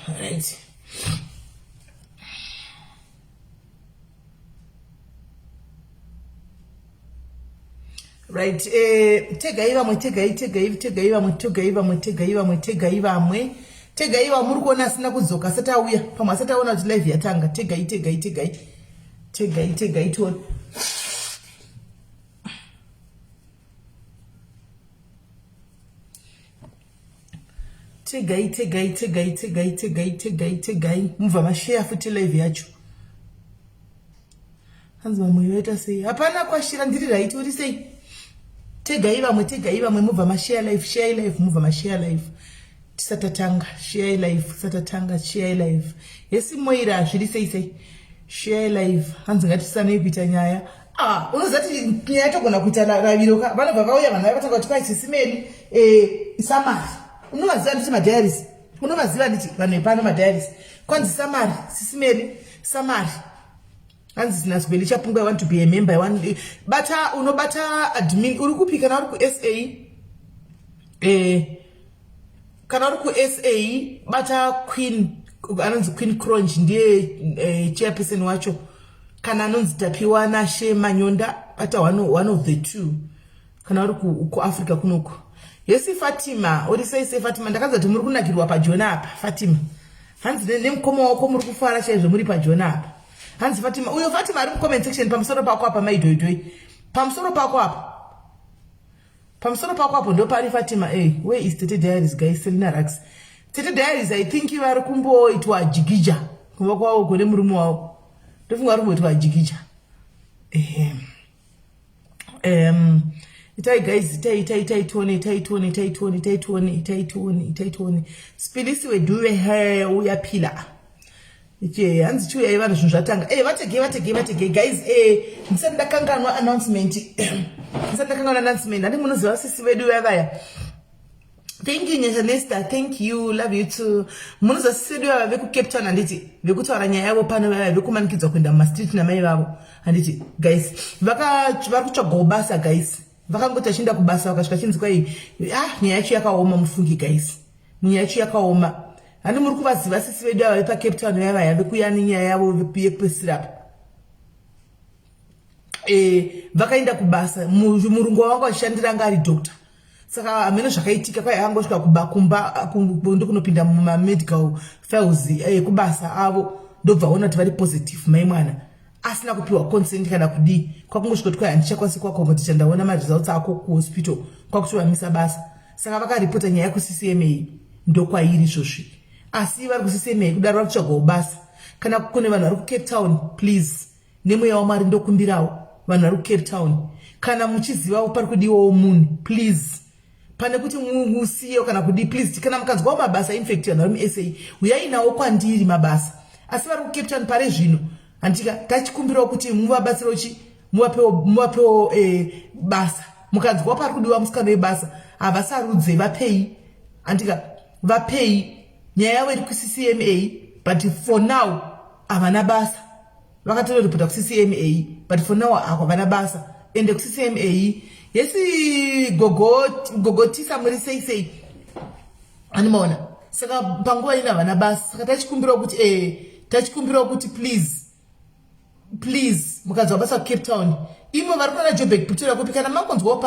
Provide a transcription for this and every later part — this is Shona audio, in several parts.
Right. Right. Tegaiva muri kuona asina kudzoka asati auya pamwe asati aona kuti live yatanga. Tegai tione. Tegai mubva mashare futi live yacho. Hanzi vamwe vaita sei? Hapana kwashira ndiri right uri sei? Tegai vamwe mubva mashare live mubva mashare live. Tisatatanga share live. Yesi moira zviri sei? Share live. Hanzi ngatisamei kuita nyaya. Unozati nyaya togona kuita raviroka. Vanobva vauya vanhu vakatanga kuti SIS MELLY samari. Unovaziva nditi madiaries. Unovaziva nditi vanhu epano madiaries. Kwanzi samari, SIS MELLY, samari. Hanzi zinazweli chapungwa I want to be a member. Unobata admin. Uri kupi kana uri ku SA. Kana uri ku SA bata Queen anonzi Queen Crunch ndiye chairperson wacho. Kana anonzi Tapiwa Nashe Manyonda bata one of the two. Kana uri ku Africa kunoko. Yesi Fatima, uri sei Fatima ndakaza kuti muri kunakirwa pa Jona apa Fatima. Hanzi nemukoma wako muri kufara chaizvo muri pa Jona apa. Hanzi Fatima, uyo Fatima ari mu comment section pamusoro pako apa maidhoidhoi. Pamusoro pako apa ndo pari Fatima. Where is Tete Diaries guys? Selina Rax. Tete Diaries I think you are kumboitwa jigija. Kuva kwawo kone murume wawo. Ndofunga ari kumboitwa jigija. Itai guys, taituone. Spilisi weduwe uyaphila. Hanzi chuya ivana zvinhu zvatanga. Vatege guys. Ndisati ndakanganwa announcement. Andi munoziva sisi vedu vaya. Thank you Nyasha Nesta, thank you, love you too. Munoziva sisi vedu vaya veku Cape Town handiti. Vekutaura nyaya yavo pano vaya vekumanikidzwa kuenda mumastreet namai vavo. Handiti guys, vari kutsvaga basa guys. Vakangoti achinda kubasa vakasvika chinzi kwai nyaya yacho yakaoma mufungi guys. Nyaya yacho yakaoma. Handi muri kuvaziva sisi vedu ava vepa Cape Town vaya vekuyani nyaya yavo yekupesira. Vakaenda kubasa murungu wavo achishandira anga ari doctor. Saka hamene zvakaitika kwai angosvika kumba ndokunopinda muma medical files kubasa avo ndobva ona kuti vari positive mai mwana asina kupiwa consent kana kudi kwakungosvika kuti kwai handichakwanisi kwakomoti chandaona maresults ako kuhospital kwakutovamisa basa. Saka vakaripota nyaya kuCCMA ndokwairi izvozvi. Asi vari kuCCMA kudaro vari kutsvagawo basa. Kana kune vanhu vari kuCape Town please nemweya waMwari ndokumbirawo vanhu vari kuCape Town. Kana muchizivawo pari kudiwawo munhu please. Pane kuti musiyo kana kudi please kana mukanzwawo mabasa infect vanhu vari muSA uyai nawo kwandiri mabasa. Asi vari kuCape Town pare zvino handika tachikumbirawo kuti muvabatsirewo muvapewo basa. Mukanzwawo pari kudiwa musikana webasa havasarudze vapei. Handika vapei nyaya yavo iri kuCCMA but for now havana basa. vakatoripota kuCCMA but for now akavana basa ende kuCCMA yesi gogotisa muri sei animaona saka panguva ina vana basa saka tachikumbira kuti please mukadzi basa Cape Town imo vari kuona Joburg Pretoria kupi kana makonzwawo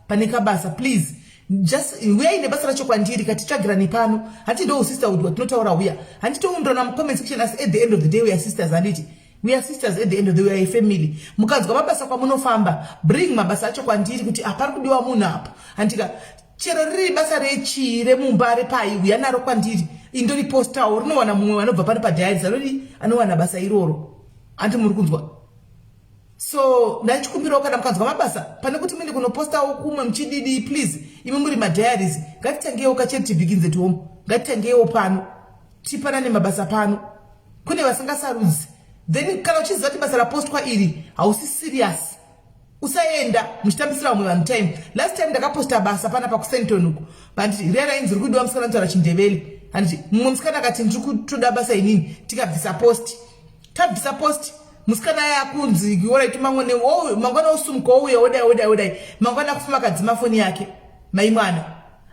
pane kabasa please just uyai nebasa racho kwandiri katitsvagirani pano hatidou sisterhood watinotaura uya handitoundona mucomment section asi at the end of the day we are sisters handiti we are sisters at the end of the day we are a family mukadzi mabasa kwamunofamba bring mabasa acho kwandiri kuti apari kudiwa munhu apo handika chero riri basa rechi remumba repai uya naro kwandiri indoripostawo rinowana mumwe vanobva pano padiaries anowana basa iroro handi muri kunzwa so ndachikumbirawo kana mukanzwa mabasa pane kuti muende kunopostawo kumwe muchididi please imi muri madiaries ngatitangewo kacharity begins at home ngatitangewo pano tipanane mabasa pano kune vasingasarudzi then kana uchiziva kuti basa rapostwa iri hausi serious usaenda muchitambisira vamwe vanhu time last time ndakaposta basa pana pakusenton uku banditi rera inzi rikudiwa musikana anotaura chindevele handiti mumwe musikana akati ndiri kutoda basa inini tikabvisa post tabvisa post musikana yakunzi oraiti mangwana usumuka ouya odai mangwana akufuma akadzima foni yake maimwana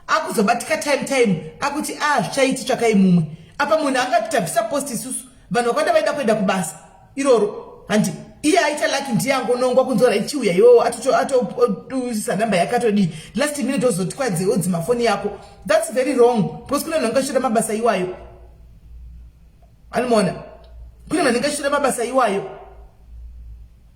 akuzobatika time akuti zvichaiti tsvakai mumwe apa munhu angati tabvisa post isusu vanhu vakanda vaida kuenda kubasa iroro handi iye aita laki ndiye angonongwa kunzora ichiuya iwowo atoisa namba yakatodii last minute ozotwadze odzima foni yako that's very wrong because kune vanhu vangashora mabasa iwayo animona kune vanhu vangashora mabasa iwayo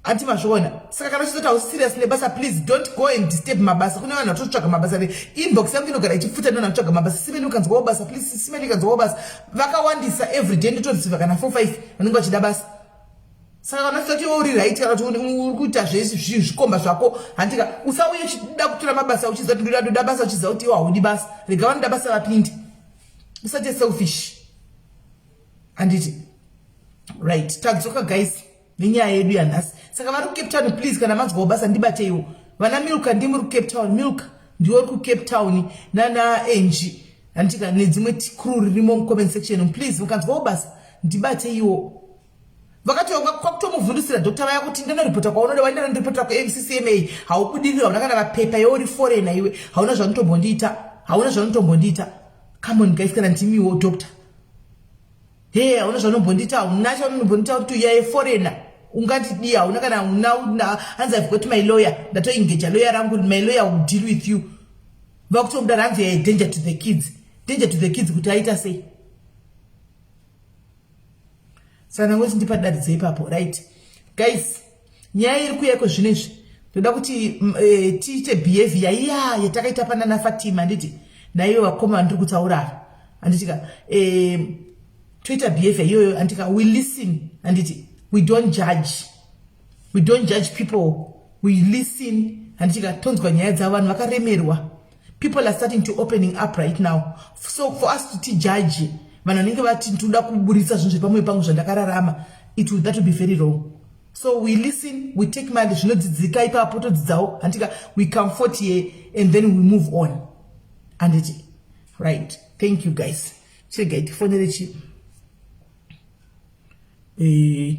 anti mazviona saka kana uchizoti hausi serious nebasa please don't go and disturb mabasa kune vanhu vatotsvaga mabasa inbox yangu inogara ichifuta ndona vanotsvaga mabasa simeni ukanzwawo basa please simeni ukanzwawo basa vakawandisa everyday nditoziva kana 4-5 vanenge vachida basa saka kana usati uri right kana kuti uri kuita zvese zvikomba zvako handika usauye uchida kutora mabasa uchizati ndoda basa uchiziva kuti iwe haudi basa rega vanoda basa vapinde usati selfish handiti right tadzoka guys nenyaya yedu yanhasi saka vari kuCape Town please kana manzwawo basa ndibateiwo vana Milka ndimuri kuCape Town Milka ndiwo uri kuCape Town nana Angie handika nedzimwe crew ririmo mucomment section please mukanzwawo basa ndibateiwo vakati kwakutomuvhundusira dokta vaya kuti ndandaripota kwaunoda waindandaripota kuCCMA haubudiri hauna kana mapepa yeuri foreigner iwe hauna zvanotombondiita come on guys kana ndimiwo dokta hauna zvanombondiita hauna zvanombondiita kuti uyaye foreigner ungandidii hauna kana una hanzi I've got my lawyer ndatoengeja lawyer rangu my lawyer will deal with you vakutomudana hanzi yaye danger to the kids kuti aita sei saka ngoti ndipadaridzei ipapo right guys nyaya iri kuyako zvinezvi toda kuti tiite behavior yatakaita pana naFatima handiti naiyo vakoma ndiri kutaura handitika toita behavior iyoyo handika we listen handiti we don't judge people we listen handitika tonzwa nyaya dzavanhu vakaremerwa people are starting to opening up right now so for us to judge vanhu vanenge vati ndoda kuburitsa zvinhu zvepamwe pangu zvandakararama that will be very wrong so we listen we take mind zvinodzidzika ipapo todzidzawo handika we comfort here and then we move on handiti right thank you guys chegai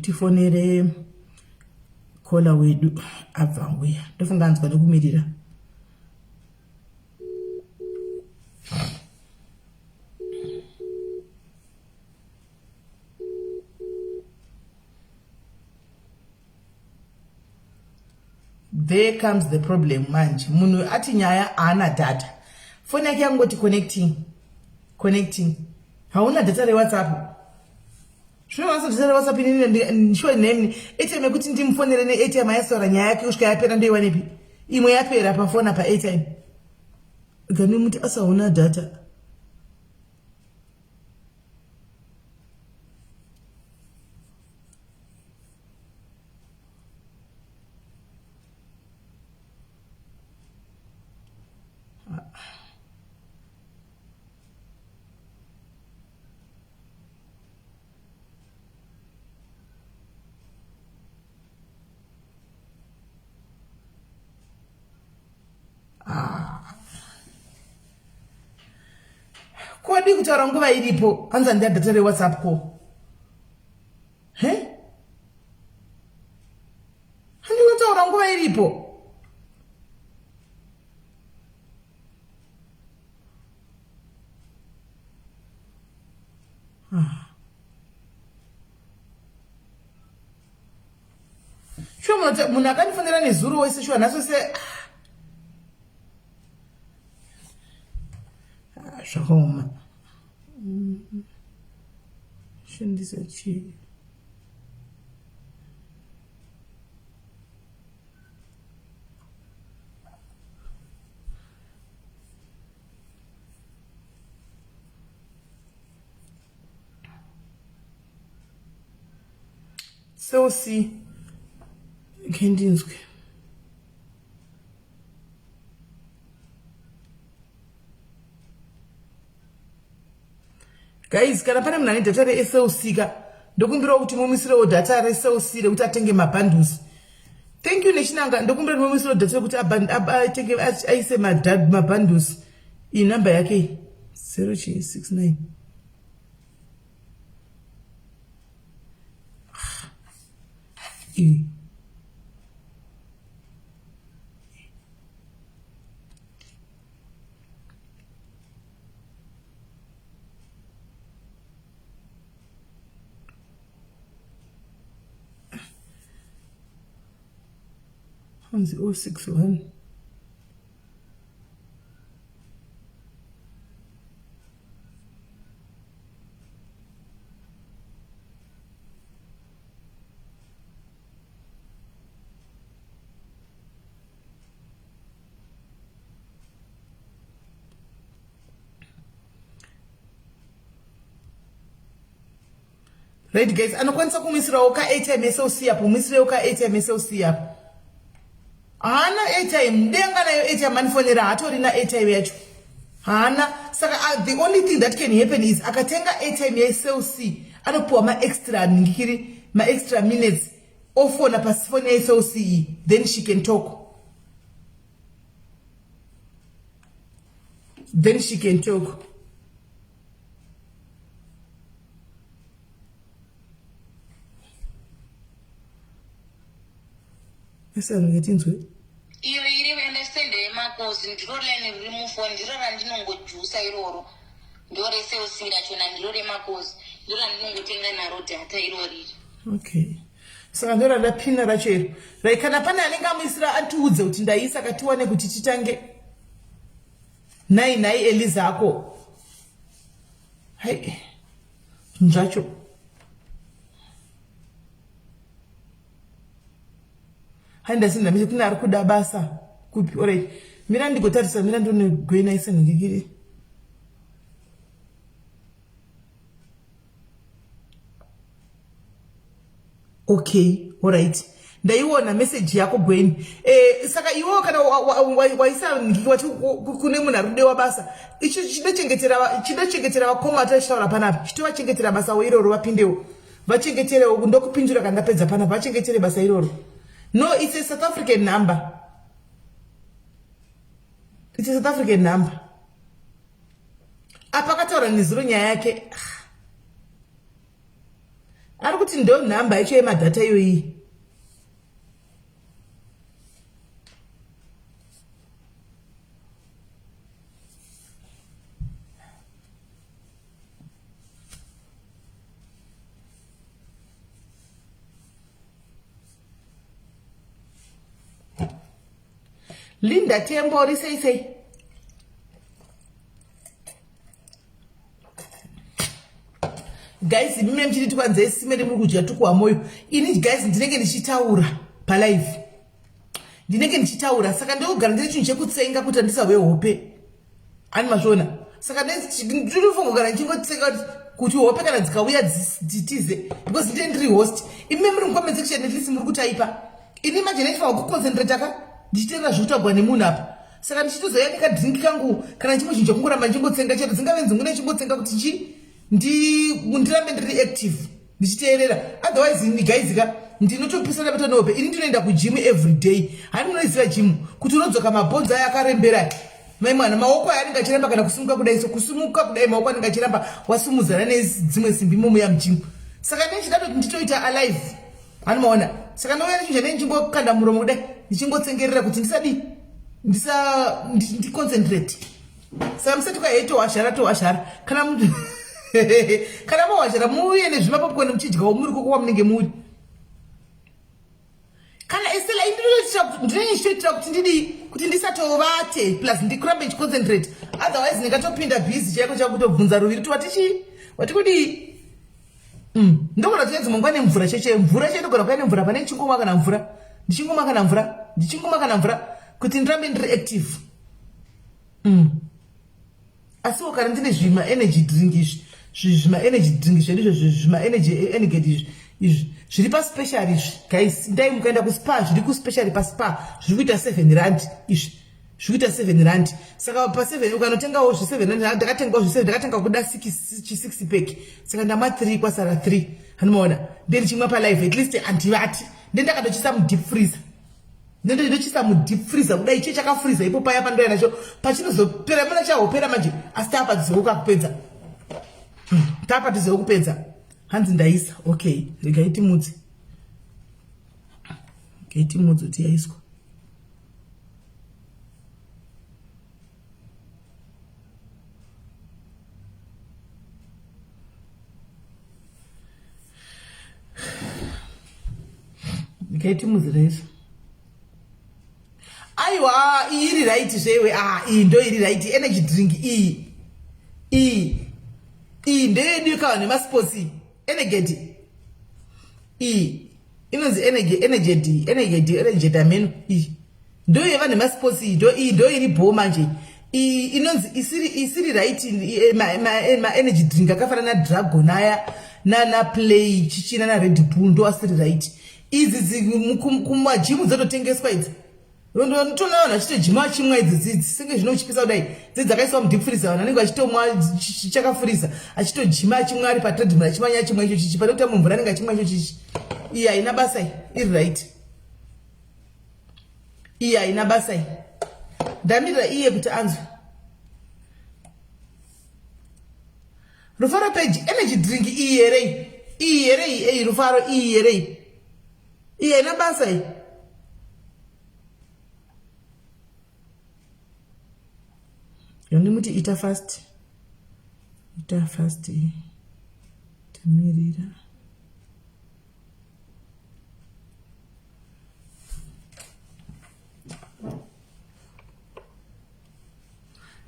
tifonere kola wedu abva uya ndofunga anzwa nekumirira there comes the problem manje munhu ati nyaya haana data foni yake yangoti connecting hauna data reWhatsApp zvinowanza data reWhatsApp inini sure name ATM yekuti ndimfonere neATM yasora nyaya yake kusvika yapera ndoiwanepi imwe yapera pafona paATM gani muti asauna data kodi kutaura nguva iripo hanza ndia data reWhatsApp ko iripo. Sure, munhu akanifonera nezuro wese sure naso se zvakaoma. Shandisa chii? So see, kendinzwe. Guys, kana pane munhu ane data reSLC ka ndokumbira kuti mumisire data reSLC rekuti atenge mabundles. Thank you Neshinanga, ndokumbira mumisire data rekuti atenge aise mabundles. I number yake 069. On the 061. Right guys, anokwanisa kumisirawo ka airtime SLC apo, umisirawo ka airtime SLC apo. Hana airtime, denga nayo airtime anifonera hatori na airtime yacho. Hana, saka the only thing that can happen is akatenga airtime ya SLC, anopuwa ma extra ngikiri, ma extra minutes ofona pasifoni ya SLC, then she can talk. Then she can talk. Iyo iri vende sende yemakosi ndiro rene riri mufoni ndiro randinongojusa iroro ndiro reSLC rachona ndiro remakosi ndiro randinongotenga naro data irori. Okay, saka ndiro radapina racho iro right. Kana pane anenge amuisira atiudze kuti ndaisa katiwane kuti titange nai Eliza ako hai njacho. Handa sinda mimi kuna arikuda basa kupi. Alright, mira ndigotarisa, mira ndone goina isa ngigiri. Okay, alright, ndaiona message yako Gwen. Saka iwo kana waisa ngiki wati kune munhu arudewa basa icho chidachengetera vakoma atashtaura panapa chitovachengetera basa iroro vapindewo vachengeterewo ndokupindura kana ndapedza panapa vachengetere basa iroro. No, it's a South African number. It's a South African number. Apakataura nezuro nyaya yake. Ari kuti ndo number yacho yemadata iyoyi. Linda Tembo say. Guys, mimi mchiti kwanza esimele muri kudya tukwa moyo. Ini guys ndinenge ndichitaura pa live. Ndinenge ndichitaura saka ndogara ndiri chinhu chekutsenga kuti andisawe hope. Ani mazvona. Saka ndiri fungo kana chingotsenga kuti hope kana dzikauya dzitize because ndiri host. Imi muri comment section at least muri kutaipa. Ini manje ndifanira kuconcentrate aka ndichitenga zvotagwa nemunhu apa. Saka ndichitozoya ndikadrinki kangu kana chimwe chinhu chekungoramba ndichingotsenga chete dzingavenzi ngune chingotsenga kuti chi ndirambe ndiri active ndichiteerera. Otherwise ini guys ka ndinotopisana bata nobe ini ndinoenda kugym every day. Hani munoziva gym kuti unodzoka mabhonzo aya akarembera. Mai mwana maoko aya anenge achiramba kana kusumuka kudai, so kusumuka kudai maoko anenge achiramba wasumudzana nedzimwe simbi momo ya mgym. Saka ndichida kuti nditoita alive. Hani maona. Saka ndouya ndichinja nenzvimbo kukanda muromo kudai ndichingotsengerera kuti ndiconcentrate. Saka musati kwaito washara kana munhu kana mawashara muuye nezvimapopcorn muchidyawo muri koko munenge muri. Kana Estela ndinochitoitira kuti ndisatovate plus ndikuramba ndichiconcentrate, otherwise ndingatopinda busy chaiko chakutobvunza ruviri kuti watikudi ndogona kuedza mangwa nemvura cheche ndogona kuya nemvura pane ndichingomwa kana mvura kuti ndirambe ndiri active. Asiwo kana ndine zvima energy drink zvima energy izvi zviri pa special izvi guys, ndai mukaenda ku spa zviri ku special pa spa zviri kuita 7 rand izvi zviri kuita 7 rand. Saka pa 7 ukanotengawo zvi 7 rand, ndakatengawo zvi 7, ndakatenga kuda 6 pack, saka ndama 3 kwasara 3. Hanoona ndiri chimwa pa live at least antivati ndakatochisa mu deep freezer. Ndochisa mu deep freezer kudai ichi chaka freezer ipo paya pandoya nacho pachinozopera muna chahopera manje, asi tapa tizoka kupedza. Tapa tizoka kupedza. Hanzi ndaisa. Okay, regaiti mudzi. Gaiti mudzi kuti yaiswa. Gaiti mudzi raiswa. Aiwa, iri right zvewe. Iyi ndo iri right energy drink iyi ndeyeduka nemasports energy inonzi energy ameno ndo yeva nemasports ndo iri bho manje inonzi isiri right ma energy drink akafanana na Dragon aya na Play chichina na Red Bull ndo asiri right. Idzi kumajimu dzototengeswa idzi ndotonaona achitojima chimwe idzi senge zvinochipisa kudai dzakaiswa mudeep freezer, vanhu vanenge vachitomwa chakafreezer achitojima chimwe ari patreadmill achimanya chimwe icho chichi pane kuti mumvura anenge achimwa icho chichi. Iyi haina basa iri right. Iyi haina basa ndamirira iye kuti anzwe. Rufaro page energy drink iyi here Rufaro iyi here iyi haina basa Yondimuti ita fast tamirira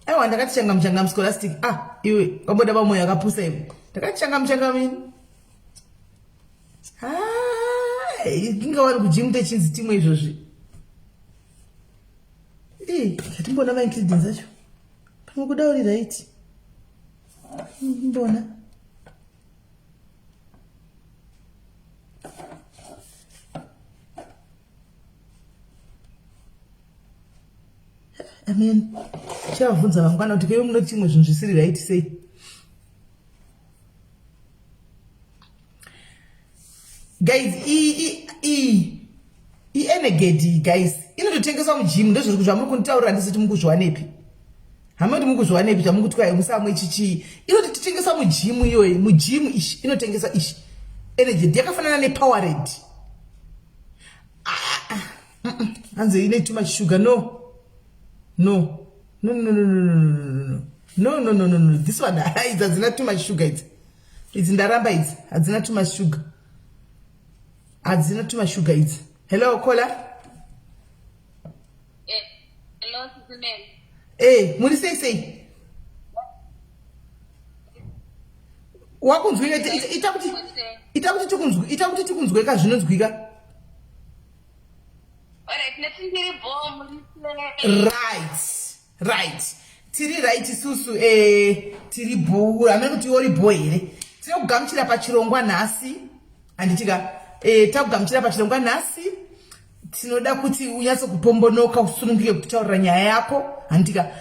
aiwa ndakati changam scholastic iwe kwamboda pamoyo akapusa iwe ndakati changam inga wari kujimu techinzi timwe izvozvi chatimbona vaingredients acho pamwe kuda uri right mbona chavabvunza vangwana kuti kaiwe munoti chimwe zvinhu zvisiri right sei. Guys, energy guys inototengeswa mujimu ndozviri zvamuri kunditaurira ndisiti mukuzviwanepi. Hamati mukuzviwanepi zvamuri kuti musamwe chichi inototengeswa mujimu iyoyi. Mujimu ishi inotengesa ishi energy yakafanana nePowerade. Hanze ine too much sugar. No. This one hadzina too much sugar idzi ndaramba idzi hadzina too much sugar. Hadzina too much sugar idzi. Hello caller. Hello Zvinorwadza. Muri sei? Wakunzwika ita kuti tikunzweka zvinonzwika. Alright, netindiri bomb. Right. Tiri right susu tiri bo amene kuti uri bo here. Tiri kugamuchira pachirongwa nhasi. Anditika takugamuchira pachirongwa nhasi. Tinoda kuti unyatso kupombonoka usunungire kutaurira nyaya yako. Anditika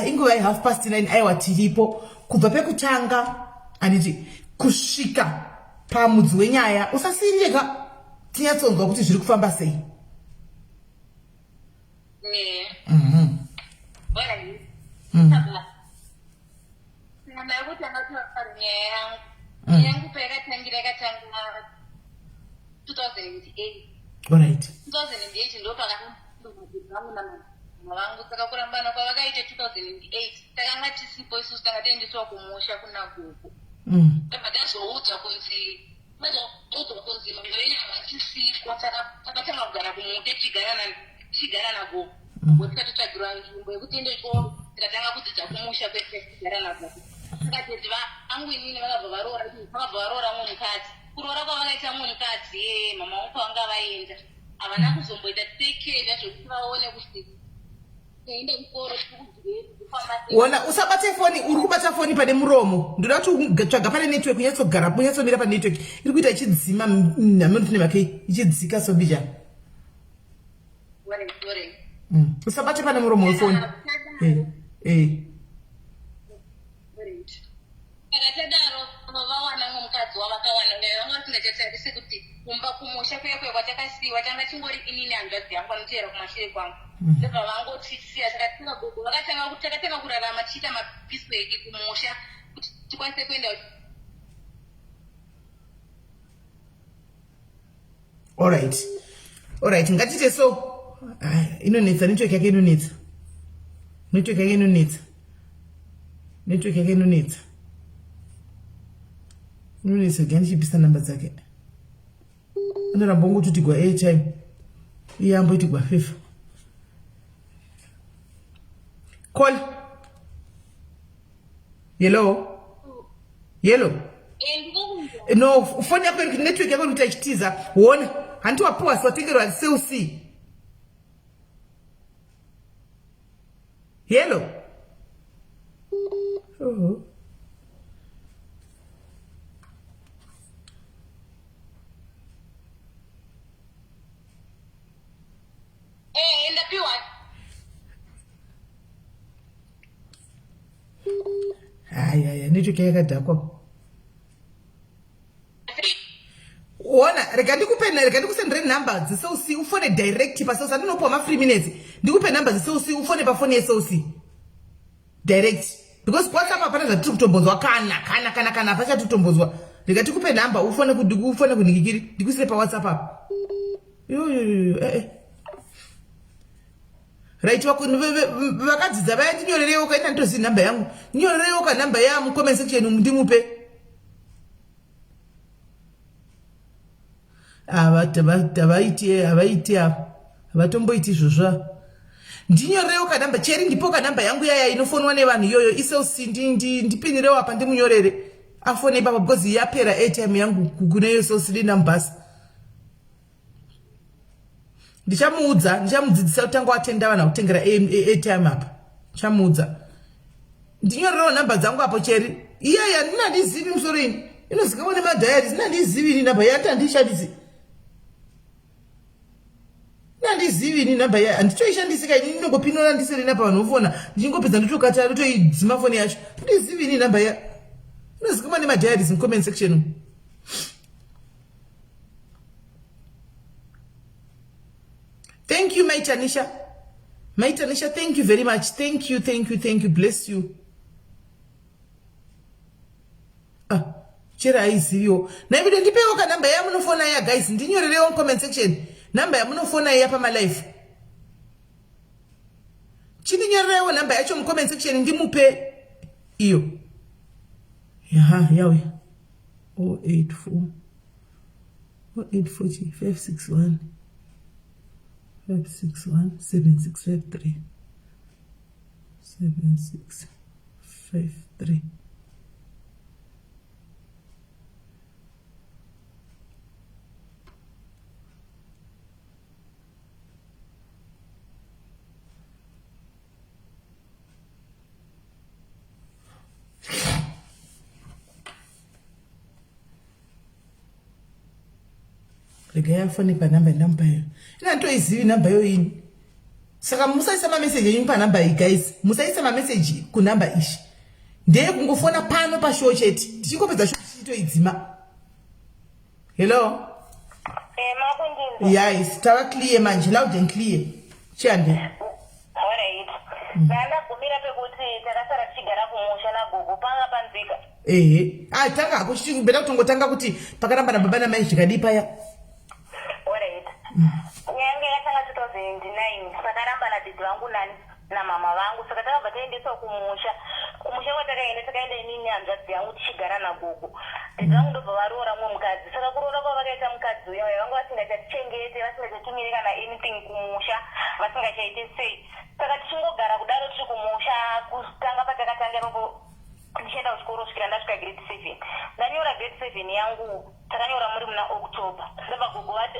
inguva 9:30 aiwa tiripo kubva pekutanga anditi kusvika pamudzi wenyaya. Usasirika tinyatsonzwa kuti zviri kufamba sei. All right. 2008 ndo vangu saka kurambana kwavakaita 2008 takanga tisipo isusu tanga tiendeswa kumusha kuna gugu tazoudzwa kunzi mambo havachisipo takatanga kugara kumuta tichigara nago tikatotsvagirwa nzvimbo yekuti ende chikoro tikatanga kudzidza kumusha kwese tigara nago akatedzi angu inini vakabva varoora munhukadzi kuroora kwavakaita munhukadzi mama vangu kwavanga vaenda havana kuzomboita tekera zvokuti vaone kuti enda kukoro wona usabate foni uri kubata foni pane muromo ndoda kuti tsvaga pane network unyatsomira pane network iri kuita ichidzima namunofine make ichidzika sobija usabate pane muromo wefoni akatadaro vawana mukadzi wavakawana vangasingachatarise kuti kumba kumusha kwekwe kwatakasiyiwa tanga chingori inini hanzvadzi yangu anoteera kumashure kwangu ndobva vangotisiya takatanga gogo takatanga kurarama tichiita mapisweki kumusha kuti tikwanise kuenda. Alright, ngatite so inonetsa network yake inonetsa gani chipisa namba dzake anoramba ngotutigwa airtime iyambo itigwa FIFA call yellow no phone yako network yako utachitiza uone hanti wapuwa sotengerwa CC yellow network yakadhakwa ona rega ndikusendere number dzesausi ufone direct pasausi andinopuwa ma3 minutes ndikupe number dzesausi ufone pafoni yesausi direct because WhatsApp apana zvatiri kutombonzwa kana pachati kutombonzwa rega tikupe number ufone kuningikiri ndikusire pa WhatsApp apa right vakadzidza vaya ndinyorerewo kaina ndozi number yangu nyorerewo ka number ya mu comment section ndimupe avaiti avatomboiti izvozva ndinyorerewo ka number cheri ndipo ka number yangu yaya inofonwa nevanhu iyoyo iselsi ndipinirewo apa ndimunyorere afone ipapa because yapera airtime yangu kuneyo selsi dinambasi ndichamudzidzisa kutanga watenda vanhu kutengera airtime apa chamuudza ndinyorerewo namba dzangu apo cheri iyaya ndinandizivi musoro ini inozikamwa nemadhayari ndinandizivi ini namba yati handishandisi nandizivi ini namba ya handitoishandisika ini ndingopinora ndiserena pa vanhu vofona ndichingopedza nditokata ndotoidzima foni yacho ndizivi ini namba ya inozikamwa nemadhayari mucomment section. Thank you, my Tanisha. Thank you very much. Thank you. Bless you. Chera iziyo. Na video ndipewo ka number ya munofona ya guys. Ndinyorerewo comment section. Number ya munofona ya pa my life. Chindinyorerewo number yacho mu comment section ndimupe iyo. Yawe. 084 561 7653 7653. Regaya phone pa number yo. Ina ntoizivi number yo ini. Saka musaisa ma message yenyu pa number iyi guys. Musaisa ma message ku number ishi. Ndeye kungofona pano pa show chat. Tichingopedza show chitoidzima. Hello. Makundini. Yes, tava clear manje, loud and clear. Chande. Alright. Nanda kumira pekuti takasara tichigara kumusha na gogo panga panzika. Tanga kuchibeda kutongotanga kuti pakaramba na baba na mai zvikadi paya. Nyanga yakatanga 2009 sakaramba nadzidzi vangu nani namama vangu saka takabva taendeswa kumusha kwatakaenda takaenda inini nehanzvadzi yangu tichigara nagogo dzidzi vangu ndobva varoora mumwe mukadzi saka kuroora kwavakaita mukadzi uyo vanga vasingachatichengete vasingachatumiri kana anything kumusha vasingachaiti sei saka tichingogara kudaro tiri kumusha kutanga patakatanga ndichienda kuchikoro kusvikira ndasvika grade 7 ndanyora grade 7 yangu takanyora muri muna October ndabva gogo vati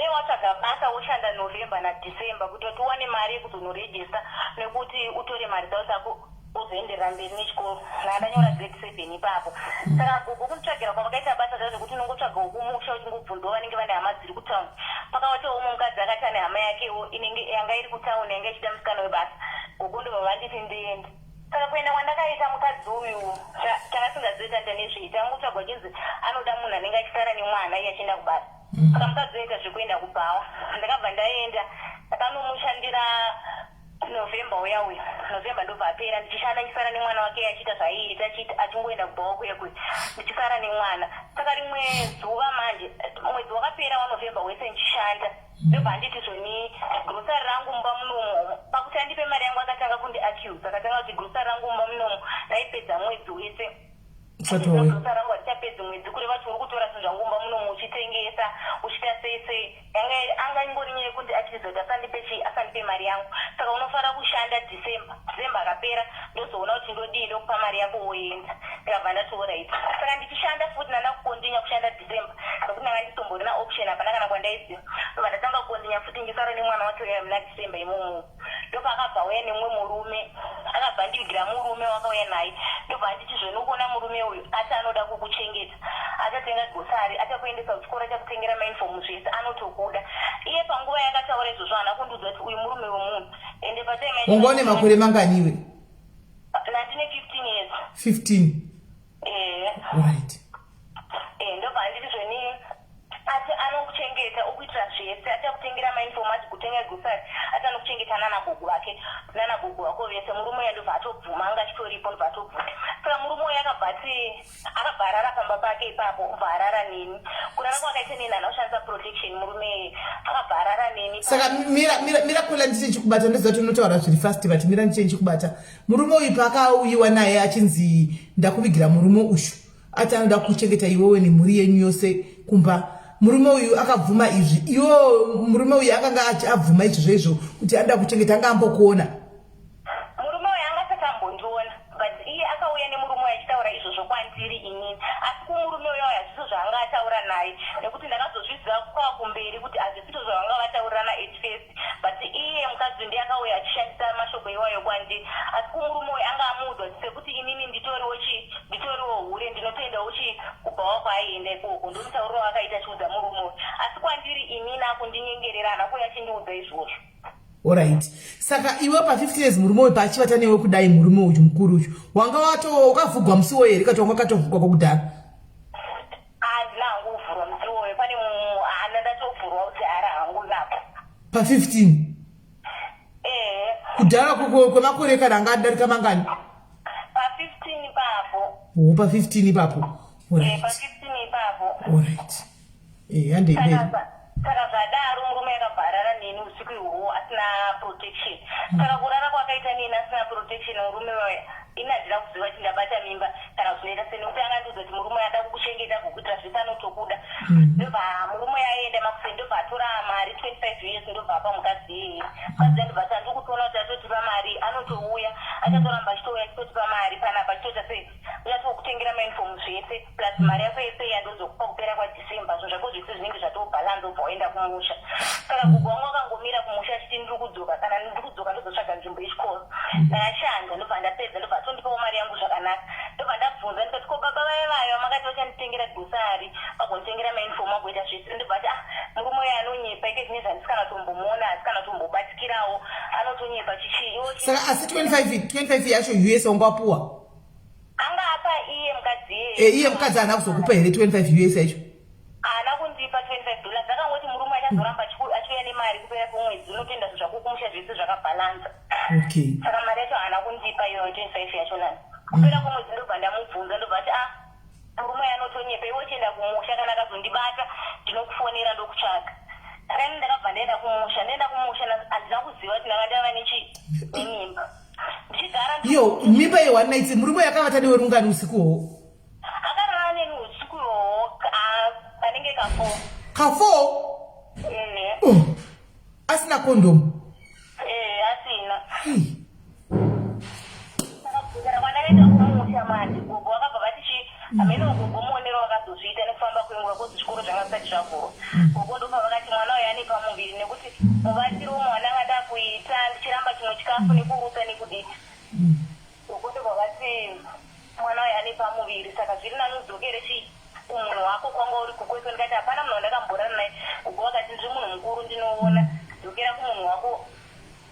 watsvaga basa woshanda November naDecember kuti tiwane mari yekuzonorejista nekuti utore mari dzao dzako uzoenderera mberi nechikoro ndanyora grade 7 ipapo saka gogo kunitsvagira kwavakaita basa zvao zvekuti unongotsvaga ukumusha uchingobvunzwa vanenge vane hama dziri kutauni pakawatiwo umwe mukadzi akati ane hama yakewo yanga iri kutauni yanga ichida musikana webasa gogo ndobva vanditi ndiende saka kuenda kwandakaita mukadzi uyu takasingazoita nezveita angotsvagwa chinzi anoda munhu anenge achisara nemwana iye achienda kubasa saka mukadzi oita zvekuenda kubhawa ndakabva ndaenda takanomushandira November uyauya November ndobva apera ndichishanda ndichisara nemwana wake achiita zvaiita achingoenda kubhawa kuyekwe ndichisara nemwana saka rimwe zuva manje mwedzi wakapera waNovember wese ndichishanda ndobva handiti zvoni grosari rangu mumba munomo pakuti andipe mari yangu akatanga kundiaccuse akatanga kuti grosari rangu mumba munomo ndaipedza mwedzi wese grosari rangu hatichapedzi mwedzi kureva kuti uri kutora zvinhu zvangu mumba munomo uchitengesa uchita sei anga ingori nyaya yekundiaccuse kuti asandipe mari yangu saka unofara kushanda December akapera ndozoona kuti ndodii ndokupa mari yako woenda ndikabva ndatoora ipo saka ndichishanda futi ndanda kukondinya kushanda December nokuti ndanga ndisomborina option hapana kana kwandaiziva ndobva ndatanga kukondinya futi ndisara nemwana wacho uya muna December imomo ndobva akabva uya nemumwe murume akabva ndivigira murume wakauya naye ndobva nditi zvinokuona murume uyu ati anoda kukuchengeta achatenga gosari achakuendesa kuchikoro achakutengera mainfomu zvese anotokuda iye panguva yakataura izvozvo haana kundiudza kuti uyu murume wemunhu ende ungone makore manganiwe ndine 15 years 15 right ndobva handiti zvoni ati anokuchengeta ukuitira zvese achakutengera mainfomu achikutenga gosari ati anokuchengeta nanagogo vake vese murume uya ndobva atobvuma anga chitoripo ndobva atobvuma saka murume uya akabva arara pamba pake ipapo ubva arara neni kurara kwakaita neni hana kushandisa protection murume akabva arara neni saka mira kula ndiche chikubata ndozati unotaura zviri fast but mira ndiche chikubata murume uyu pakauyiwa naye achinzi ndakuvigira murume ushu ati anoda kuchengeta iwewe nemhuri yenyu yose kumba murume uyu akabvuma izvi iwo murume uyu akanga abvuma izvozvo kuti anoda kuchengeta anga ambokuona murume uyu anga asakambondiona but iye akauya nemurume uyu achitaura izvozvo kwandiri inini asi kumurume uyo hazvisi zvaanga ataura naye nekuti ndakazozviziva kwakumberi kuti hazvisito zvavanga vataurirana at first but iye mukadzi ndiye akauya achishandisa mashoko iwayo kwandiri asi kumurume uyu anga amuudza kuti sekuti inini nditoriwo hure ndinotoendawo kubvawa kwaaienda ikoko ndomutauriro akaita achiudza murume uyu asi kwandiri inini akundinyengerera hana kuya achindiudza izvozvo alright saka iwe pa50 years murume uyu paachivata newe kudai murume uyu mukuru uyu wanga wakavhugwa musiwo here kati wanga wakatovhugwa kwakudhara handina hangu kuvhurwa musiwo uyu pane hana ndatovhurwa kuti ara hangu napo pa15 kudhara kwemakore kana anga adarika mangani pa15 ipapo pa15 ipapo pa15 ipapo alright handei saka zvadaro murume akabva arara neni usiku ihwohwo asina protection saka kurara kwakaita neni asina protection murume waya ini handina kuziva kuti ndabata mimba kana zvinoita seni kuti angandiudza kuti murume ada kukuchengeta kukuitira zvese anotokuda ndobva murume aenda makuseni ndobva atora mari 25 years ndobva apa mukadzi iyeye mukadzi ndobva ati handiri kutoona kuti atotipa mari anotouya achatoramba achitouya achitotipa mari panapa achitoita sei uchatokutengera mainfomu zvese plus mari yako yese yandozokupa kupera kwaDecember zvinhu zvako zvese zvinenge zvatobhalanza ubva waenda kumusha saka gogo wangu akangomira kumusha achiti ndiri kudzoka kana ndiri kudzoka ndozotsvaga nzvimbo yechikoro ndakashanda ndobva ndapedza ndobva atondipawo mari yangu zvakanaka ndobva ndabvunza ndikati ko baba vayo makati vachanditengera gosari vagonditengera mainfomu agoita zvese ndobva ati murume uyo anonyepa ike zvine zvandisikanatombomuona asikanatotombobatikirawo anotonyepa chichiiwo saka asi 25 yacho US wangapuwa anga apa iye mukadzi iyeye iye mukadzi haana kuzokupa here 25 US yacho haana kundipa $25 dzakangoti murume achazoramba achiuya nemari kupera kwemwedzi unotenda zvinhu zvako kumusha zvese zvakabhalanza okay saka mari yacho haana kundipa iyoyo 25 yacho nani kupera kwemwedzi ndobva ndamubvunza ndobva ati murume anotonyepa iwe chienda kumusha kana akazondibata ndinokufonera ndokutsvaga akani ndakabva mimba ye1 night murume yakavata newe rungani usikuwo? Akarara neni usikuwo kanenge ka4. Asina condom? Asina. Amene ugomonera wakazozviita nekufamba kwenguva kuti chikoro zvangasati zvavhurwa. Uko ndopa vakati mwana uyu ane pamuviri nekuti muvatiro mwana angada kuita ndichiramba chimwe chikafu nekurusa nekudii. Uko ndopa vakati mwana uyu ane pamuviri saka zviri nani udzokere kumunhu wako kwanga uri kukweso. Ndikati hapana munhu wandakamborana naye. Uko vakati ndiri munhu mukuru ndinoona dzokera kumunhu wako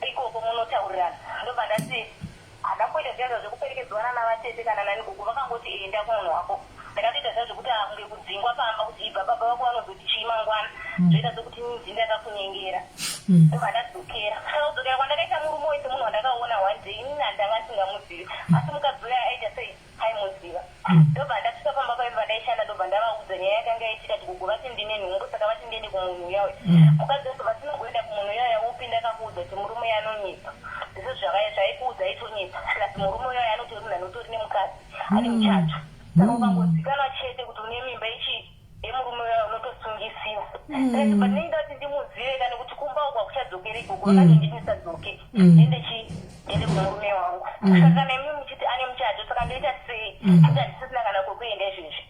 ikoko munotaurirana. Ndobva ndati hadakuita zviya zvekuperekedzwana navatete kana nani gugu vakangoti enda kumunhu wako. Ndakatoita zviya zvekuti kunge kudzingwa pamba kuti ibva baba vako vanozoti chii mangwana zvoita sekuti midzi ndakakunyengera. Ndobva ndadzokera. Saka kudzokera kwandakaita murume wese munhu wandakaona one day inini handanga singamuzivi asi mukadzi uya aita sei aimuziva. Ndobva ndasvika pamba paipa ndaishanda ndobva ndavaudza nyaya yakanga yaitika kuti gugu vati ndine nhumbu saka vati ndiende kumunhu uyawe. Mukadzi wese vatinongoenda kumunhu uyaya upi ndakakuudza kuti murume yanonyepa. Ndizvo zvaikuudza aitonyepa. Asi murume uyaya anotori munhu anotori nemukadzi ane muchato. Saka ukangozikanwa chete kuti une mimba ichi yemurume uyaya unotosungisiwa. Pandinenge ndati ndimuzive kana kuti kumba uko hakuchadzokeri gugu vakati ndisadzoke ndiende kumurume wangu. Saka nemi muchiti ane muchato saka ndoita sei kuti handisisina kana kwekuenda izvezvi.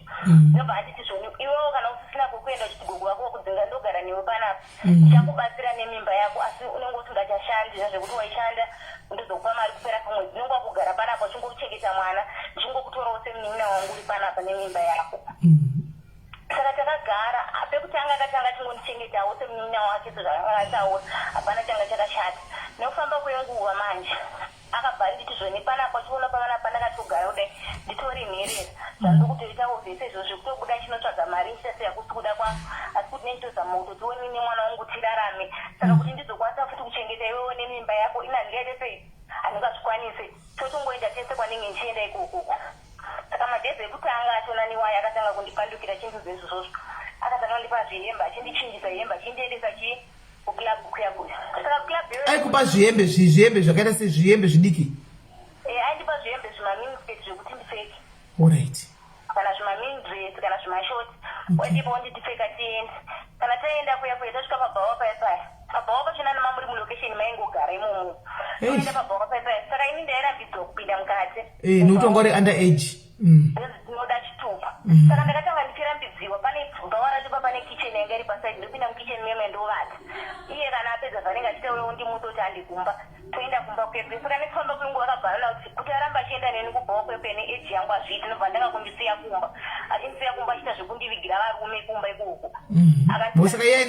Ndobva handiti zvoni iwewo kana usisina kwekuenda uchiti gugu vako wakudzinga ndogara newe panapa ndichakubatsira nemimba yako asi unenge usingachashandi zvekuti waishanda ndozokupa mari kupera pamwedzi unenge wakugara panapa uchingochengeta mwana uchingokutorawo semunin'ina wangu uri panapa nemimba yako. Saka takagara pekutanga akatanga chingondichengetawo semunin'ina wake sezvakanga ataura hapana changa chakashata. Nekufamba kwenguva manje akabva nditi zvoni panapa chiona panapa ndakatogara kudai nditori nherera zvandiri kutoitawo zvese izvo zvekutobuda chinotsvaga mari ndisati yakusi kuda kwangu asi kuti nenditoza moto tione nemwana wangu tirarame. Saka kuti ndizokwanisa futi kuchengeta iwewo nemimba yako ina ndingaite sei handingazvikwanise totongoenda tese kwanenge ndichienda ikokoko. Saka madhezi ekutanga atonaniwaye akatanga kundipandukira chinzuzvo izvozvo akatanga kundipa zvihembe achindichinjisa hembe achindiendesa kuklabu kuyabuya. Saka klabu aikupa zvihembe zvakaita sezvihembe zvidiki? Aindipa zvihembe zvimaminisketi zvekuti ndipfeke. Alright. Kana zvimamindress kana zvimashoti waidipa wanditipfeka tiende. Kana taenda kuyabuya tasvika pabhawa paipaya. Pabhawa pachona nemamuri mulokesheni maingogara imomo. Toenda pabhawa paipaya. Saka ini ndairambidzwa kupinda mukati. Nokuti wanga uri under age. Ndinoda chitupa. Saka ndakatanga ndichirambidziwa pane bhawa racho pane kitchen yanga iri pasaidi ndopinda mukicheni meme ndovata. Iye kana apedza zvanenge achita wewo ndimutoti andikumba toenda kumba kwepe. Saka nekufamba kwenguva akabharana kuti aramba achienda neni kubhawa kwepe neeji yangu azviiti ndobva ndanga kundisiya kumba. Achindisiya kumba achiita zvekundivigira varume kumba ikoko. Saka iye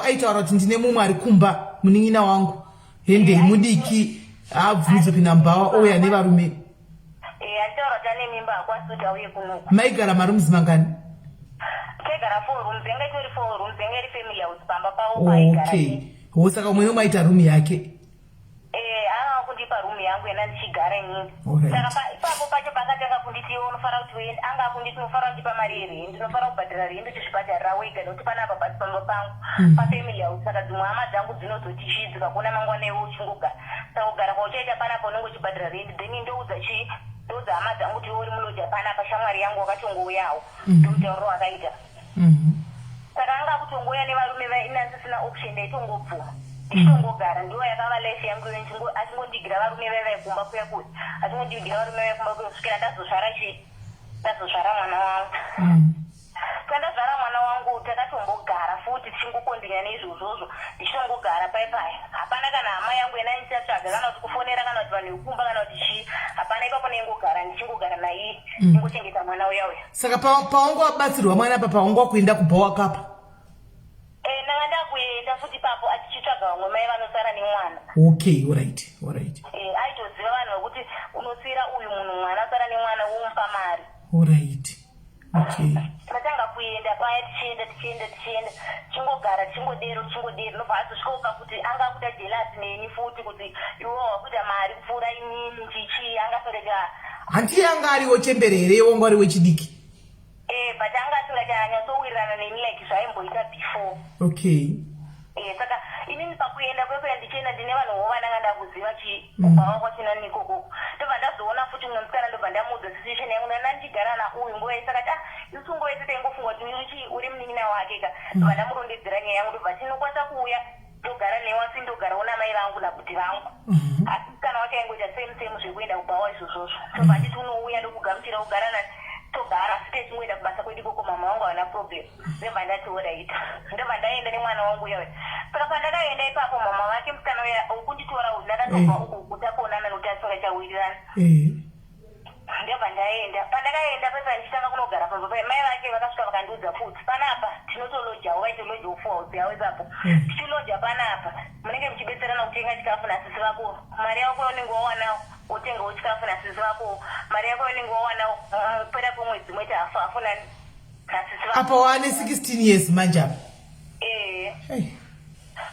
aitaura kuti ndine mumwe ari kumba munin'ina wangu hende mudiki abvunze kupinda mubhawa ouya nevarume. Ataura kuti ane mimba hakwasi kuti auye kunoku. Maigara marooms mangani? Taigara 4 rooms yanga itori 4 rooms yanga iri family house pamba pawo paigara. Okay. Saka umwe maita room yake? Anga kundipa room yangu yena ndichigara inini. Saka ipapo pacho pakatanga kunditi iwe unofanira kuti uende anga kunditi unofanira kundipa mari yerendi ndinofanira kubhadhara rendi uchizvibhadharira wega nekuti panapa pasi pamba pangu pafamily house. Saka dzimwe hama dzangu dzinozoti chii dzikakuona mangwana iwe uchingogara. Saka kugara kwauchaita panapa unenge uchibhadhara rendi then ndoudza chii ndoudza hama dzangu kuti iwe uri muloja panapa shamwari yangu wakatongouyawo ndomutauriro wakaita. Saka anga kutongoya nevarume vainasisina option ndaitongobvuma ndichitongogara ndiwo yakava life yangu achingondigira varume vaikumba kuya kuti achingondigira varume vaikumba kuya kusvikira ndazozvara mwana wangu. Kandazvara mwana wangu takatombogara futi tichingokondenya neizvozvozvo ndichitongogara paipaya. Hapana kana hama yangu yena ndichatsvaga kana kuti kufonera kana kuti vanhu vekumba kana kuti chii hapana. Ipapo neingogara ndichingogara naiye ingochengeta mwana uya uya. Saka pawangu wabatsirwa mwana apa pawangu wakuenda kubhawa kapa? Ndanga ndakuenda futi papo achichitsvaga vamwe mai vanosara nemwana. Okay, alright. Aitoziva vanhu vekuti unosiyira uyu munhu mwana asara nemwana womupa mari. Alright. Okay. Tatanga kuenda paya tichienda chingogara chingodero nobva azosvikoka kuti anga kuda jelasi neni futi kuti iwo wakuita mari kupfuura inini chichi angasorega. Hanti anga ariwo chemberere wanga ari wechidiki? But anga asingachanyasowirirana neni like zvaimboita before. Okay. Saka inini pakuenda kwekuya ndichena ndine vanhu vovananganda kuziva kubva kwachina nikoko ndobva ndazoona futi mumwe musikana ndobva ndamudza situation yangu nandichigara nauyu nguva yese akati isungo yese taingofunga kuti uri munin'ina wake ka ndobva ndamurondedzera nyaya yangu ndobva tinokwanisa kuuya ndogara newasi ndogarawo namai vangu nabuti vangu asi musikana wake aingoita same zvekuenda kubhawa izvozvozvo ndobva nditi unouya ndokugamuchira kugara nani togara asi techingoenda kubasa kwedu ikoko mama wangu havana problem ndobva ndati oraita ndobva ndaenda nemwana wangu uya saka pandakaenda ipapo mama vake musikana uya ukunditora uyu ndakatobva uku kutakonana nokuti asingachawirirana ndobva ndaenda pandakaenda pesa ndichitanga kunogara pambo mai vake vakasvika vakandiudza futi panapa tinotolojawo vaitoloja ufuhausi yavo ipapo tichiloja panapa munenge muchibetserana kutenga chikafu nasisi vako mari yako yaunenge wawanawo utengawo chikafu nasisi vako mari yako yaunenge wawanawo pera kwemwedzi mweti hafu nani nasisi vako apa wane 16 years manje apa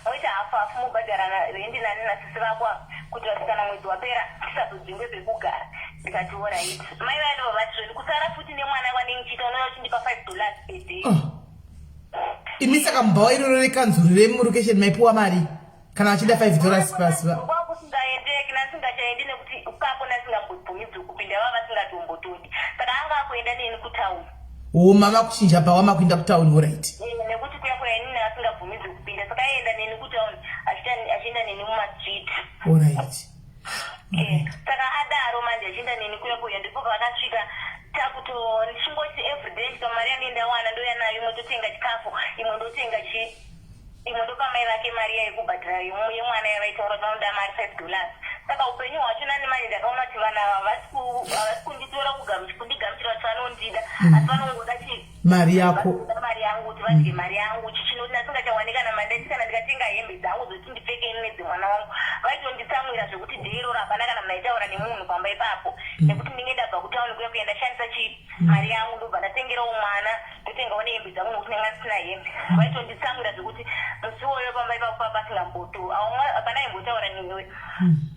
mweti hafu mubhadharana rendi nani nasisi vako kuti vasikana mwedzi wapera tisazodzingwe pekugara ndikati oraiti mai vanova vati kusara futi nemwana wanenge chita unoya uchindipa $5 per day imi saka mubhawa iroro rekanzuro remurokesheni maipiwa mari kana vachida $5 pasiva kwakusingaendeki nasingachaendi nekuti ipapo nasingambobvumidzwi kupinda vava vasingatombotodi saka anga akuenda neni kutauni mama kuchinja bhawa makuenda kutauni oraiti nekuti kuyakuya inini asingabvumidzwi kupinda saka aenda neni kutauni achienda neni mumastreet oraiti saka adaro manje achienda neni kuyakuya ndipo pakasvika takuto ndichingoti everyday ndikamari yanendawana ndoya nayo imwe totenga chikafu imwe ndotenga imwe ndopa mai vake mari yaikubhadhira yemwana yavaitaura kuti vanoda mari $5 saka upenyu hwacho nani manje ndakaona kuti vanhu ava havasi kunditora kundigamuchira kuti vanondida asi vanongoda mari yako mari yangu kuti vadye mari yangu chichinoti nasingachawanikana mandati kana ndikatenga hembe dzangu dzoti ndipfeke ini nedzemwana wangu vaitonditsamwira zvekuti ndeirora hapana kana mnaitaura nemunhu pamba ipapo nekuti ndinge ndabva kutauni kuya kuya ndashandisa mari yangu ndobva ndatengerawo mwana ndotengawo nehembe dzangu nokuti ndanga ndisina hembe vaitonditsamwira zvekuti musi woyo pamba ipapo papasingamboto hapana imbotaura newe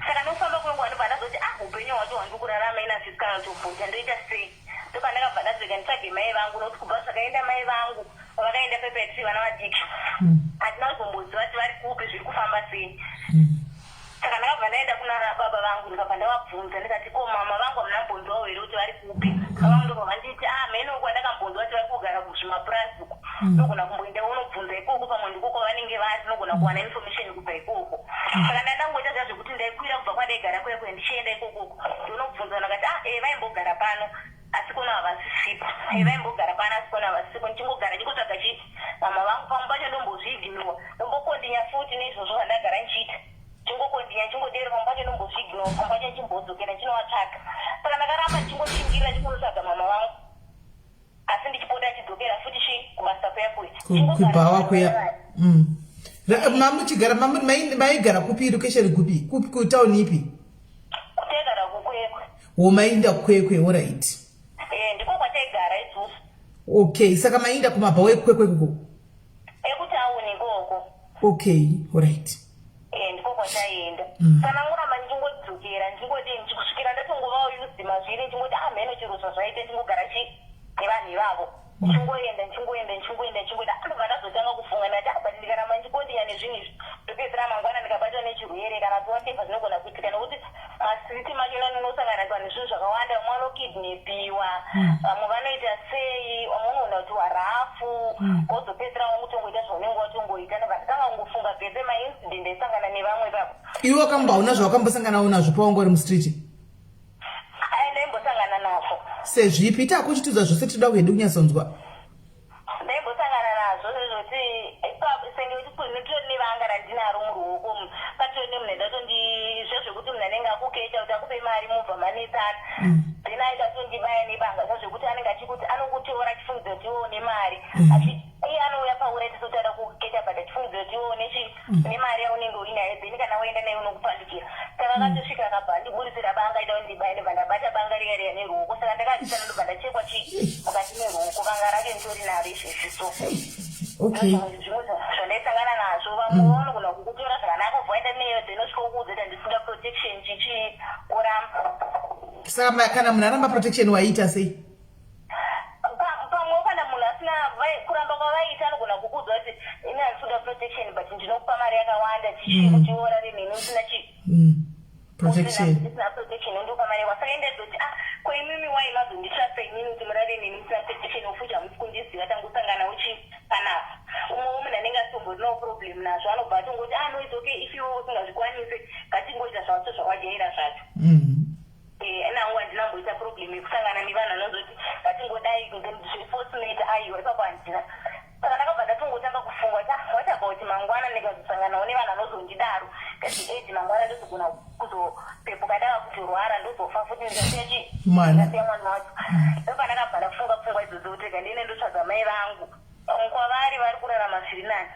saka nofamba kwenguva ndobva ndazoti upenyu hwacho hwandiri kurarama inazvisi kana kutobvunza ndoita sei ndopa ndakabva ndadzveka nditsvage mai vangu nokuti kubva zvakaenda mai vangu vakaenda pepetri vana vadiki hatina kuzombodziva kuti vari kupi zviri kufamba sei saka ndakabva ndaenda kuna baba vangu ndikabva ndavabvunza ndikati ko mama vangu hamunambonzwawo here kuti vari kupi vangu ndokobva nditi mhenoko andakambonzwa kuti vari kugara kuzvimapurasi uko ndogona kumboenda unobvunza ikoko pamwe ndikoko vanenge vari nogona kuwana information kubva ikoko saka ndandangoita zvazvekuti ndaikwira kubva kwandaigara kuya ndichienda ikokoko ndonobvunza ndakati vaimbogara pano asi kona havasisipo vaimbogara pano asi kona havasisipo ndichingogara ndikotsvaga mama vangu pamwe pacho ndombozviignora ndombokondinya futi neizvozvo vandagara ndichiita chingokondinya chingodero pamwe pacho ndombozviignora pamwe pacho nchimbodzokera ndinovatsvaga saka ndakaramba ndichingoshingirira ndichingotsvaga mama vangu asi ndichipota achidzokera futi kubasa kuya kuya kubhawa kuya mamuchigara maigara kupi location kupi kutauni ipi kutaigara kukwekwe mainda kukwekwe oraiti ndiko kwataigara isusu okay saka mainda kumabhawa ekukwekwe kuko ekutauni ikoko okay oraiti ndiko kwataienda kana ngoramba ndichingodzokera ndingoti ndichikusvikira ndatongovawo used mazviri ndingoti mheno chiro zvazvaita ndingogara nevanhu ivavo ndichingoenda ndobva ndazotanga kufunga ndati but ndikaramba ndikondinya nezvinhu izvi ndopedzera mangwana ndikabatwa nechirwere kana towatepa zvinogona kuitika nekuti masiriti macho anonosangana nezvinhu zvakawanda vamwe vanokidnepiwa vamwe vanoita sei vamwe unoona kuti warafu wozopedzera wamutongoita zvaunenge watongoita ndobva ndakanga kungofunga pese maincident aisangana nevamwe ipapo iwe wakambaona zvawakambosanganawo nazvo pawangori mustriti ndaimbosangana nazvo sezvipi takuchitudza zvose tinoda kuhede kunyatsonzwa ndaimbosangana nazvo sezvoti sengetitori nevanga randinaro muruoko patori nemunhu aidatonzi zvezvekuti munhu anenge akuketa kuti akupe mari mubva manetsana then aidatondibaya nebanga zvezvekuti anenge achikuti anokutora achifungidzira kuti iwo nemari iye anouya pauri atisotada kuketa but achifungidzira kuti iwo nemari yaunenge uinayo then kana waenda nayo unokupandukira saka akatosvika akabva andiburisira banga aida kundibaya ndobva ndabata banga riya riya neruoko saka ndakazisana ndobva ndachekwa mukati meruoko banga racho nditori naro izvezviso okay zvandaisangana nazvo vamwe vanogona kukutora zvakanaka vaenda neyo dzinosvika kuudza kuti handisina protection chichioramba saka kana munhu aramba protection waiita sei pamwewo kana munhu asina kuramba kwavaita anogona kukuudza kuti ine handisina protection but ndinokupa mari yakawanda tichikutiora rine protection ndo kamari wasakaenda kuti kwa imimi wai mazonditrasta inini kuti murare neni musina protection ufuja musikundiziva tangusangana uchi panapa umwe munhu anenge asitombo no problem nazvo anobva atongoti no it's okay if you usingazvikwanise ngatingoita zvacho zvawajayira zvacho nangu handinamboita problem yekusangana nevanhu anozoti ngatingodai zvefortunate aiwa ipapo handina saka ndakabva ndatongotanga kufunga kuti what about mangwana ndikazosanganawo nevanhu anozondidaro ngati mangwana ndozogona kuzopepuka ndaka kutorwara ndozofa futi ndikasiya ndikasiya mwana wacho ndopa ndakabva ndafunga pfungwa idzodzo kuti ndine ndotsvaga mai vangu pamwe kwavari vari kurarama zviri nani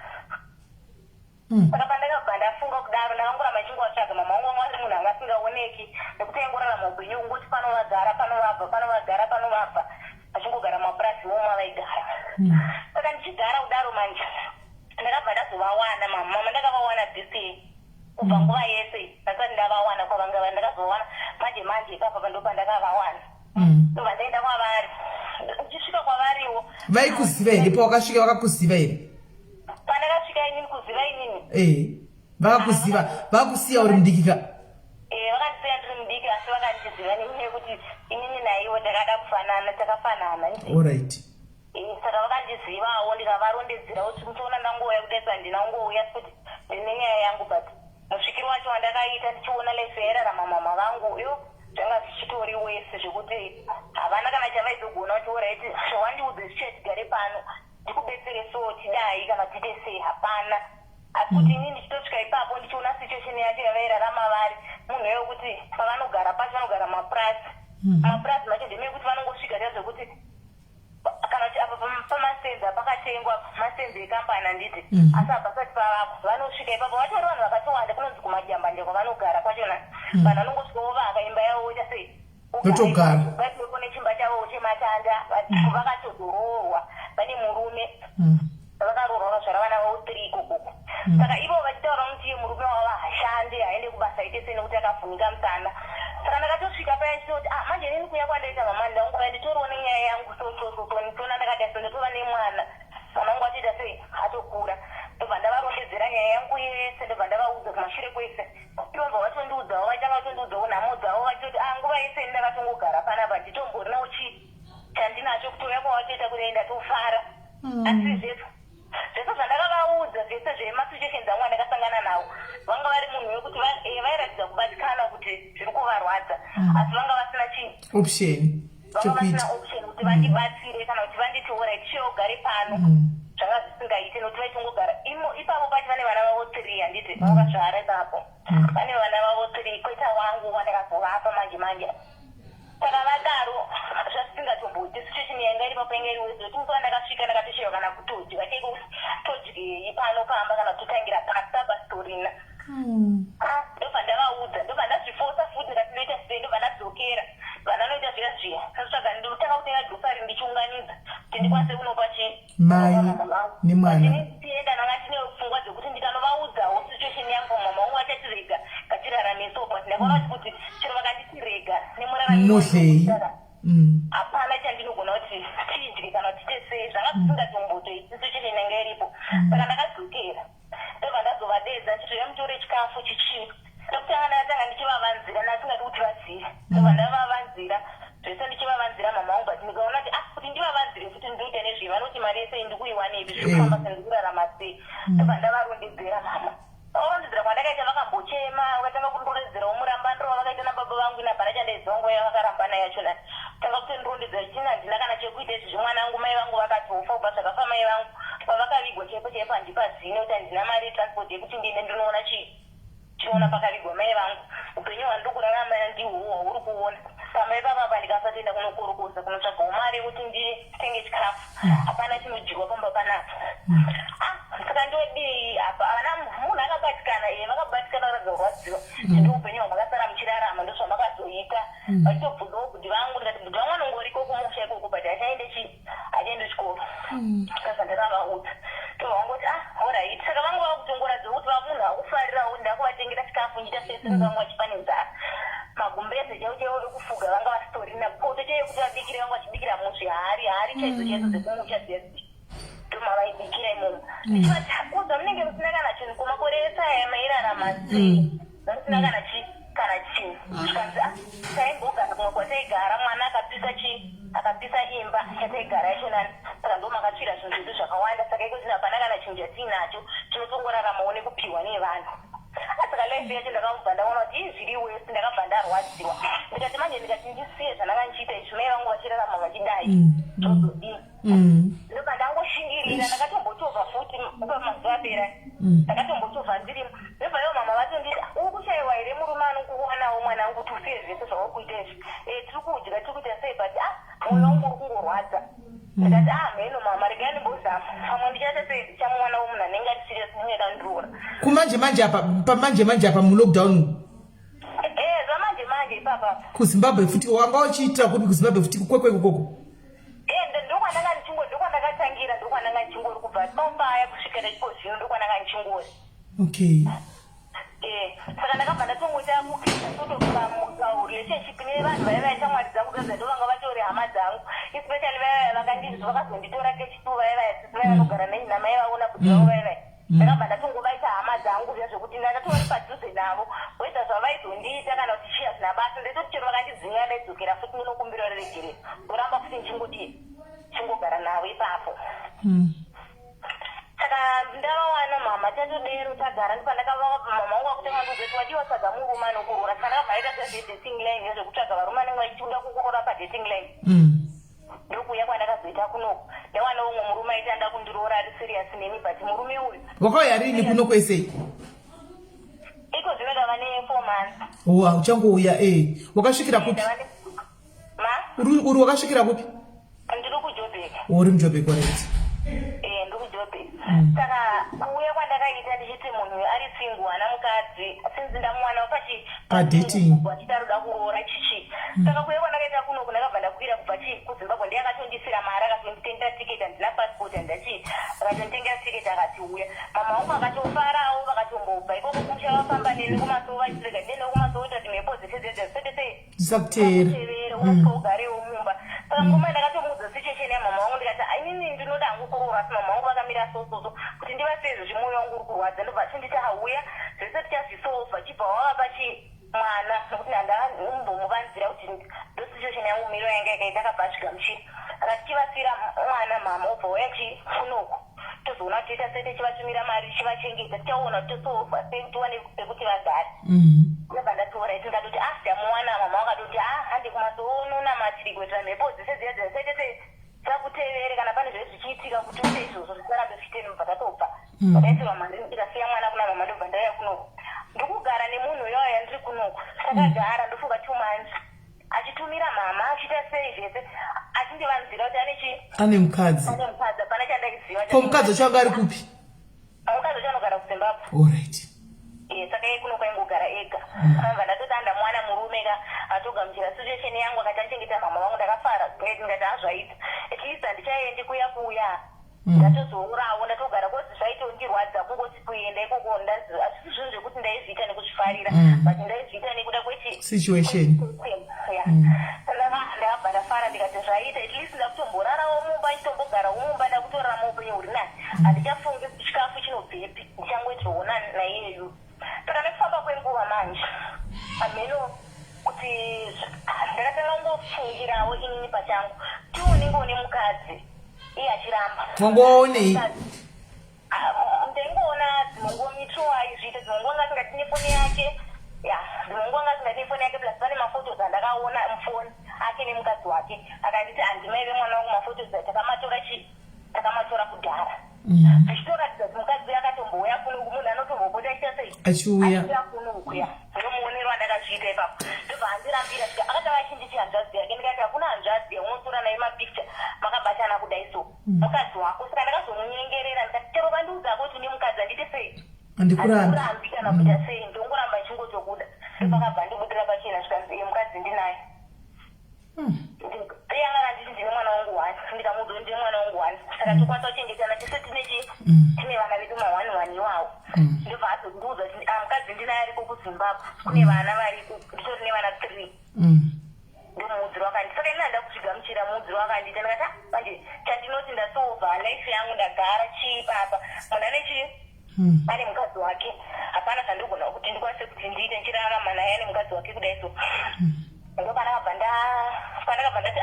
saka pandakabva ndafunga kudaro ndakangoramba ndichingovatsvaga mama wangu wanga ari munhu anga asingaoneki nekuti aingorarama upenyu kungoti panovagara panovabva achingogara mapurasi woma vaigara saka ndichigara kudaro manje ndakabva ndazovawana mama ndakavawana this year kubva nguva yese ndasati ndavawana kwavanga ndakazovawana manje ipapa pandopa ndakavawana ndobva ndaenda kwavari ndichisvika kwavariwo vaikuziva here pawakasvika vakakuziva here pandakasvika inini kuziva inini vakakuziva vakakusiya uri mudikika vakandisiya ndiri mudiki asi vakandiziva nenyaya yekuti inini naiwo takafanana alright saka vakandizivawo ndikavarondedzera kuti muchiona ndangouya kudaisa ndinangouya kuti ndine nyaya yangu but musvikiro wacho wandakaita ndichiona leso yairarama mama vangu zvanga zvichitori wese zvekuti havana kana chavaizogona kuti oraiti zvawandiudze zvichia tigare pano ndikubetsere so tidai kana tiite sei hapana asi kuti inini ndichitosvika ipapo ndichiona situation yacho yavairarama vari munhu wekuti pavanogara pacho vanogara mapurasi macho ndemei kuti vanongosvika tia zvekuti kana kuti apa pamasenza pakatengwa masenza ekambani handiti asi apa pasati pavapo vanosvika ipapo vatori vanhu vakatowanda kunonzi kumajambanje kwavanogara kwachona vanhu vanongosvikawo vaka imba yavo oita sei otogara vaipeko nechimba chavo chematanda vakatodhororwa vane murume vakaroorwa zvara vana vavo 3 ikokoko saka ivo vachitaura kuti murume wavo hashande haende kubasa ite sei nekuti akafunika musana saka ndakatosvika paya ndichitoti manje nini kuya kwandaita mama ndanguva nditoriwo nenyaya yangu nditona ndakadaiso nditova nemwana mwana wangu atoita sei atokura ndobva ndavarondedzera nyaya yangu yese ndobva ndavaudza kumashure kwese ivo vatondiudzawo vachanga vatondiudzawo nhamo dzavo vachitoti nguva yese ndakatongogara panapa nditomborinawo chandinacho kutoya kwavatoita kuti ndatofara asi zvese zvandakavaudza zvese zvemasituations angu andakasangana nawo vanga vari munhu wekuti vairatidza kubatikana kuti zviri kuvarwadza asi vanga vasina option kuti vandibatsire kana kuti vanditi orit chiogare pano zvanga zvisingaite nokuti vaichingogara ipapo pacho vane vana vavo 3 handiti vakazvara ipapo vane vana vavo 3 kweta wangu wandakazovapa manje saka vadaro zvasisingatomboiti situation yanga iri papo inga iri wese kuti nguva ndakasvika ndakatoshewa kana kutodya todyei pano pamba kana kutotangira pasta pastorina ndobva ndavaudza ndobva ndazvifosa futi ndikatinoita sei ndobva ndadzokera vana noita zviya sasvaka ndotanga kutenga grosari ndichiunganidza kuti ndikwanise kunopa mai nemwana tienda nanga tine pfungwa dzekuti ndikanovaudzawo situation yangu mama wangu achatirega ngatiraramiso but ndakaona kuti chero vakanditirega muhlei hapana chandinogona kuti tidye kana kuti tiite sei zvanga zvisingatombotoiti situation yanga iripo saka ndakadzokera ndobva ndazovadedza ndichitoya mutore chikafu chichipi ndokutanga ndakatanga ndichivavanzira ndasingadi kuti vazive ndobva ndavavanzira zvese ndichivavanzira mama wangu but ndikaona kuti ndivavanzire futi ndoita nezve vanoti mari yese ndikuiwanepi zvirikufamba sendikurarama sei ndobva ndavarondedzera mama vakarondedzera kwandakaita vakambochema vakatanga kundorondedzerawo murambandiro vavakaita nababa vangu inabhana chandaiziva nguva yavakarambana yachona tanga kutondirondedzera chichina handina kana chekuita izvi zvimwana angu mai vangu vakatofa kubva zvakafa mai vangu pavakavigwa chaipo handipazine kuti handina mari yetransport yekuti ndiende ndinoona chiona pakavigwa mai vangu upenyu hwandiri kurarama ndihwohwo huri kuona pamai papapa ndikasatoenda kunokorokosa kunotsvagawo mari yekuti nditenge chikafu hapana chinodyiwa pamba panapa saka ndodii apa vana munhu akabatikana vakabatikana varadza kurwadziwa ndi upenyu hwamakasara muchirarama ndozvamakazoita vachitobvunzawo bhudhi vangu ndikati bhudhi vangu anongoriko kumusha ikoko but hachaende chikoro saka ndakavaudza tovangoti alright saka vangu vakutongoradza kuti vamunhu akufarirawo ndakuvatengera chikafu njiita sese vangu vachipanenzara magumbeze chaiwo ekufuga vanga vasitorina poto chaiwekuti vabikire vangu vachibikira muzvihari chaidzo dzekumusha dzese ndomavaibikira imomo ndichivati hakuza munenge musina kana chinhu kumakore esaya mairarama sei musina kana chinhu taigara mwana akapisa imba yataigara yacho nani saka ndo makatsvira zvinhu zvedu zvakawanda saka iko tinapana kana chinhu chatinacho tinotongoraramawo nekupiwa nevanhu saka life yacho ndakamubva ndaona kuti zviri wese ndakabva ndarwadziwa ndikati manje ndikati ndisiye zvananga ndichiita izvi mai vangu vachirarama vachidai zvodii ndobva ndangoshingirira ndakatombotovha futi pamazuva apera ndakatombotovha ndirimo ndobva ivo mama vatonditi uri kushayiwa here murume anokuwanawo mwanangu kuti usiye zvese zvava kuita izvi tiri kudya tiri kuita sei but mwoyo wangu uri kungorwadza ndikati mheno mama regai ndimbozama pamwe ndichaita sei ndichamwana womunhu anenge ati serious ndinenge dandiroora pamanje apa mulockdown zvamanje ipapa kuzimbabwe futi wanga uchiitira kupi kuzimbabwe futi kwekwekoko ndokwandanga ndichingori ndokwandanga ndichingori kubva tombaya kusvikira ipo zvino ndokwandanga ndichingori okay saka ndakabva ndatongoita relationship nevanhu vaya vaita mwari dzangu gaza ndovanga vatori hama dzangu especially vaya vakandizwa vakazonditora kechitu vaya vaya vanogara namai vaona kuti vavo vaya ndakabva ndatongovaita hama dzangu zviya zvekuti ndatatori padhuze navo oita zvavaizondiita kana kuti chiya zvina basa ndetoti chero vakandidzinga ndaidzokera futi ndinokumbira reregerero ndoramba futi chingogara navo ipapo saka ndavawana mama tatodero tagara ndipandakavava mama wangu akutanga nduzeti wadiwa sadza murume anokurora saka ndakabva ndaita sedating line nezvekutsvaga varume anenge vachiuda kukurora padating line ndokuuya kwandakazoita kunoko ndawana umwe murume aiti anda kundiroora ari serious nemi but murume uyu wakauya rini kuno kwesei iko zvino ndava ne4 months uchangouya wakasvikira kupi uri wakasvikira kupi ndiri kujobek uri mujobek right ndiri kujobek saka kuuya kwandakaita ndichiti munhu ari single ana mukadzi sinzi ndamuwana padating achida ruda kuroora chichi saka kuuya kwandakaita kunoko ndakabva ndakwira kubva kuzimbabwe ndiye akatondisira mari akatonditengera tiketi handina passport akatonditengera tiketi akati uya mama wangu akatofarawo vakatombobva ikoko kuchavafamba neni kumasoro vachirega ndiende kumasoro kuti ati mhepo dzese dzisakutevera unosvika ugarewo mumba saka ngoma ndakatomudza situation yamama wangu ndikati inini ndinoda hangu kuroora asi mama wangu vakamira sososo kuti ndivasezvo zvimwoyo wangu uri kurwadza ndobva chinditi hauya zvese tichazvisolva chibva wava mwana nokuti handambomuvandira kuti ndo situation yangu miro yanga yakaita akabva asvika muchini akati chivasira mwana mama obva waya kunoko tozoona kuti toita sei tichivatumira mari tichivachengeta tichaona kuti tosolva sei tiwane pekuti vagare ndobva ndatora iti ndikatoti ndamuwana mama wakatoti handi kumasono namatiri kuitira mhepo dzese dziya dzisaite sei dzakutevere kana pane zvee zvichiitika kuti uite izvozvo zvisarambe zvichiteni mubva tatobva ndakaisirwa mari ndikasiya mwana kuna mama ndobva ndauya kunoko ndokugara nemunhu yawaya ndiri kunoko takagara ndofunga 2 months achitumira mama achiita sei zvese achindivanzira kuti ane mukadzi hapana chandaiziva ko mukadzi wacho anga ari kupi mukadzi wacho anogara kuzimbabwe alright saka iye kuno kwaingogara ega amva ndatoti andamwana murume atogamuchira situation yangu akati achengeta mama vangu ndakafara ndikati hazvaita at least handichaendi kuya ndatozoorawo ndatogara kozi zvaitondirwadza kungoti kuenda ikoko asisi zvinhu zvekuti ndaizviita nekuzvifarira but ndaizviita nekuda kwechi situation ndakabva ndafara ndikati zvaita at least ndakutomborarawo mumba nditombogarawo mumba ndakutorarama upenyu huri nani handichafungi chikafu chinobvepi ndichangoitoona naiyeyu saka nekufamba kwenguva manje amheno kuti ndakatanga kungofungirawo inini pachangu tioningoone mukadzi iye achiramba wangoonei ndaingoona dzinongomitro aizviita dzinongonga asingati nefoni yake dzinongonga asingati nefoni yake plus pane mafotos andakaona mufoni ake nemukadzi wake akanditi handimaive mwana wangu mafotos takamatora kudhara zvichitoratidza kuti mukadzi akatombouya kunoku munhu anotombopota achiita sei achiuya kunokuya ndomuonero andakazviita ipapo ndobva handirambira akatanga achinditi hanzvadzi yake ndikati hakuna hanzvadzi yamunotora naye mapicture makabatana kudai so mukadzi wako saka ndakazomunyengerera ndikati chero vandiudzako kuti ndi mukadzi handiti sei handikurambi kana kuita sei ndongoramba chingotokuda ndopakabva ndibudira pachena zvikanzi mukadzi ndinaye yanga randiti ndine mwana wangu wani ndikamuudza ndine mwana wangu wani saka tokwanisa kuchengetana tese tine vana vedu ma1 iwawo ndobva azondiudza kuti mukadzi ndinaye ariko kuzimbabwe kune vana variko nditori nevana 3 ndomuudziro wakanditi saka ina ndakusvigamuchira muudziro wakandita ndikati manje chandinoti ndasolva life yangu ndagara chii papa munhu ane chii ane mukadzi wake hapana zvandogona kuti ndikwanise kuti ndiite ndichirarama naye ane mukadzi wake kudai so ndo panakabva ndati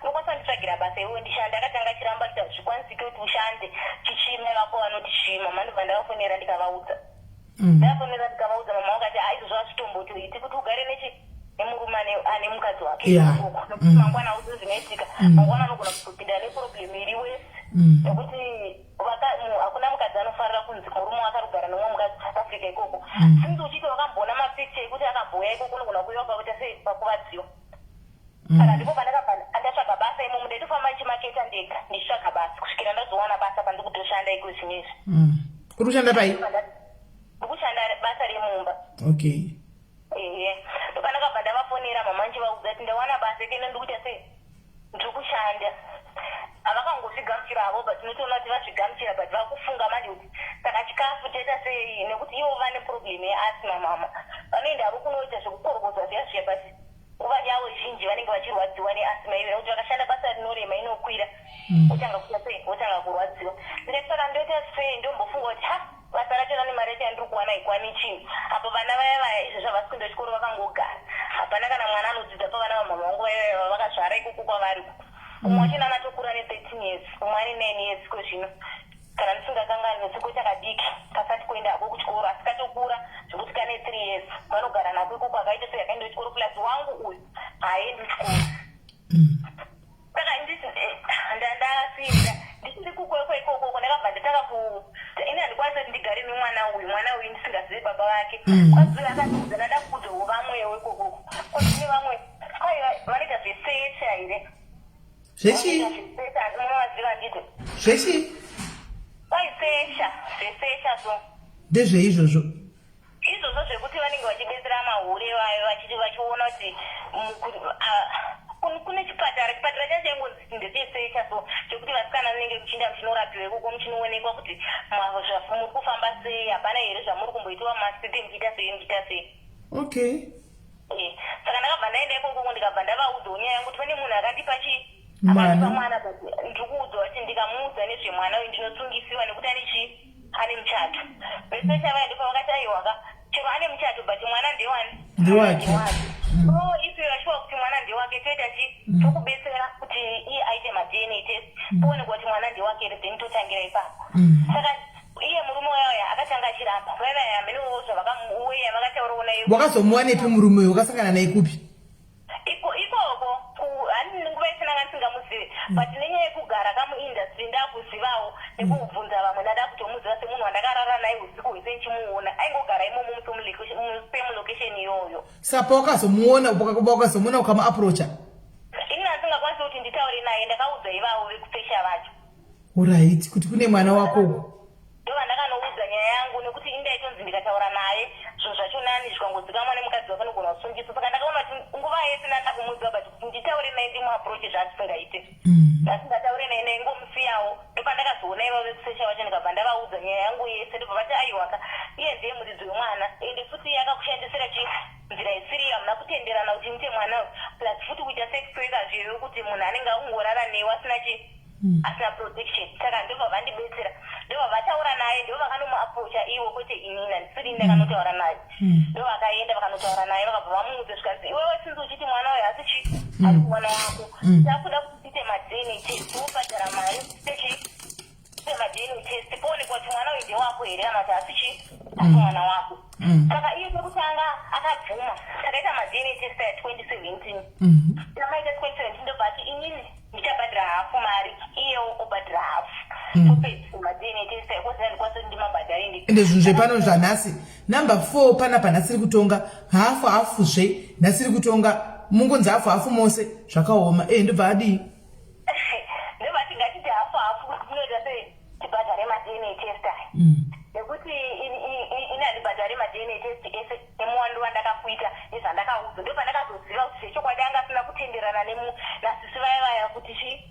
unokwanisa kunditsvagira basa iwe ndishande. Akatanga chiramba kuti hazvikwanisiki kuti ushande chichime vako vanoti chima. Mandobva ndavafonera ndikavaudza. Ndavafonera ndikavaudza mama wakati izvozvo hazvitombotoiti kuti ugare nemurume ane mukadzi wake nokuti mangwana uzi zvinoitika. Mangwana anogona kuzopinda neproblemu iri wese nekuti hakuna mukadzi anofarira kunzi murume wakarugara nomwe mukadzi South Africa ikoko. Sinzi uchiti wakamboona mapikicha ekuti akabhuya ikoko unogona kuiwa pakuita sei pakuvadziwa. Saka ndipo pandakabva ndatsvaga basa imo muda ndofamba ndichimaketa ndega ndichitsvaga basa kusvikira ndazowana basa pandiri kutoshanda iko zvinezvi. Uri kushanda pai? Ndikushanda basa remumba. Okay. Ndopandakabva ndavafonera mama ndichivaudza kuti ndawana basa kene ndikuita sei ndiri kushanda. Havakangozvigamuchira avo but tinotoona kuti vazvigamuchira but vakufunga manje kuti saka chikafu toita sei nekuti ivo vane problem yeasima mama. Vanoenda havo kunoita zvekukorokota zviya zviya but nguva yavo zhinji vanenge vachirwadziwa neasima ive nekuti vakashanda basa rinorema inokwira otanga kuita sei otanga kurwadziwa. Saka ndoita sei ndombofunga kuti basa racho nani mari yacho yandiri kuwana ikwani chii. Apo vana vaya izvo zvavasi kuenda chikoro vakangogara. Hapana kana mwana anodzidza pavana vamama vangu vaya vakazvara ikoko kwavari. Umwe wacho anatokura ne13 years, umwe ane 9 years kwezvino. Kana ndisingakanganwi siko chakadiki kasati kuenda ako kuchikoro asi katokura zvekuti kane 3 years. Vanogara nako ikoko akaita sei akaenda kuchikoro plus wangu uyu haaendi kuchikoro. Saka ndasiira ndichiri kukwekwe ikoko ndakabva ndatanga ini handikwanisa kuti ndigare nemwana uyu ndisingazivi baba vake. Kwazivira akatiudza ndada kuudzawo vamwewo ikoko. Kwazine vamwe vanoita zvesesha here. Zvechi? Zvechi? Zvesesha so. Ndezveizvozvo. Izvozvo zvekuti vanenge vachibetsera mahure vayo vachiona kuti kune chipatara chacho changonzi ndechesesha so chekuti vasikana vanenge kuchinda muchinorapiwa ikoko muchinoonekwa kuti muri kufamba sei, hapana here zvamuri kumboitiwa masiti muchiita sei. Okay. Saka ndakabva ndaenda ikoko ndikabva ndavaudzawo nyaya yangu kuti pane munhu akandipa mwana ndiri kuudzwa kuti ndikamuudza nezvemwana uyu ndinotsungisiwa nekuti ane muchato. Vese chavaya ndipo vakati aiwaka chero ane muchato but mwana ndewani ndewake. If you are sure kuti mwana ndewake toita tokubetsera kuti iye aite ma-DNA test poonekwa kuti mwana ndewake here then totangira ipapo. Saka iye murume wayo akatanga achiramba vaya amenowo zvavakamuuya vakataurawo naye. Wakazomuwanepi murume uyu wakasangana naye kupi? Ikoko nguva isina kandisingamuzive but nenyaya yekugara kamuindustry ndakuzivawo nekubvunza vamwe ndada kutomuziva semunhu wandakarara naye usiku hwese ndichimuona aingogara imomo mulocation iyoyo. Sapa wakazomuona ukamuaprocha? Ini handisingakwanisi kuti nditaure naye ndakaudza ivavo vekupesha vacho. Alright, kuti kune mwana wako. Ndovandakanoudza nyaya yangu nekuti indaitonzi ndikataura naye zvinhu zvacho nani zvikangozikamwa nemukadzi wake nogona kusungisa. Saka ndakaona kuti nguva yese ndanda kumuziva but nditaure naye ndimuaproche zvaatisingaite. Ndasingataure naye ndaingomusiyawo. Ndopandakazoona ivo vekusesha vacho ndikabva ndavaudza nyaya yangu yese ndobva vati aiwaka iye ndiye muridzi wemwana ende futi akakushandisira nzira isiriyo hamuna kutenderana kuti muite mwana plus futi kuita sex worker zviyo kuti munhu anenge akungorara newe asina protection. Saka ndobva vandibetsera ndobva vataura naye ndo vakanomuaprocha iwo kwete inini handisiri ndakanotaura naye. Ndo vakaenda vakanotaura naye vakabva vamuudza zvikanzi iwewe sinzi uchiti mwana uyu asi ari mwana wako takuda kuti tiite ma-DNA test wobhadhara mari tiite ma-DNA test poonekwa kuti mwana uyu ndewako here kana kuti asi mwana wako. Saka iye pekutanga akabvuma takaita ma-DNA test ya 2017. Tamaita 2017 ndobva ati inini ndichabhadhira hafu mari iyewo obhadhira hafu topedza ma-DNA test yakozi andikwanisa ndimabhadhari ende zvinhu zvepano zvanhasi number 4 panapa nhasi iri kutonga hafu nhasi iri kutonga mungonzi hafu mose zvakaoma ndobva adii ndobva tingatiti hafu kunoita sei tibhadhare ma-DNA test aya nekuti ini handibhadhare ma-DNA test ese nemuwando wandakakuita nezvandakaudzwa ndobva ndakazoziva kuti zvechokwadi anga asina kutenderana nasisi vaya kuti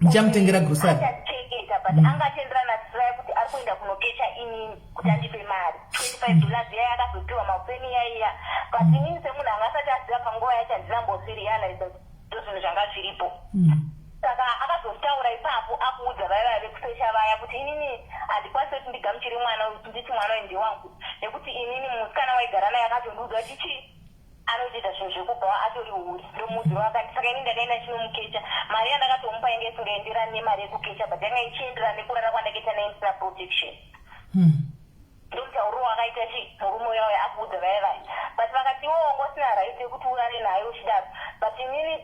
ndichamutengera grosari achacheketa but angatenderana nasisi vaya kuti ari kuenda kunokecha inini kuti andipe mari $25 yaya akazopiwa maupeni yaiya but inini semunhu anga asati aziva panguva yacho handinambozvirealiza ndo zvinhu zvanga zviripo. Saka akazotaura ipapo akuudza vaya vekusesha vaya kuti inini handikwanisi kuti ndigamuchire mwana uyu nditi mwana uyu ndewangu nekuti inini musikana waigara naye akatondiudza kuti anoita zvinhu zvekubva atori huri ndomudziro wakati saka ini ndakaenda chinomukecha mari yandakatomupa inge isingaenderani nemari yekukecha but yanga ichienderana nekurara kwandakaita naintina protection ndomutauriro wakaita murume uyo akuudza vai but vakati ngosina right yekuti urare nayo uchidaro but inini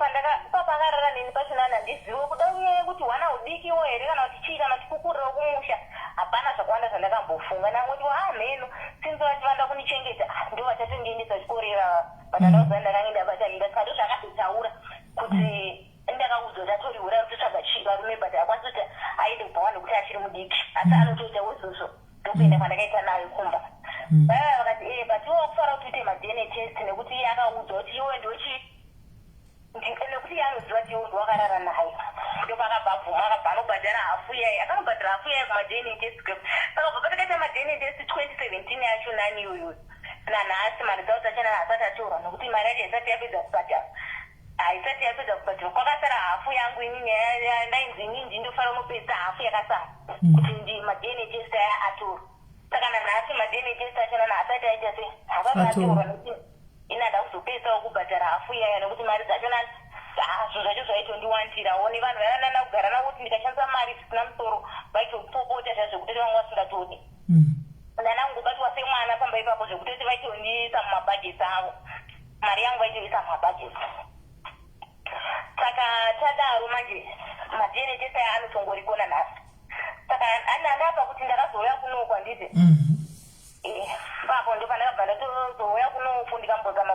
papakarara neni pachinana ndizive kuda unyaya yekuti hwana hudikiwo here kana kuti chii kana kuti kukurira kumusha hapana zvakawanda zvandakambofungwa nangoti mheno sinzi vachivanda kunichengeta ndo vachatondiendesa chikoro ivava but andauza ndakanga ndabataimba saka ndo zvakatotaura kuti ndakaudzwa ndatori hura rutotsvaga varume but akwanisa kuti aende kubva wani kuti achiri mudiki asi anotoita wezvozvo ndokuenda kwandakaita nayo kumba vaiva vakati but iwo wakufara kuti uite ma-DNA test nekuti iye akaudzwa kuti iwe nekuti anoziva kuti iwe ndiwakarara naye ndopakabvabvuma akabva anobhadhara hafu yayi akanobhadhara hafu yayi kuma-DNA test saka kubva patakaita ma-DNA test 2017 yacho nani iyoyo nanhasi mari dzavo dzachana haasati atorwa nokuti mari yacho haisati yapedza kubhadhara haisati yapedza kubhadhara kwakasara hafu yangu inini ndainzi inini ndofara unopedza hafu yakasara kuti ma-DNA test aya atorwa saka nanhasi ma-DNA test achona haasati aita sei haasati atorwa nokuti inada kuzopedzawo kubhadhara hafu iyaya nokuti mari dzachona zvinhu zvacho zvaitondiwandirawo nevanhu vaivanana kugara navo kuti ndikashandisa mari zvisina musoro vaitopopota zvazvekuti vanga vasingatodi ndanangobatwa semwana pamba ipapo zvekutoti vaitondiisa mumabhajeti avo mari yangu vaitoisa mumabhajeti saka tadaro manje ma-DNA test aya anotongorikona nhasi saka andapa kuti ndakazouya kunokwa nditi papo ndo pandakabva ndatozouya kunoko ndikambozama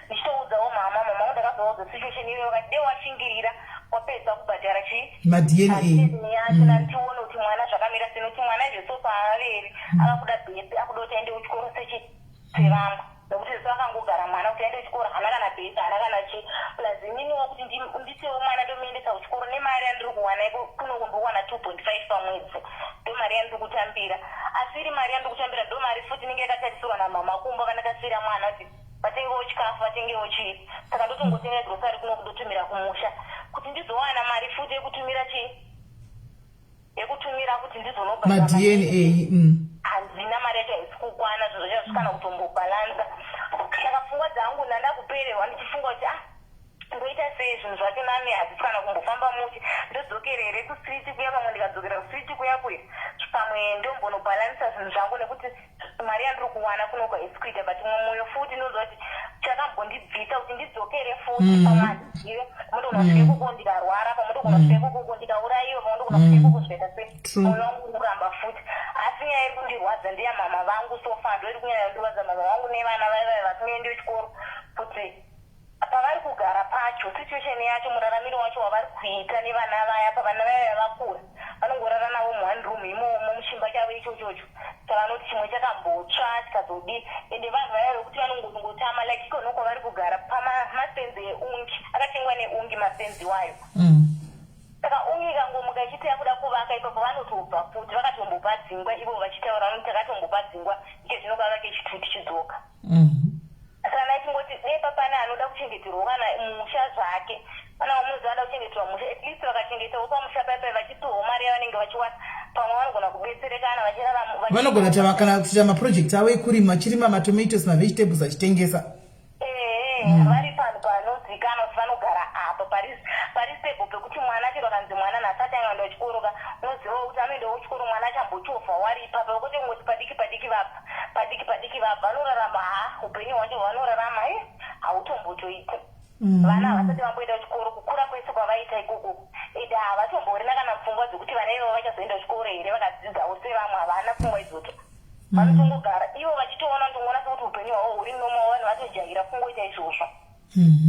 ndichitoudzawo mama ndakazoudza situation iyoyo vakati dei washingirira wapedza kubhadhara ma-DNA yacho nandione kuti mwana zvakamira seno kuti mwana izveso paaveri akakuda bhesi akuda kuti aende kuchikoro sevamwe nokuti zveso akangogara mwana kuti aende kuchikoro hana kana bhesi hana kana chi plus ininiwo kuti ndisiwo mwana ndomuendesa kuchikoro nemari yandiri kuwana kunokumbowana 2.5 pamwedzi ndo mari yandiri kutambira asi iri mari yandiri kutambira ndo mari futi inenge yakatarisirwa namama kumba kana kasira mwana kuti vatengewo chikafu vatengewo chii saka ndotongotenga grosari kuno kundotumira kumusha kuti ndizowana mari futi yekutumira chii yekutumira kuti ndizonobhadhara ma-DNA handina mari yacho haisi kukwana zvinhu zvacho zvikana kutombobhalanza saka pfungwa dzangu ndandakupererwa ndichifunga kuti ndoita sei zvinhu zvacho nami hazisi kana kumbofamba muchi ndodzokera here kustriti kuya pamwe ndikadzokera kustriti kuya pamwe ndombonobhalanisa zvinhu zvangu nekuti mari yandiri kuwana kunogwa haisi kuita but mwoyo futi ndinoziva kuti chakambondibvisa kuti ndidzokere futi pamwe ndogona kusvika kuko ndikarwara pamwe ndogona kusvika kuko ndikaurayiwa pamwe ndogona kusvika kuko zvikaita sei mwoyo wangu unoramba futi asi nyaya iri kundirwadza ndeya mama vangu sofa ndo iri kunyanya kundirwadza mama vangu nevana vaiva vasingaendi kuchikoro kuti pavari kugara pacho situation yacho muraramiro wacho wavari kuita nevana vaya pavana vaya vakura vanongorara navo muone room imomo muchimba chavo ichochocho saka vanoti chimwe chakambotsva tikazodi ende vanhu vaya vekuti vanongotama like ikona kwavari kugara pamasenzi eungi akatengwa neungi masenzi wayo saka ungi ikangomuka ichiti yakuda kuvaka ipapo vanotobva futi vakatombopa dzingwa ivo vachitaura vanoti takatombopa dzingwa ike zvinobva vake chituti chidzoka kana ichingoti nepapane anoda kuchengeterwa kana musha zvake kana umuzi vada kuchengeterwa musha at least vakachengetawo pamusha paipai vachitowo mari yavanenge vachiwana pamwe vanogona kubetserekana vanogona kana kuita maprojekti avo ekurima achirima matomatoes mavegetables achitengesa vari panhu panozivikanwa kuti vanogara apa pari stable pekuti mwana chero kanzi mwana nasati angaenda kuchikoroka unozivawo kuti anoendawo kuchikoro mwana achambochovha wari ipapo vekuti ngoti padiki padiki vabva vanorarama upenyu hwacho hwanorarama hautombotoiti vana havasati vamboenda kuchikoro kukura kwese kwavaita ikoko ende havatomborina kana pfungwa dzekuti vana ivo vachazoenda kuchikoro here vakadzidzawo sevamwe havana pfungwa idzoto vanotongogara ivo vachitoona ndongoona sekuti upenyu hwavo huri noma vanhu vatojaira kungoita izvozvo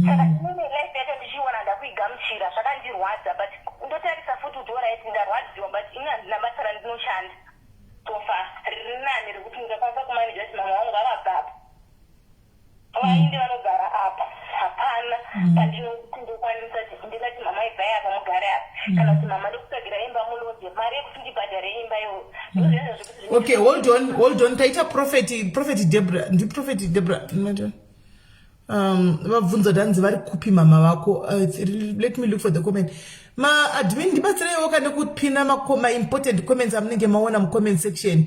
saka inini life yacho ndichiona ndakuigamuchira zvakandirwadza but ndotarisa futi kuti oraiti ndarwadziwa but ini handina basa randinoshanda sofa riri nani rekuti ndikakwanisa kumanija kuti mama vangu avabva vainde vanogara apa hapana pandinokuti ndokwanisa ndingati mama ibvai apa mugare apa kana kuti mama ndikutsvagira imba mulodze mari yekuti ndibhadhare imba iyoyo okay hold on taita prophet Deborah ndiprofeti Deborah vabvunza danzi vari kupi mama vako let me look for the comment maadmin ndibatsireiwo kane kupina maimportant comments amunenge maona mucomment section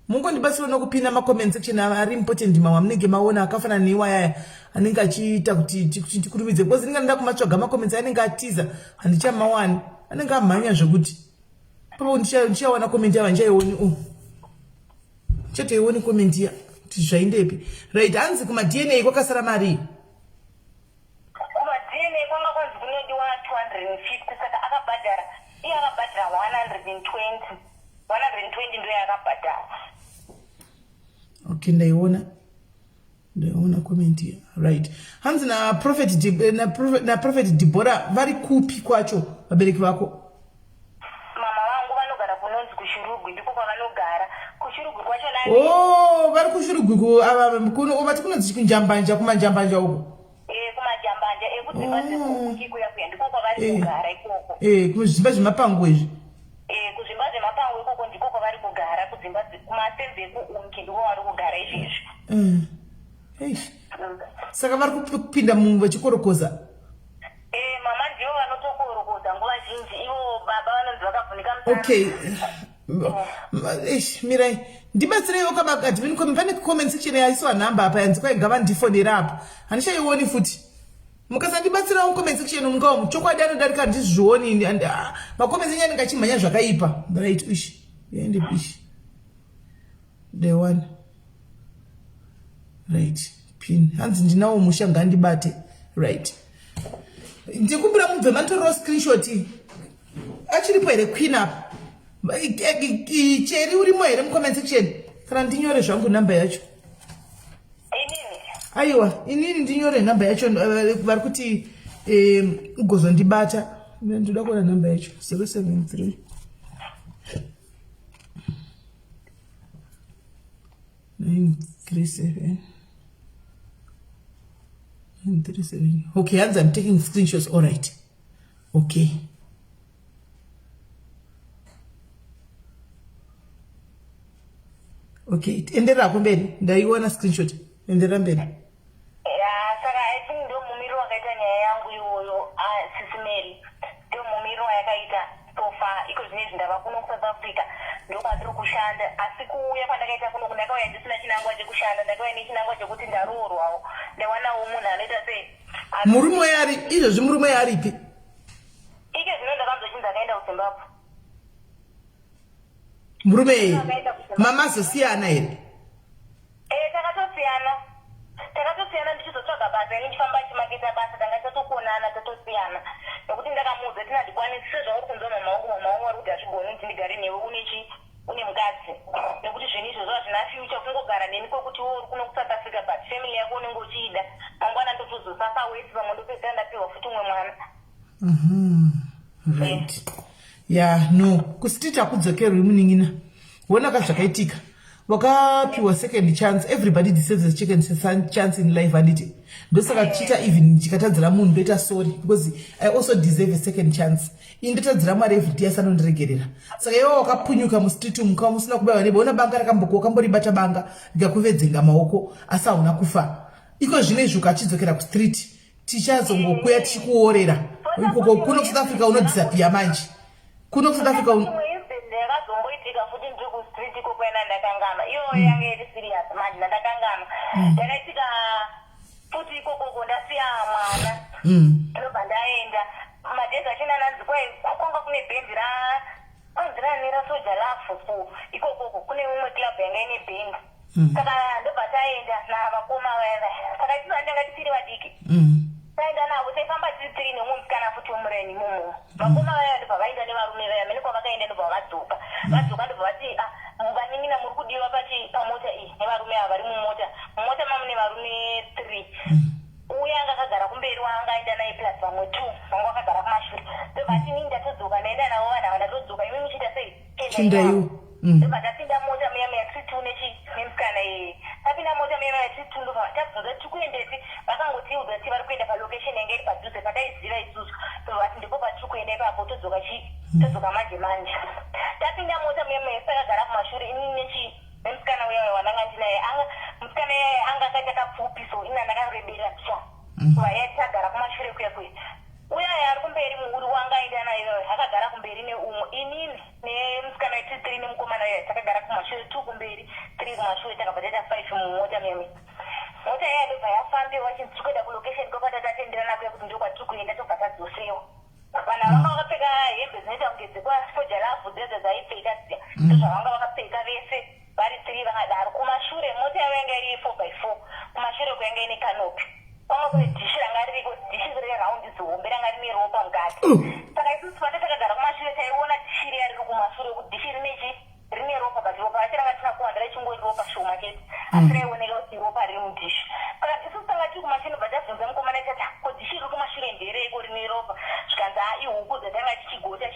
mungondibatsira nokupinda makomment section ari important mamwe amunenge maona akafana neiwaya anenge achiita kuti tikurumidze because ndinga kumatsvaga makoments anenge atiza handichamawani anenge amhanya zvekuti papo ndichawana comment yava ndichaioni chatoioni comment ya kuti zvaindepi right hanzi kuma DNA kwakasara mari kuma DNA kwanga kwanzi kunodiwa 250 saka akabhadhara iye akabhadhara 120 ndio yakabhadhara. Okay, ndaiona comment ya right hanzi na prophet Deborah vari kupi kwacho vabereki vako? Mama vangu vanogara kunonzi kushurugwi ndiko kwavanogara kushurugwi kwacho vari kushurugwi vati kunonzi kunjambanja kumanjambanja uko kumajambanja ekudzimba dzekukuya kuya ndiko kwavari kugara ikoko kuzvimba zvemapango izvi kuzvimba zvemapango ikoko ndiko kwavari kugara kudzimba kumasenzi ekuunki ndiko vari kugara izvizvi saka vari kupinda mumwe vachikorokoza mama ndivo vanotokorokoza nguva zhinji ivo baba vanonzi vakavhunika okay mirai ndibatsireiwo kamakadhimini pane comment section yaiswa nhamba apa yanzi kwainga vandifonera apa handichaioni futi mukasandibatsirawo comment section mungawo chokwadi anodarika ndizvioni makomment enyu anenge achimhanya zvakaipa right ishi yaende ishi the one right pin hanzi ndinawo musha ngandibate right ndikumbira mubve matorero screenshot achiripo here queen up cheri urimo here mucomment section kana ndinyore zvangu namba yacho aiwa inini ndinyore namba yacho vari kuti ugozondibata ndoda kuona namba yacho 073 937 937 okay hands I'm taking screenshots all right okay okay endera kumbeni ndaiona screenshot endera mberi saka I think ndo mumiro wakaita nyaya yangu iwoyo SIS MELLY ndo mumiro wayakaita sofa iko zvinezvi ndava kuno kuSouth Africa ndo kwandiri kushanda asi kuuya pandakaita kuno ndakauya ndisina chinangwa chekushanda ndakauya nechinangwa chekuti ndaroorwawo ndawanawo munhu anoita sei murume yari izvozvi murume yaripi ike zvino ndakamzochinzi akaenda kuZimbabwe murume mamazosiyana here takatosiyana ndichizotsvaga basa ini ndifamba chimaketa basa tanga tatokonana tatosiyana nokuti ndakamuudza tina ndikwanise zvauri kunzwa mama wangu vari kuti hazvigoni kuti ndigare newe une mukadzi nekuti zvinhu izvo zvazvina future kungogara neni kwekuti wo uri kuno kuSouth Africa but family yako unenge uchiida mangwana ndotozosasa wesi pamwe ndopedzera ndapiwa futi umwe mwana right yeah no kusiti takudzokerwi munin'ina wona kazvakaitika wakapiwa second chance everybody deserves a second chance in life anditi ndosaka tichita even chikatadzira munhu ndoita sorry because I also deserve a second chance indotadzira mwari everyday asanondiregerera saka iwe wakapunyuka mustreet mukawa musina kubayiwa nebe una banga rakambokuwa kamboribata banga rikakuvedzenga maoko asi hauna kufa iko zvinezvi ukachidzokera kustreet tichazongokuya tichikuorera ikoko kuno kuSouth Africa unodisappear manje kuno kuSouth Africa ndakazomboitika futi ndiri kustreet kokwena ndakangama iyo yange iri serious manje ndakangama ndakaitika futi ikokoko ndasiya mwana ndobva ndaenda madhezi achina nanzi kwai kwanga kune bhendi anziranira soja lafu ikokoko kune umwe club yanga ine bhendi saka ndobva taenda navakoma vava saka tizo ndanga tisiri vadiki taenda navo taifamba tiri tiri nemumwe musikana futi womurenyi mumo vakoma vaya ndobva vaenda nevarume vaya mene kwavakaenda ndobva vadzoka ndobva vati vaning'ina muri kudiwa pamota iyi nevarume ava vari mumota mamune varume 3 uya anga akagara kumberi wanga aenda naye plus vamwe 2 vanga vakagara kumashure ndobva ati nini ndatodzoka ndaenda navo vanhu ava ndatodzoka imi muchiita sei chindaiwo ndobva tapinda mota muyamaya 32 nemusikana iyi tapinda mota muyamaya 32 ndobva tabvunza tikuendeti vakangotiudza kuti vari kuenda palocation yanga iri padhuze pataiziva isusu ndobva ati ndipo patiri kuenda ipapo todzoka manje manje tapinda mota muyamaya sakagara kumashure ini nemusikana uya wandanga ndinaye musikana yaya anga akaita kapfupi so ina ndakarebera pya kuva yati tagara kumashure kuya kuya uya ari kumberi muuri wanga aenda nayo akagara kumberi neumwe inini nemusikana wechi3 nemukomana uya takagara kumashure 2 kumberi 3 kumashure takabva taita 5 mumota meme mota iya ndobva yafambiwa chinzi tikuenda kulocation kwakata tatenderana kuya kuti ndokwatiri kuenda tobva tadzosewa vanhu vanga vakapfeka hembe dzinoita kunge dzekwasoja lavhu dzedzo dzaipfeka dziya ndozvavanga vakapfeka vese vari 3 vakadaro kumashure mota yavanga iri 4x4 kumashure kuyanga ine kanopi pamwe kune dhishi ranga ririko dhishi reraundi zihombe ranga rine ropa mukati saka isusu pate takagara kumashure taiona dhishi riya riri kumashure kuti dhishi rine ropa but ropa racho ranga tisina kuwanda richingori ropa shoma chete asi raioneka kuti ropa riri mudhishi saka isusu tanga tiri kumashure bva tabvunza mukomana tati ko dhishi riri kumashure ndereiko rine ropa zvikanzi ihuku dzatanga tichigota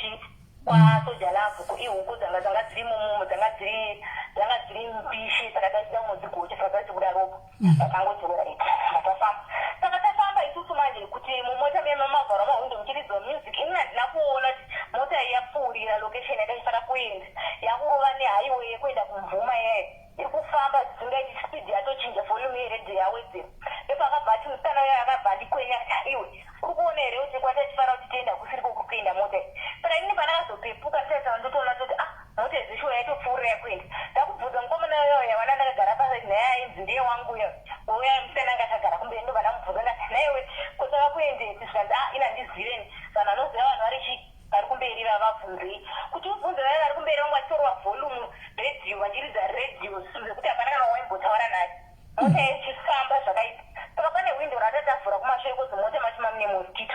kwasoja lavhu ko ihuku dzanga dziri mumumo dzanga dziri mbishi saka tachida mudzigocha saka tati kuda ropa akangodzora matafamba saka tafamba isusu manje kuti mumota memamavhara mawindo muchiridzwa music ini handina kuona kuti mota iyi yapfuurira location yataifara kuenda yakurova nehighway yekuenda kumvuma yayo iri kufamba zvisingaiti speed yatochinja volume yeredhi yawedzera nepakabva ati musana uyo akabva ndikwenya iwe uri kuona here kuti kwatachifara kuti tienda kusiri kokuenda mota iyi saka ini pandakazopepuka sesa ndotoona kuti mota izishuwa yatopfuurira yakuenda ndakubvunza mukomana uyoyo wana ndakagara pasi naye ainzi ndiye wangu uyo uya musana anga akagara kumberi ndobva ndamubvunza ndati naiwe kotaka kuendesi zvikanzi ina ndiziveni vanhu vanoziva vanhu vari kumberi vavabvunzei kuti ubvunze vaya vari kumberi vangu vachitorwa volume redhiyo vachiridza redhiyo zvekuti hapana kana waimbotaura naye mota ichifamba zvakaita saka pane windo ratatavhura kumashure kozi mota machima mune moskito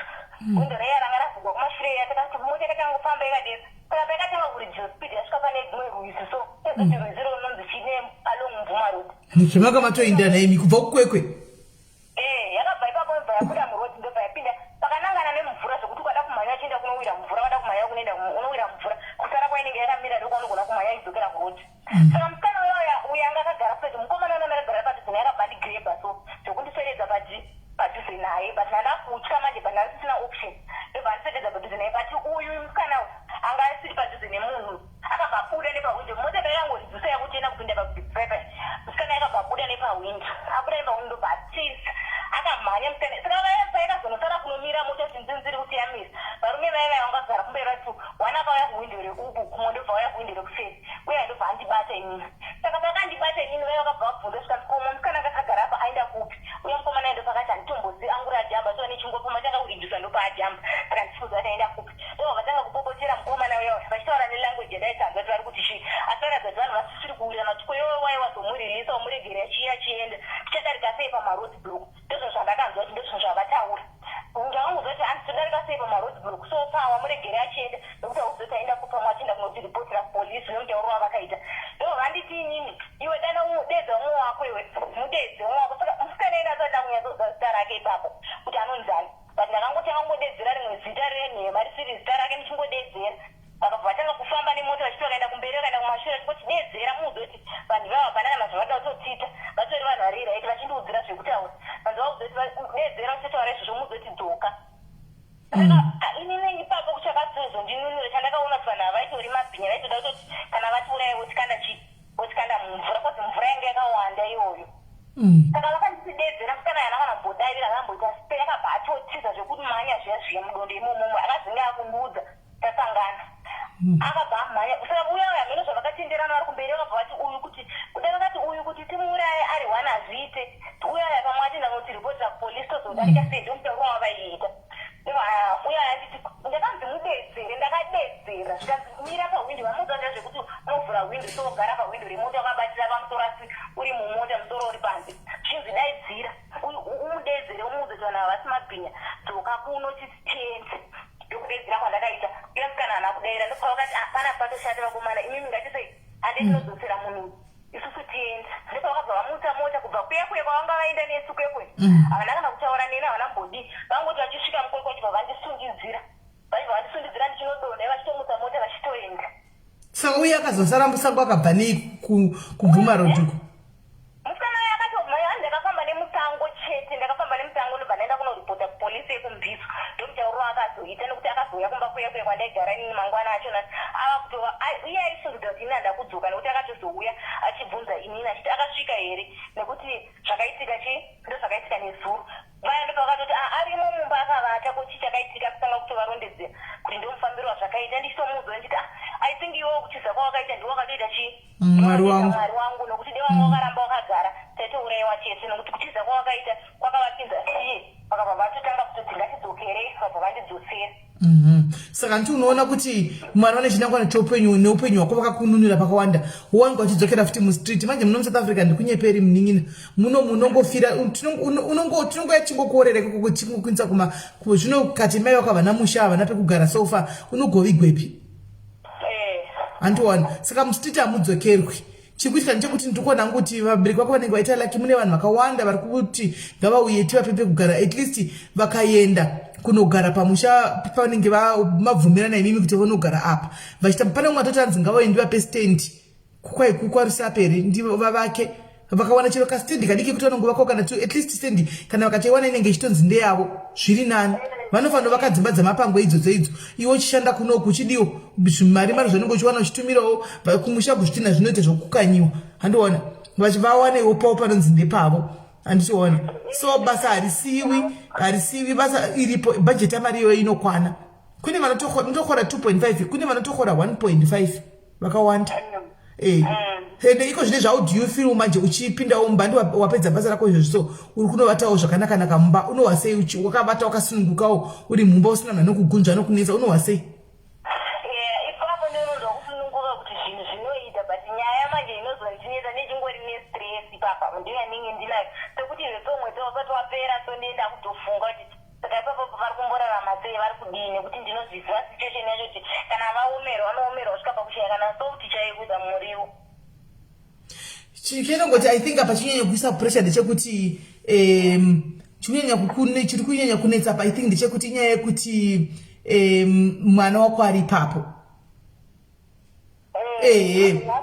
windo raya ranga ravhurwa kumashure ya takati mota yakatangofamba yakadesa saka paikatanga kuridziwa speed yasvika pane rimwe rwizi so ezoti rwizi rononzi chine along mvuma road zvimaka matoenda naimi kubva kukwekwe yakabva ipapo ibva yabuda murodi ndobva yapinda pakanangana nemvura zvekuti kwada kumhanya chienda kunowira mvura wada kumhanya kunoenda unowira mvura kusara kwainenge yakamira ndokaunogona kumhanya idzokera kurodi saka musikana uya anga akagara pedyo mukomana uno akagara padhuze naye akabadigreba so zvekundiswededza padhuze naye but ndandakutya manje but ndandisina option ndobva ndiswededza padhuze naye but uyu musikana anga asiri padhuze nemunhu akabva abuda nepawindo mota paikangoridzisa yakuti enda kupinda pabhibhebhe musikana akabva abuda nepawindo abuda nepawindo ndobva atiza akamhanya musikana saka vaya paikazonosara kunomira mota chinzinziri kuti yamisa varume vaya vaya vangagara kumberi vati wana akauya kuwindo reuku kumwe ndobva wauya kuwindo rekuseri uye ndobva andibata inini saka pakandibata inini vaya vakabva vabvunza svikati komo musikana akagara apa aenda kupi uye mukomana endo pakati handitombozivi anguri ajamba so nechingopoma takaurinjiswa ndopaajamba saka ndichifunza kuti aenda kupi ndobva vatanga kupopotera mukomana uya vachitaura nelanguage yadaitanza kuti vari kuti shi asi varatidza kuti vanhu vasisiri kuwira matuko iwoyo wai wazomuririsa wamuregera chiya chienda tichadarika sei pamarod block ndozvo zvandakanzwa kuti ndozvo zvavataura ungaunguzva kuti handitodarika sei pamarod block so wamuregera achienda nokuti auzoti aenda kupa mwachienda kunotiripotera polisi nokuti aurova vakaita ndo vanditi inini iwe dana mudedza umwe wako iwe mudedze umwe wako saka musikana ena asati akunyatsodza zita rake ipapo kuti anonzani but ndakangoti akangodedzera rimwe zita renhema risiri zita rake ndichingodedzera vakabva vatanga kufamba nemota vachiti vakaenda kumberi vakaenda kumashure kuti dedzera muzoti vanhu vava panana mazva vada kutotita vatori vanhu vari raiti vachindiudzira zvekutaura vanhu vauzoti dedzera uchitotaura izvozvo muzoti dzoka saka inini ipapo kuchakazozondinunura chandakaona kuti vanhu havaitori mabhinya vaitoda kutoti kana vatiuraya votikanda mumvura kozi mvura yange yakawanda iyoyo saka vakanditidedzera musikana yana akambodarira akamboita spe akabva atotiza zvekuti mhanya zviya zviya mudondo imomomo akazinge akundiudza tasangana akabva amhanya saka uya uya mheno zvavakatenderana vari kumberi vakabva vati uyu kuti kuda vakati uyu kuti timuuraye ari one azviite uya uya pamwe atienda kunotiripotera kupolisi tozodarika sei ndomutauro wavaiita uya anditi ndakanzi mudedzere ndakadedzera zvikanzi mira pawindo vamudzanja zvekuti unovhura windo so ugara pawindo remota wakabatira pamusoro asi uri mumota musoro uri panze zvinzi daidzira umudedzere umuudze kuti vanhu havasi mabhinya dzoka kuno chitenze ndokudedzera kwandakaita uye musikana hana kudaira ndopavakati pana patoshata vakomana imimi ngatisei handei tinodzosera munhu isusu tienda ndopavakabva vamutsa mota kubva kuye kwavanga vaenda nesu kwekwe havana kana kutaura neni havana mbodi vangoti vachisvika mukwekwe vachibva vandisungidzira ndichinodonha vachitomutsa mota vachitoenda saka uye akazosara musango akabva nei kubvuma rodhuko musikana uye akatobva ndakafamba nemusango chete ndakafamba nemusango ndobva ndaenda kunoripota kupolisi yekumbiso ndomutauriro akazoita nekuti akazouya kumba kuya kwandaigara inini mangwana achona ava kutova iye aisungidza kuti ini handa kudzoka nekuti akatozouya achibvunza inini achiti akasvika here nekuti zvakaitika ndo zvakaitika nezuro vaya ndo pakatoti arimo mumba akavata kuti chakaitika kusanga kutovarondedzera kuti ndomufambiro wazvakaita ndichitomuudza nditi I think iwo kuchiza kwawakaita ndiwo wakatoita mwari wangu nokuti dewanga wakaramba wakagara taitourayiwa chese nokuti kuchiza kwawakaita kwakavapinza siye vakabva vatotanga kutoti ngatidzokerei vabva vandidzosera. Saka ndi unoona kuti mwana wane chinangwana cheupenyu neupenyu hwako vakakununura pakawanda wowanikwa uchidzokera futi mustreet manje muno muSouth Africa ndikunyeperi munin'ina muno munongofira tinongoyachingokuorereka kuchingokwinisa zvino kati mai wakava namusha havana pekugara sofa unogovigwepi andiwana saka mustreet hamudzokerwi chikuitika ndechekuti ndikuona kuti vabereki vako vanenge vaita laki mune vanhu vakawanda vari kuti ngavauye tivapepe kugara at least vakaenda kunogara pamusha pavanenge mabvumirana imimi kuti vanogara apa vachita pane umwe atoti anzi ngavaendi vape stand kwaikukwarisaperi ndivo vavake vakawana chero kastendi kadiki kuti vanongovakawo kana at least stand kana vakachaiwana inenge ichitonzi ndeyavo zviri nani vanofanira vakadzimba dzamapango idzodzo idzo iwo chishanda kunoku chidiwo mari zvanenge uchiwana uchitumirawo kumusha kuzvitina zvinoita zvokukanyiwa handiona vachivawanewo pavo panonzi ndepavo handichiona so basa harisiwi basa iripo bhajeti yamari iyoyo inokwana kune vanotokora 2.5 kune vanotokora 1.5 vakawanda ende iko zvine zvao do you feel manje uchipindawo mumba ndi wapedza basa rako izvozvo so uri kunovatawo zvakanaka mumba unohwasei wakavata wakasunungukawo uri mumba usina mhano kugunzva nokunetsa unohwasei ipapo ndinonzwa kusununguka kuti zvinhu zvinoita but nyaya manje inozondinetsa nechingori nestress papa ndinyanenge ndinayo sekuti zvesomwedzi wasati wapera so ndienda kutofunga kuti saka ipapo vari kumborarama sei vari kudii nekuti ndinozviziva situation yacho kuti kana vaomerwa vanoomerwa kusvika pakushaya kana so kuti chaikuza muriwo chinongoti I think apa chinyanya kuisa pressure ndechekuti chiri kunyanya kunetsa apa I think ndechekuti inyaya yekuti mwana wako ari papo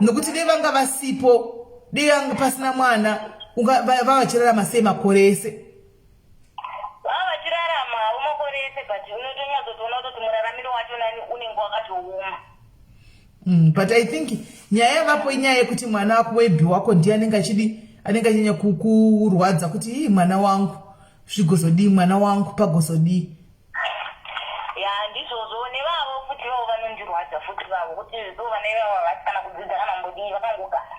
nokuti dei vanga vasipo dei vanga pasina mwana vavachirarama sei makore ese vavachirarama makore ese but unotonyatsotoona kuti muraramiro wacho nani unenge wakatooma but I think nyaya yavapo inyaya yekuti mwana wako webi wako ndiye anenge achinyanya kurwadza kuti mwana wangu zvigozodii mwana wangu pagozodii ndizvozvo nevavo futi vavo vanondirwadza futi vavo kuti zvo vana ivavo havasi kana kudzidza kana mbodii vakangogara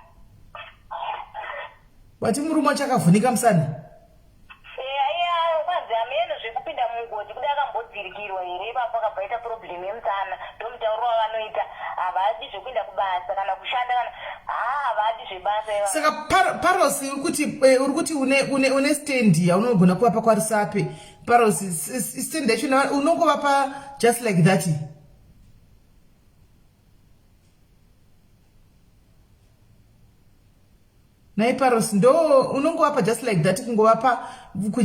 wati murume wacho akavhunika musana kwanzi hameno zvekupinda mungoti kuda akambodzirikirwa here ipapo akabva ita problem yemusana ndomutauro wavanoita havadi zvekuenda kubasa kana kushanda kana havadi zvebasa saka parosi uri kuti une stendi yaunogona kuvapa kwarisape parosi stendi yacho unongovapa just like that nai parosi ndo unongovapa just like that kungovapa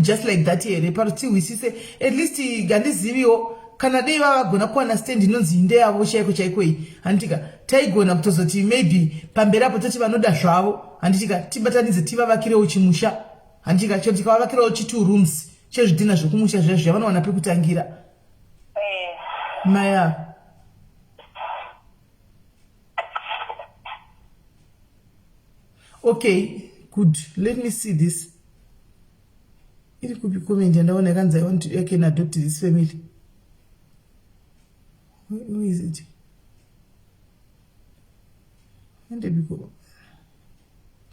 just like that here parosi tihwisise at least gandiziviwo kana dei vavagona kuwana stand inonzi ndeyavo chaiko chaikoi handitika taigona kutozoti maybe pamberi apo toti vanoda zvavo handitika tibatanidze tivavakirewo chimusha handitika choti tikavavakirewo 2 rooms chezvidhina zvokumusha zvezvo vanowana pekutangira maya okay good let me see this iri kupi comment yandaona yakanzi I can adopt this family. Who is it? When did we go?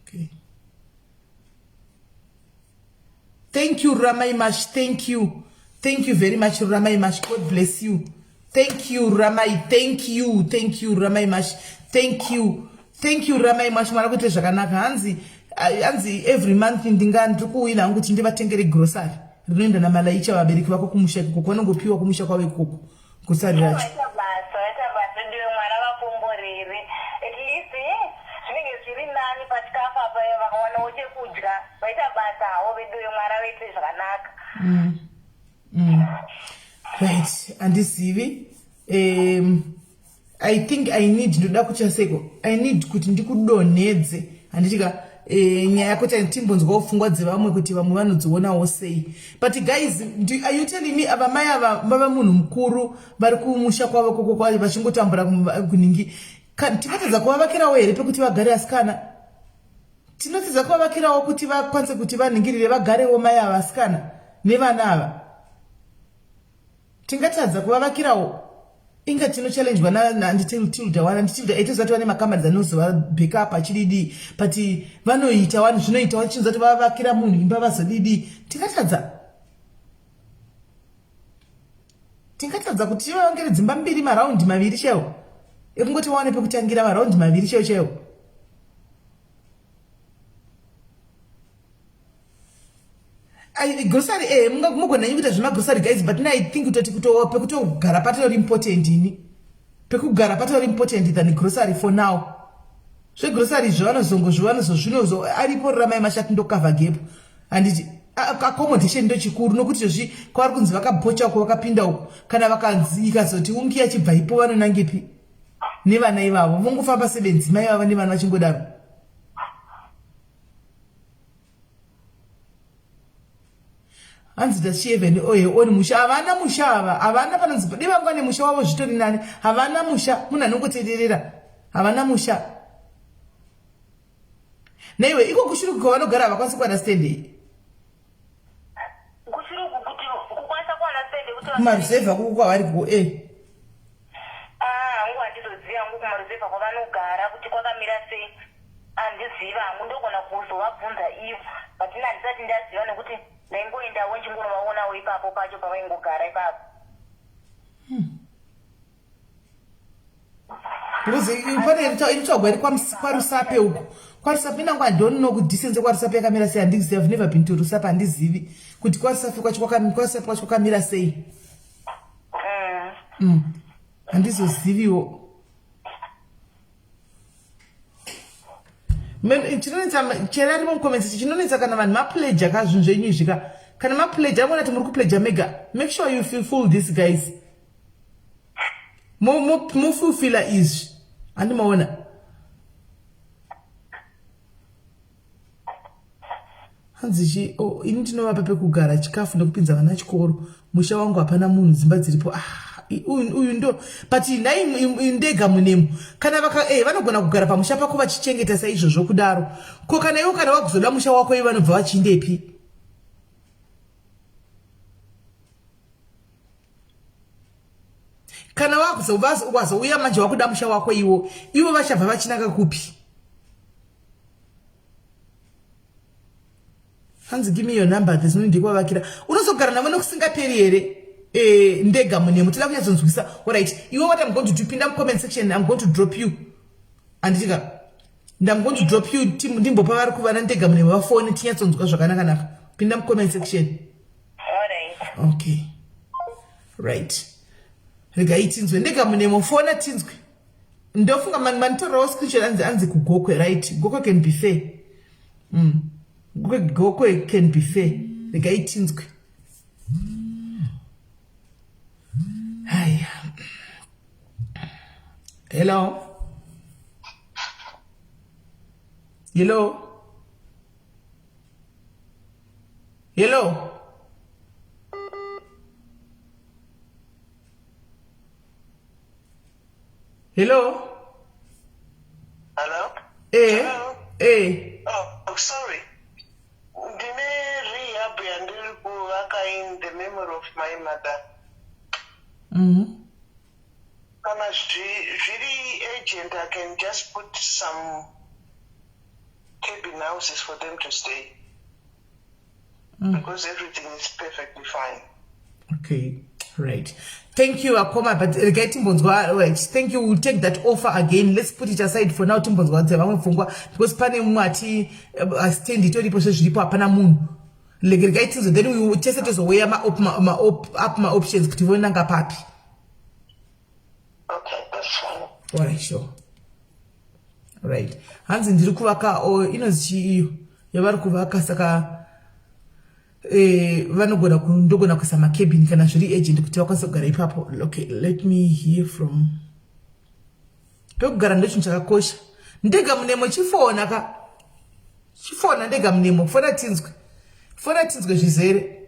Okay. Thank you, Ramai-mash. Thank you. Thank you very much, Ramai-mash. God bless you. Thank you, Ramai. Thank you. Thank you, Ramai-mash. Thank you. Thank you, Ramai-mash. Marakuite zvakanaka. Hanzi every month ndikuwina hangu kuti ndivatengere grocery. Rinoenda namalaicha vabereki vako kumusha ikoko kwanongopiwa kumusha kwawe ikoko. Kusari racho. Right, and this CV, I think I need ndoda kuchaseko. I need kuti ndikudonedze anditika nyaya kuti antimbonzwa kufungwa dzevamwe kuti vamwe vanodzionawo sei. But guys, are you telling me ava mai ava baba munhu mukuru vari kumusha kwavo koko kwavo vachingotambura kuningi tikatadza kuvavakirawo here pekuti vagare asikana tinotidza kuvakirawo kuti vakwanise kuti vanhingirire vagarewo mai avasikana nevana ava. Tingatadza kuvavakirawo. Inga tinochallengewa nanditilda wana nditilda eitozati vane makamari dzinozova backup achididi pati vanoita wani zvinoita vachinzati vavakira munhu imba vazodidi. Tingatadza kuti tivavangire dzimba mbiri maraundi maviri chaiwo ekungoti vaone pekutangira maraundi maviri chaiwo. Grocery mugona kuita zvemagrocery guys, but I think kuti pekutogara patori important ini. Pekugara patori important than grocery for now. Grocery zvinozo aripo ramai mashati ndo cover gap. And accommodation ndo chikuru nokuti zvi kwari kunzi vakabocha uko vakapinda uko kana vakanzi ikazoti ungi achibva ipo vanonangepi nevana ivavo vongofamba sevenzi mai vava nevana vachingodaro. Hanzi dachieveni oni musha havana musha ava havana panonzi devangwane musha wavo zvitori nani havana musha munhu anongoteerera havana musha. Naiwe iko kushuruku kwavanogara havakwanisi kuunderstand kumaruzevha kuko kwavari kuko hangu handizoziva hangu kumaruzevha kwavanogara kuti kwakamira sei handiziva hangu ndogona kuzovabvunza ivo patina handisati ndaziva nekuti ndaingoendawo ndichingovaonawo ipapo pacho pavaingogara ipapo. Pane inotsvagwa iri kwarusape uko kwarusape nangu handoni nokudistance kwarusape yakamira sei handizivi. I've never been to rusape handizivi kuti kwarusape kwacho kwakamira sei. Handizoziviwo. Chero ari mukomenti chinonetsa kana vanhu mapledge zvinhu zvenyu zvika kana mapledge amona kuti muri kupledge mega, make sure you fulfill this guys. Mufulfilla izvi handimaona. Hanzi ini ndinovapa pekugara chikafu ndokupinza vana chikoro musha wangu hapana munhu dzimba dziripo. Uyu ndo but nai ndega munemu kana vanogona kugara pamusha pako vachichengeta saizvozvo kudaro ko kana iwo kana wakuzoda musha wako ivo vanobva vachiindepi. Kana wazouya manje wakuda musha wako ivo vachabva vachinaka kupi. Hanzi give me your number this no ndikwavakira unozogara navo nokusingaperi here. Ndega munemu tila kunyatsonzwisa. Alright, iwe what I'm going to do, pinda mu comment section, I'm going to drop you. Andika I'm going to drop you ndimbopa vari kuvana ndega munemu vafone tinyatsonzwa zvakanaka naka. Pinda mu comment section. Alright. Okay. Right. Rega itinzwe ndega munemu fona tinzwe. Ndofunga manitorawo screenshot anzi kugokwe, right? Gokwe can be fair. Gokwe can be fair. Rega itinzwe. Hi. Hello. Hello. Hello. Hello. Hello. Hello. Oh, sorry. Ndine rehab yandiri kuvaka in the memory of my mother. Kana zviri agent, I can just put some cabin houses for them to stay. Because everything is perfectly fine. Okay, right. Thank you, Akoma. But getting right. Thank you. We'll take that offer again. Let's put it aside for now. Because pane mwati stand it 20% ripo apana moon. Then we will test it as a way my options. Okay, that's fine. Alright, sure. Right. Hanzi ndiri kuvaka inozichi yavari kuvaka saka vanogona ndogona kuisa makebini kana zviri agent kuti vakwanise kugara ipapo. Okay, let me hear from pekugara ndochinhu chakakosha. Ndega munemo chifona ka chifona ndega munemo fona tinzwe zvizere.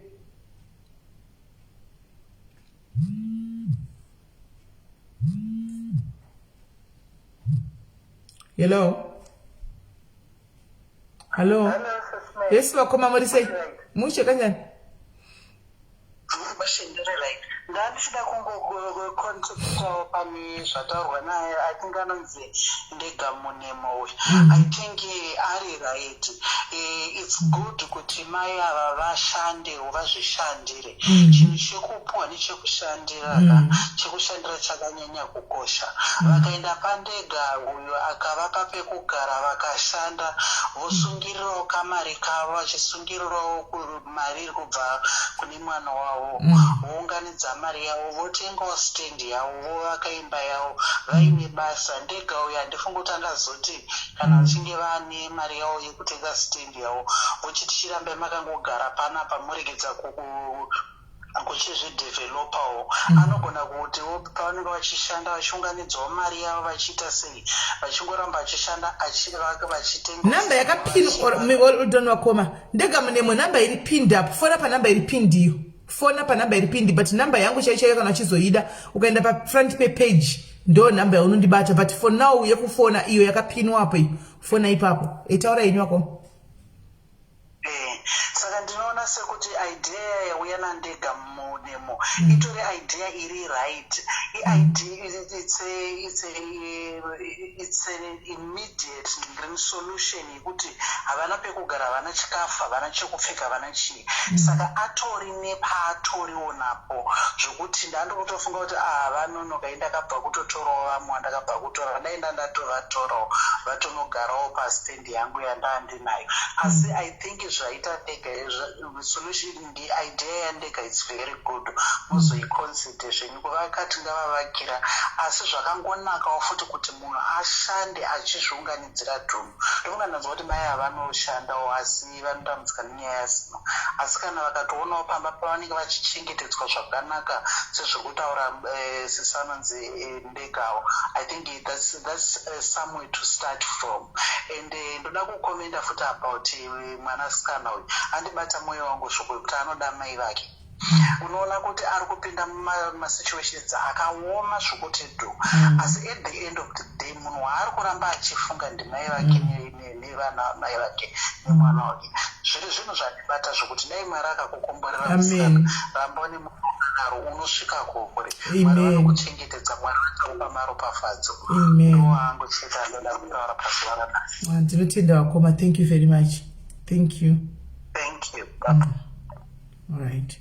Hello. Yes, wakoma muri sei? Mushe kanjani? Ndandisida kungocontributawo pane zvataurwa naye atinge anonzi Ndegamunemo uyu. I think ari right. It's good kuti mai ava vashandewo vazvishandire. Chinhu chekupuwa nechekushandira chekushandira chakanyanya kukosha. Vakaenda pandega uyu akavapa pekugara vakashanda vosungirirawo kamari kavo vachisungirirawo mari iri kubva kune mwana wavo. Vounganidza mari yavo votengawo stendi yavo vovaka imba yavo vaine basa. Ndega uyu handifungi kuti angazoti kana vachinge vane mari yavo yekutenga stendi yavo vochiti chirambe makangogara panapa muregedza kuchizvidhevhelopawo. Anogona kuti pavanenge vachishanda vachiunganidzawo mari yavo vachiita sei vachingoramba vachishanda vachitenga namba yakapin wakoma Ndegamunemo namba iri pinned up. Fona panamba iri pinned iyo. Fona panamba iri pinned but namba yangu chaichaiyo kana uchizoida ukaenda pa front page ndo namba yaunondibata but for now yekufona iyo yakapinwa hapo iyo. Fona ipapo. Itaura ini wako. Saka ndinoona sekuti idea yauya naNdegamunemo itori idea iri right. It's an immediate solution yekuti havana pekugara, havana chikafu, havana chekupfeka, havana chii. Saka atori nepaatoriwo napo zvokuti ndandikutofunga kuti vanonoka ndakabva kutotorawo vamwe vandakabva kutora ndaenda ndatovatorawo vatonogarawo pastendi yangu yandaandinayo. Asi I think zvaita Ndega solution idea yaNdega it's very good. Muzoiconsider zvenyu kuvakati ngavavakira asi zvakangonakawo futi kuti munhu ashande achizviunganidzira dhumbu. Ndokungananzwa kuti mai avanoshandawo asi vanotambudzika nenyaya yasina. Asi kana vakatoonawo pamba pavanenge vachichengetedzwa zvakanaka sezvekutaura sisanonzi Ndegawo, I think that's somewhere to start from. And ndoda kukomenda futi about mwanasikana uyu andibata mwoyo wangu zvokuti anoda mai vake. Unoona kuti ari kupinda mumasituations akaoma zvokuti do. Asi at the end of the day munhu waari kuramba achifunga ndimai vake nevana mai vake nemwana wake. Zviri zvinhu zvandibata zvokuti dai Mwari akakukomborera musikana ramba nemunhu wakadaro unosvika kure. Mwari vanokuchengetedza, Mwari vachaupa maropafadzo. Ndo hangu chete andoda kutaura pazuva ranhasi. Ndinotenda wakoma. Thank you very much. Thank you. Thank you. All right.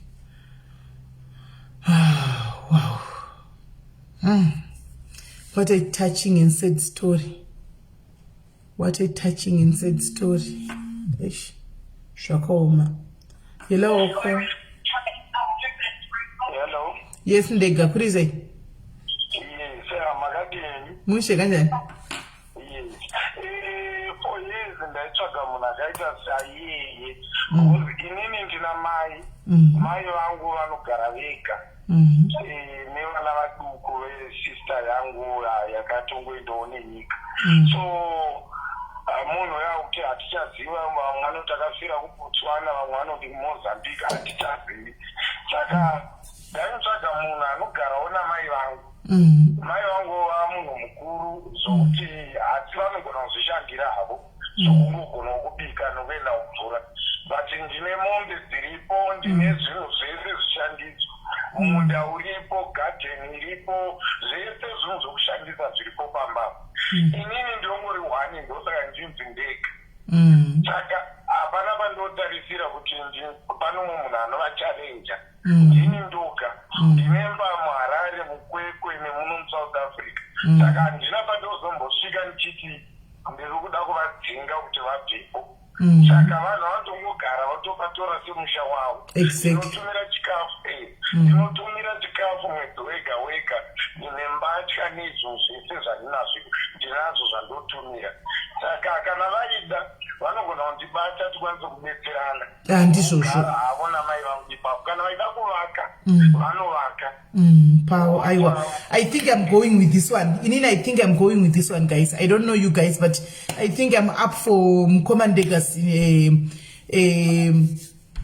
Wow. What a touching and sad story. What a touching and sad story. Ish. Shakaoma. Hello. Hello. Yes, Ndega. Kurize. Yes, Magadini. Mushe kanjani? Yes. For years ndaitsvaga munhu akaita saiyeye. Inini ndina mai. Mai vangu vanogara vega. Nevana vaduku vesister yangu yakatongoendawo nenyika. So munhu yakuti hatichaziva, vamwe vanoti akafira kuBotswana, vamwe vanoti kuMozambique, hatichazivi. Saka ndainotsvaga munhu anogarawo namai vangu. Mai vangu munhu mukuru zvokuti hati vanogona kuzvishandira havo zvokungogona kubika nokuenda kumvura. But ndine mombe dziripo, ndine zvinhu zvese zvishandidzwa. Munda uripo, garden iripo, zvese zvinhu zvokushandisa zviripo pamba. Inini ndongori one ndosaka ndinzi Ndega. Saka hapana pandotarisira kuti pano munhu anovachallenja. Ndini ndoga. Ndine mba muHarare, muKwekwe nemuno muSouth Africa. Saka handina pandozombosvika ndichiti ndiri kuda kuvadzinga kuti vabvepo. Saka vanhu vanotongogara vatopatora semusha wavo. Ndinotumira chikafu ndinotumira chikafu mwedzi wega wega. Ndine mbatya nezvinhu zvese zvandinazvo ndinazvo zvandotumira. Saka kana vaida vanogona kundibata tikwanise kubetserana. Handizvozvo. Havo namai vangu ipapo. Kana vaida kuvaka vanovaka. Power, I think I'm going with this one. Inini, I think I'm going with this one, guys. I don't know you guys, but I think I'm up for Ndega's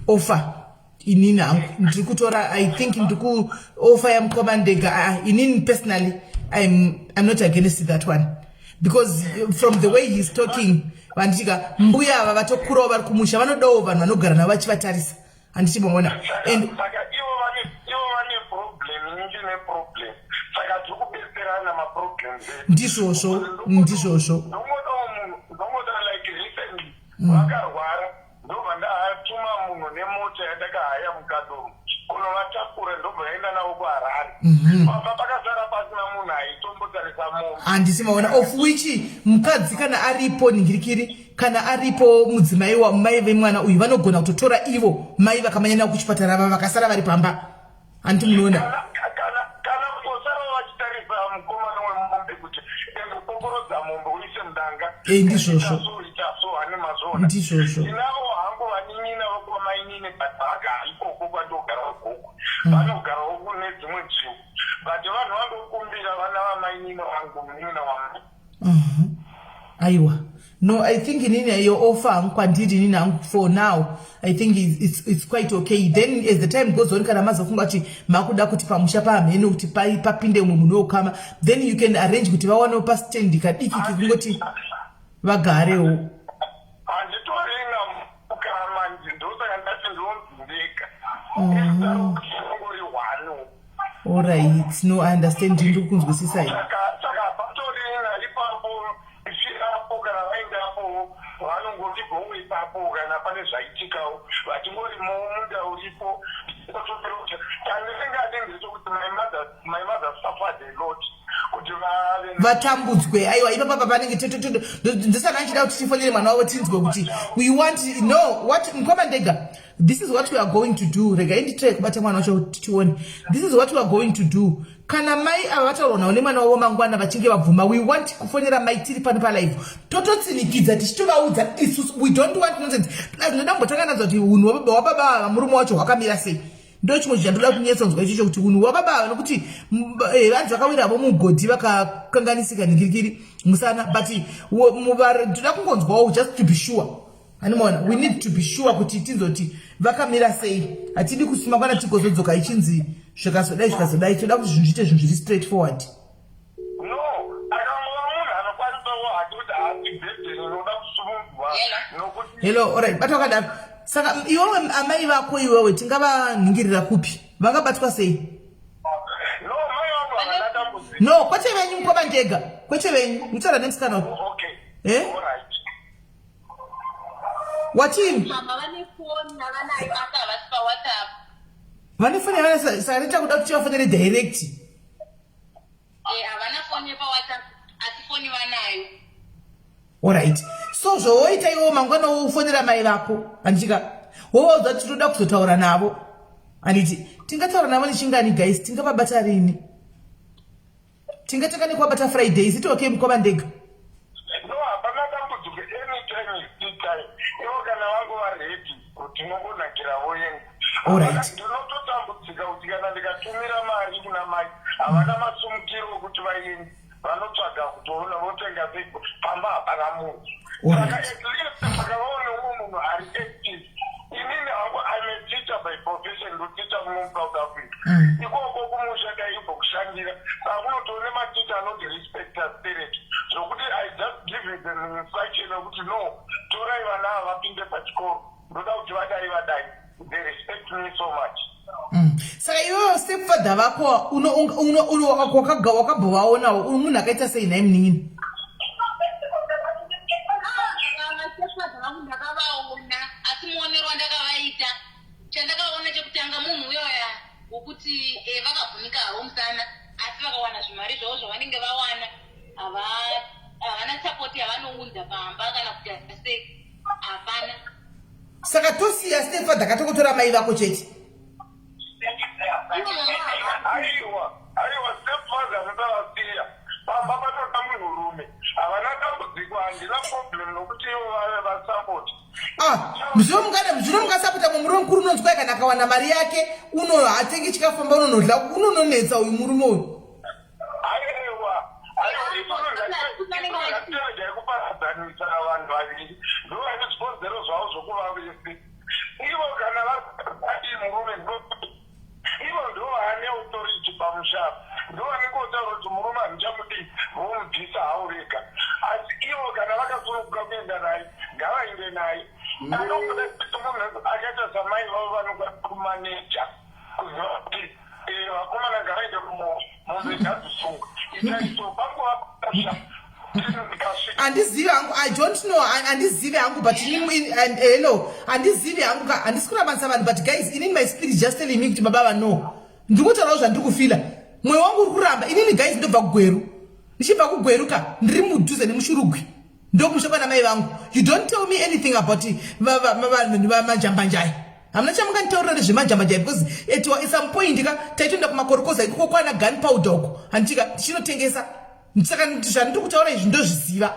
offer. Inini, I think offer Ndega. Inini, personally, I'm not against that one. Because from the way he's talking, vanditika mbuya ava vatokurawo vari kumusha vanodawo vanhu vanogara navo vachivatarisa handiti maona and saka ivo vane problem nyingi neproblem saka tiri kubetserana maproblems ndizvozvo ndomoda like recently vakarwara ndobva ndatuma munhu nemota yandakahaya mukadomo kunovatakura ndobva yaenda navo kuharare pabva pakasara pasina munhu aitombotarisa munhu handisi maona of which mukadzi kana aripo ningirikiri kana aripo mudzimai mai vemwana uyu vanogona kutotora ivo mai vakamanyana kuchipatara vava vakasara vari pamba handiti munoona kana kosara vachitarisa mukomana wemombe kuti engopokorodza mombe uise mudanga ndizvozvo hane mazona ndizvozvo inavo hangu vanin'ina vokwamainini but vagara ikoko kwandogara ukoko vanogarawo kune dzimwe nzvimbo but vanhu vandokumbira vana vamainini vangu munin'ina wangu aiwa no I think inini your offer kwandiri nini hangu for now I think it's quite okay then as the time goes on kana mazofunga kuti makuda kuti pamusha pamhene kuti papinde umwe munhu wokama then you can arrange kuti vawanewo pastendi kadiki kungoti vagarewo handitorina mukama ndosaka ndati ndonzindika ngori hwano alright no I understand ndiri kunzwisisa saka patorina ipapo ifirapo kana vaendapo vanongoti gomwe ipapo kana pane zvaitikawo vachingori munda uripo otoperokuti kandisingadengezvekuti my mother suffered a lot kuti vatambudzwe aiwa ipapa panenge ndisana achida kuti tifonere mwana wavo tinzwe kuti we want no what mukoma ndega this is what we are going to do rega inditire kubata mwana wacho tione this is what we are going to do kana mai ava vataurwa navo nemwana wavo mangwana vachinge vabvuma we want kufonera mai tiri pano palive tototsinikidza tichitovaudza we don't want nonsense plus ndoda kumbotanganaza kuti unhu wababa murume wacho hwakamira sei ndo chimwe chindoda kunyetsonzwa ichocho kuti unhu wababa nokuti vanhu vakawiravo mugodhi vakakanganisika ningirikiri musana but toda kungonzwawo just to be sure animona we need to be sure kuti tinzoti vakamira sei hatidi kusima kwana tigozodzoka ichinzi zvikazodai toda kuti zvinhu zviite zvinhu zviri straight forward no akangova munhu anokwanisawo hati kuti haasibhedheri unoda kusumudwa nokuti hello alright bata wakadaro saka iwewe amai vako iwewe tingavanhingirira kupi vangabatwa sei no mai vangu havanatambudzika no kwete venyu mukoma ndega kwete venyu mutaura nemusikana wako okay alright watini mama vane foni navanayo aka havasi pawhatsapp vane foni yavana saka nita kuda kuti vafonere direct havana foni yepawhatsapp asi foni vanayo alright so zvowoita iwo mangwana wofonera mai vako handichika wowaudzwa kuti toda kuzotaura navo handiti tingataura navo nechingani guys tingavabata rini tingatanga nekuwabata fridays iti okay mukoma ndega no hapana dambudziko anytime is still time ivo kana vangu varedi kuti nongonakirawo yenga alright ndinototambudzika kuti kana ndikatumira mari kuna mai havana masumukiro okuti vaende vanotsvaga kutoona votenga sei pamba hapana munhu saka at least vakavaone umwe munhu ari active inini hangu I'm a teacher by profession ndoticha muno South Africa ikoko kumusha kaibva kushandira saka kunotoone maticha anoti respecta spirit zvokuti I just give them instruction yokuti no torai vana ava vapinde pachikoro ndoda kuti vadai they respect me so much saka iwewo stepfather vako wakabhovaonawo munhu akaita sei nai munin'ini ndakavaona asi muonero wandakavaita chandakaona chekutanga munhu uyoya wokuti vakavhunika havo musana asi vakawana zvimari zvavo zvavanenge vawana havana sapoti yavanounza pamba kana kuti sei hapana saka tosiya stepfather katokotora mai vako chete aiwa stepfather ndavasiya pamba patoda munhurume havana dambudziko handina problem nokuti ivo vave vasapoti zvino mungasapota mumurume mukuru unonzwai kana akawana mari yake uno hatengi chikafamba unonodla unononetsa uyu murume uyu kuparadzanisa vanhu vaviri ndovane zvikonzero zvavo zvokuvavese ivo kana vati murume ivo ndovane authority pamusha ndovane kotaura kuti murume handichamudi vomubvisa haureka asi ivo kana vakasununguka kuenda naye akaita samai vavo vanokumaneja kuziva kuti vakomana ngavaende kumombe ngadzisunga itaiso panguvaasha andizivi hangu, I don't know, andizivi hangu, but and hello, andizivi hangu ka andisikurabasa vanhu, but guys, inini my spirit just telling me kuti baba no ndikutaurawo zvandiri kufila, mwoyo wangu uri kuramba. Inini guys ndobva kugweru, ndichibva kugweru ka ndiri mudhuze nemushurugwi, ndokushapa namai vangu. You don't tell me anything about majambanjai. Hamuna chamunganditaurira nezvemajambanjai, because at some point ka taitoenda kumakorokoza ikoko kwana gunpowder uko handika tichinotengesa. Saka zvandiri kutaura izvi ndozviziva.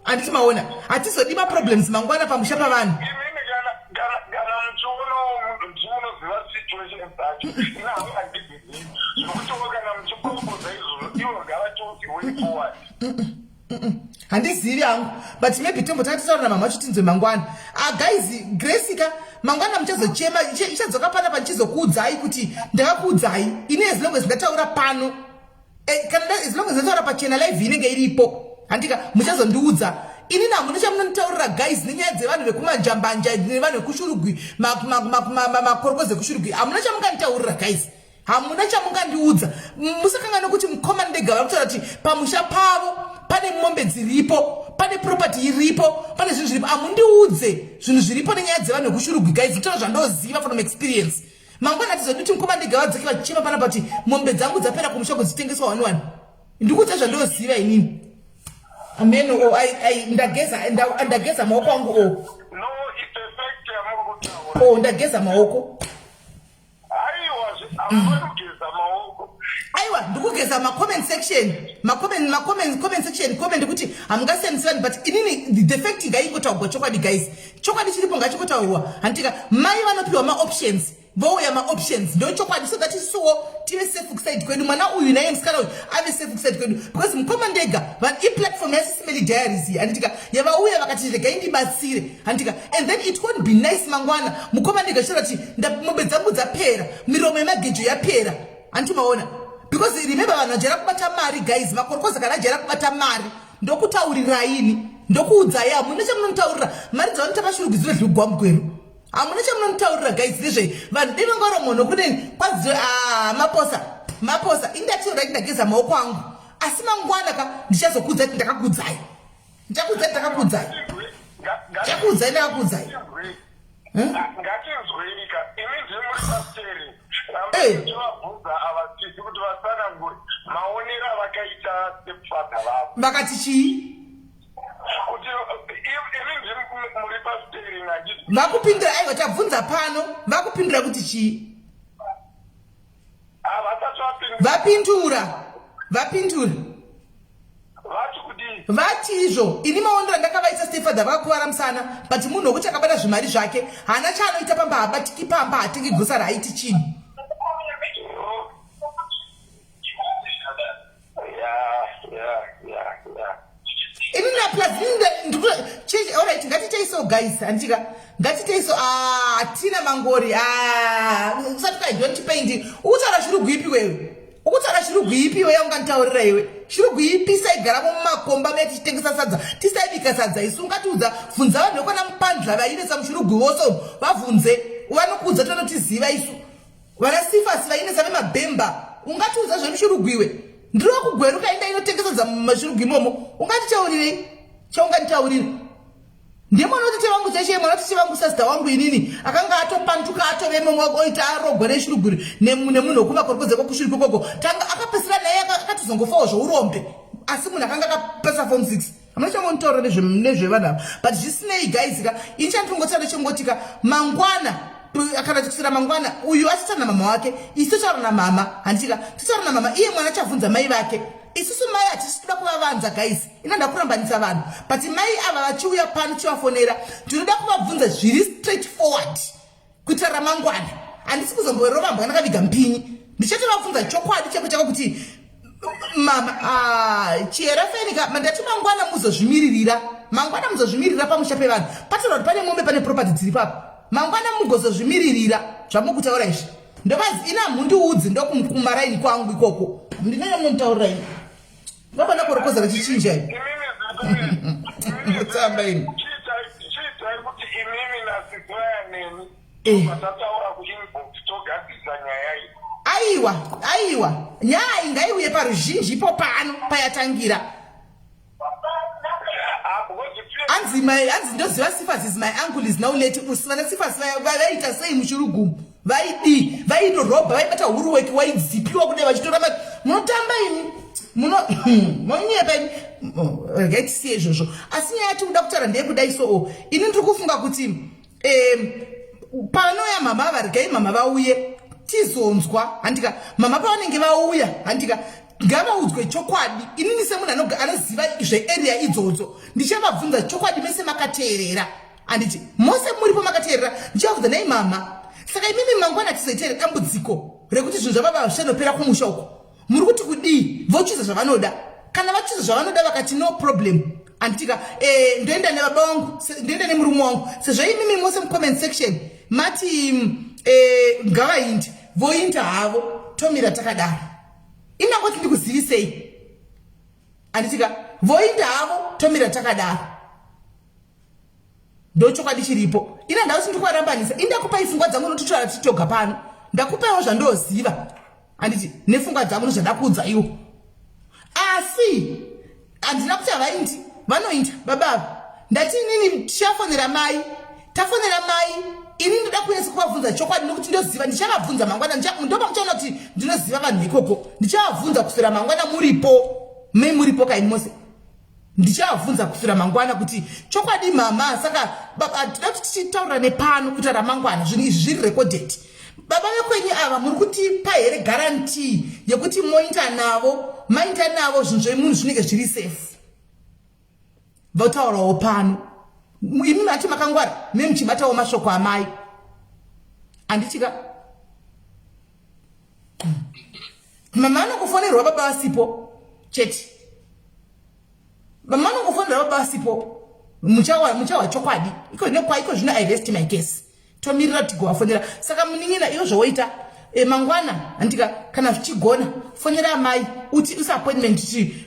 Handiti maona hatizodi maproblems mangwana pamusha pavanhu. Kana muchiunoziva situation dzacho ina havangadibhizivi zvokuti kana muchipopoza izvozvo ivo ngavachoti way forward. Handizivi hangu, but maybe tombotataura namama vacho tinzwe mangwana. Guys, Graceka mangwana muchazochema, ichadzoka pana panichizokuudzai kuti ndakakuudzai. Ini as long as ndataura pano, as long as ndataura pachena live inenge iripo, handika muchazondiudza. Ini namuna chamunonditaurira guys nenyaya dzevanhu vekumajambanja nevanhu vekushurugwi, makorokozi ekushurugwi. Hamuna chamunganditaurira guys. Hamuna chamungandiudza. Musakanga nokuti mukomana ndega vakutaura kuti pamusha pavo pane mombe dziripo, pane property iripo, pane zvinhu zviripo. Amundiudze zvinhu zviripo nenyaya dzevanhu vekushurugwi guys. Nditaura zvandoziva from experience. Mangwana hatizodi kuti mukomana ndega vadzake vachichema pana pati mombe dzangu dzapera kumusha kudzitengeswa 1-1. Ndikuudza zvandoziva inini. Amen. Ndageza maoko angu No, it's effect ya mungu. Ndageza maoko. Aiwa, ndikugeza comment section. Comment section comment kuti amungasenziwani, but inini the fact ngaingotaurwa chokwadi guys. Chokwadi chiripo ngachikotaurwa. Handika mai vanopiwa ma-options. Vouya ma-options. Ndo chokwadi, so that is so tive safe kuside kwedu. Mwana uyu naye msikana uyu ave safe kuside kwedu. Because mkomandega van platform ya SIS MELLY diaries. Handika yavauya vakati rega indibatsire. Handika and then it won't be nice mangwana. Mkomandega shirati mombe dzangu dzapera, miromo yemagejo yapera. Antimaona. Because remember vanhu vajera kubata mari guys, makorokoza kana ajera kubata mari ndokutauriraini, ndokuudzai. Hamuna chamunonditaurira mari dzavanota pashurugwidziro zvigwa mugweru. Hamuna chamunonditaurira guys nezve vanhu devangoro munhu kune kwaziwe maposa indatiura kuti ndageza maoko angu, asi mangwana ka ndichazokuudzai kuti ndakakuudzai. Ndichakuudzai ndakakuudzai. Ndichakuudzai ndakakuudzai. Ngatinzweika imi ndimuri pasteri. Ndivabvunza avasisi kuti vasanangure maonero avakaita stepfather vavo. Vakati chii? Kuti imi ndiri muri pasteri nganditi. Vakupindura, aiwa tabvunza pano, vakupindura kuti chii? Vapindura. Vati kudii? Vati izvo. Ini maonero ndakavaita stepfather vakakuvara musana, but munhu wekuti akabata zvimari zvake hana chaanoita pamba, habatiki pamba, hatengi gusa raiti chinhu. Alright, ngatiteiso guys, andika ngatiteiso tina mangori usati don't paint. Ukutaura shurugwi ipi wewe? Ukutaura shurugwi ipi wewe unganditaurira iwe? Shurugwi ipi saigara mumakomba metitengesa sadza, tisaibika sadza isu. Ungatiudza bvunza vanhu vekwana mupandla vainesa mushurugwi wose vabvunze, vanokuudza tonotiziva isu. Vana sifasi vainesa vemabhemba, ungatiudza zvemushurugwi iwe? Ndiri wakugweruka inda inotengesa za mashurugwi imomo, unganditaurirei? Chaunganditaurira? Ndiye mwana kuti chevangu cheshe, mwana kuti chevangu sasita wangu inini akanga atopanduka atovemo oita arogwa neshuruguri nemunhu wekumakorokoze kwekushuri kwekoko tanga akapesera naye akatizongofawo zvourombe, asi munhu akanga akapesa form 6. Hamuna chamuntaura nezvevanhu, but zvisinei guys ka ini chandingotaura chongotika mangwana kana tikusira mangwana uyu achitaura namama wake, isu totaura namama, handitika totaura namama, iye mwana achabvunza mai vake. Isusu mai hatisi kuda kuvavanza guys, inoda kurambanisa vanhu, but mai ava vachiuya pano chivafonera ndinoda kuvabvunza zviri straight forward kuitira ramangwana. Handisi kuzomborova mbwana kaviga mpinyi, ndichatovabvunza chokwadi chako chako kuti mama chiera fenika mandati mangwana muzozvimiririra, mangwana muzozvimiririra pamusha pevanhu, pataura kuti pane mombe pane property dziri papo, mangwana mugozozvimiririra zvamukutaura izvi. Ndovazi ina mundiudzi ndokumaraini kwangu ikoko, ndinenge munontaurira ini vapana korokoza vachichinja ini. Mutsamba ini chiitai kuti imimi ndakasidzwa nemi patataura kuinbox togadzisa nyaya iyi. Aiwa nyaya ingaiuye paruzhinji ipo pano payatangira. Anzi ndoziva Sifas is my uncle is now late. Usivana Sifas vaita sei muchirugumu vaidorobha vaibata huru weki waidzipiwa kudai vachitora munotamba ini munonyepa ini gaitisiye izvozvo. Asi nyaya yatikuda kutaura ndeyekudai so ini ndiri kufunga kuti panouya mama varigai mama vauye tizonzwa handika mama pavanenge vauya handika ngavaudzwe chokwadi. Inini semunhu anoziva zvearea idzodzo ndichavabvunza chokwadi mese makateerera handiti mose muripo makateerera ndichavabvunza nai mama saka imimi mangwana tizoiteere dambudziko rekuti zvinhu zvababa zvichanopera kumusha uko muri kuti kudii vochiza zvavanoda kana vachiza zvavanoda vakati no problem handitika ndoenda nebaba vangu ndoenda nemurume wangu sezvo imimi mose mucomment section mati ngavaindi voinda havo tomira takadaro inangoti ndikuzivisei handitika voinda havo tomira takadaro ndochokwadi chiripo ina ndausi ndikuvarambanisa indakupai pfungwa dzangu nototora titoga pano ndakupaiwo zvandoziva handiti nepfungwa dzangu nozvandakuudza iwo asi handina kuti havaindi vanoinda babava ndati inini tichafonera mai tafonera mai ini ndoda kunyatsa kuvabvunza chokwadi nokuti ndoziva ndichavabvunza mangwana ndopa muchaona kuti ndinoziva vanhu ikoko ndichavabvunza kuswera mangwana muripo kaini mose ndichavabvunza kuswera mangwana kuti chokwadi mama saka toda kuti tichitaurira nepano kuti ramangwana zvinhu izvi zviri recorded baba vekwenyu ava muri kutipa here garanti yekuti mainta navo zvinhu zvemunhu zvinenge zviri safe votaurawo pano imi mati makangwara memuchibatawo mashoko amai handitika mama anokufonerwa baba vasipo chete mama anokufonerwa baba vasipo muchawa chokwadi iko zvino I rest my case tomirira tigovafonera saka munin'ina iyo zvowoita mangwana handika kana zvichigona fonera amai usa appointment kuti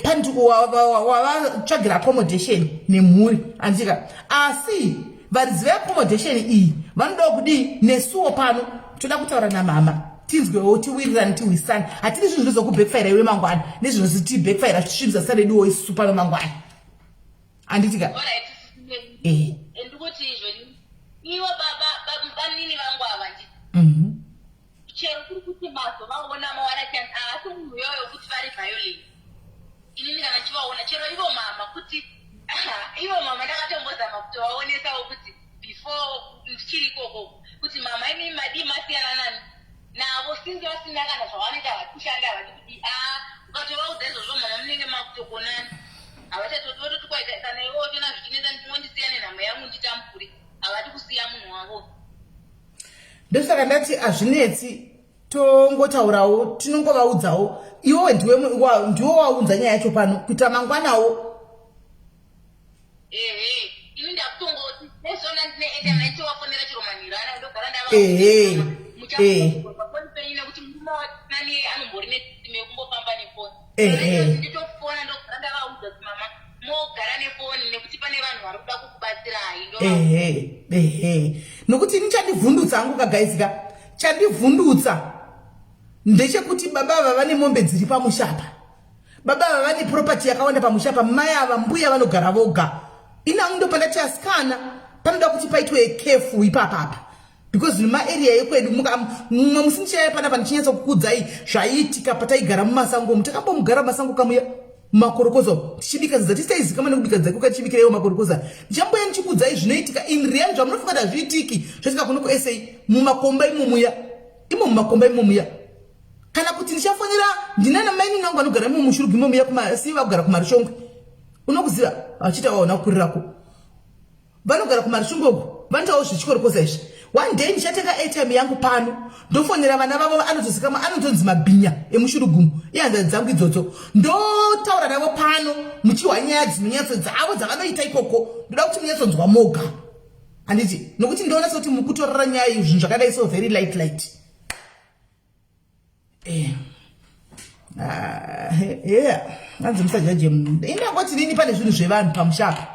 panduko wavatsvagira accommodation nemhuri handika asi varidzi veaccommodation iyi vanodawo kudii nesuwo pano toda kutaura namama tinzwewo tiwirirani tiwisani hatidi zvinhu zvinozokubackfira iwe mangwana nezvinoziti backfira zvisvibisa sareduwo isusu pano mangwana handitika ndikuti izvoni iwo baba vanini vangu ava chero kuri kuti mazo vaona mawara chani asi munhu yoyo kuti vari violent inini kana chivaona chero ivo mama kuti ivo mama ndakatombozama kuti vaonesawo kuti before ndichiri ikoko kuti mama imi madii masiyana nani navo sinzi vasina kana zvavanoita havatushanda havati kuti ukatovaudza izvozvo mama munenge makutokonani havachatototukwaita kana iwo tona zvichinesa ndimondisiyane nhamo yangu nditamupuri havati kusiya munhu wavo ndosaka ndati hazvinetsi tongotaurawo tinongovaudzawo iwowe ndiwo waunza nyaya yacho pano kuita mangwanawo ini ndakutongoti nezvona ndinoenda naitowafonera chiromanhiro ana ndogara ndavaponi penyu nekuti nani anombori nekumbombamba nefoni nditofona ndogara ndavaudza kuti mama mogara nefoni nekuti pane vanhu vari kuda kukubatsirai nokuti ini chandivhundutsa hangu kagaizika chandivhundutsa ndechekuti baba ava vane mombe dziri pamushapa baba ava vane property yakawanda pamushapa mai ava mbuya vanogara voga inangu ndopandati asikana panoda kuti paitwe kefu ipapapa because mumaarea ekwedu mumwe musinichaya panapa ndichinyatsa kukudzai zvaiitika pataigara mumasango mutakambomugara mumasango kamuya makorokoza tichibika zati saizikama nekubika dzake ukachibikirawo makorokoza ndichamboya ndichikudzai zvinoitika in real zvamunofunga kuti hazviitiki zvasvika kuno kusa mumakomba mumakomba imomuya kana kuti ndichafonera ndinana maini nangu anogara mumushurugu imomuya kumasiva kugara kumarishongwe unokuziva vachitawaona kukurirako vanogara kumarishongwe uku vanotawo zvichikorokoza izvi one day ndichatenga airtime yangu pano ndofonera vana vavo anotozikama anotonzi mabhinya emushurugumu ihanzvadzi dzangu idzodzo ndotaura navo pano muchihwa nyaya dzinonyatso dzavo dzavanoita ikoko ndoda kuti munyatsonzwa moga handiti nokuti ndoona sekuti mukutorora nyaya iyi zvinhu zvakadai so very light hanzi musajaje indangoti nini pane zvinhu zvevanhu pamushapa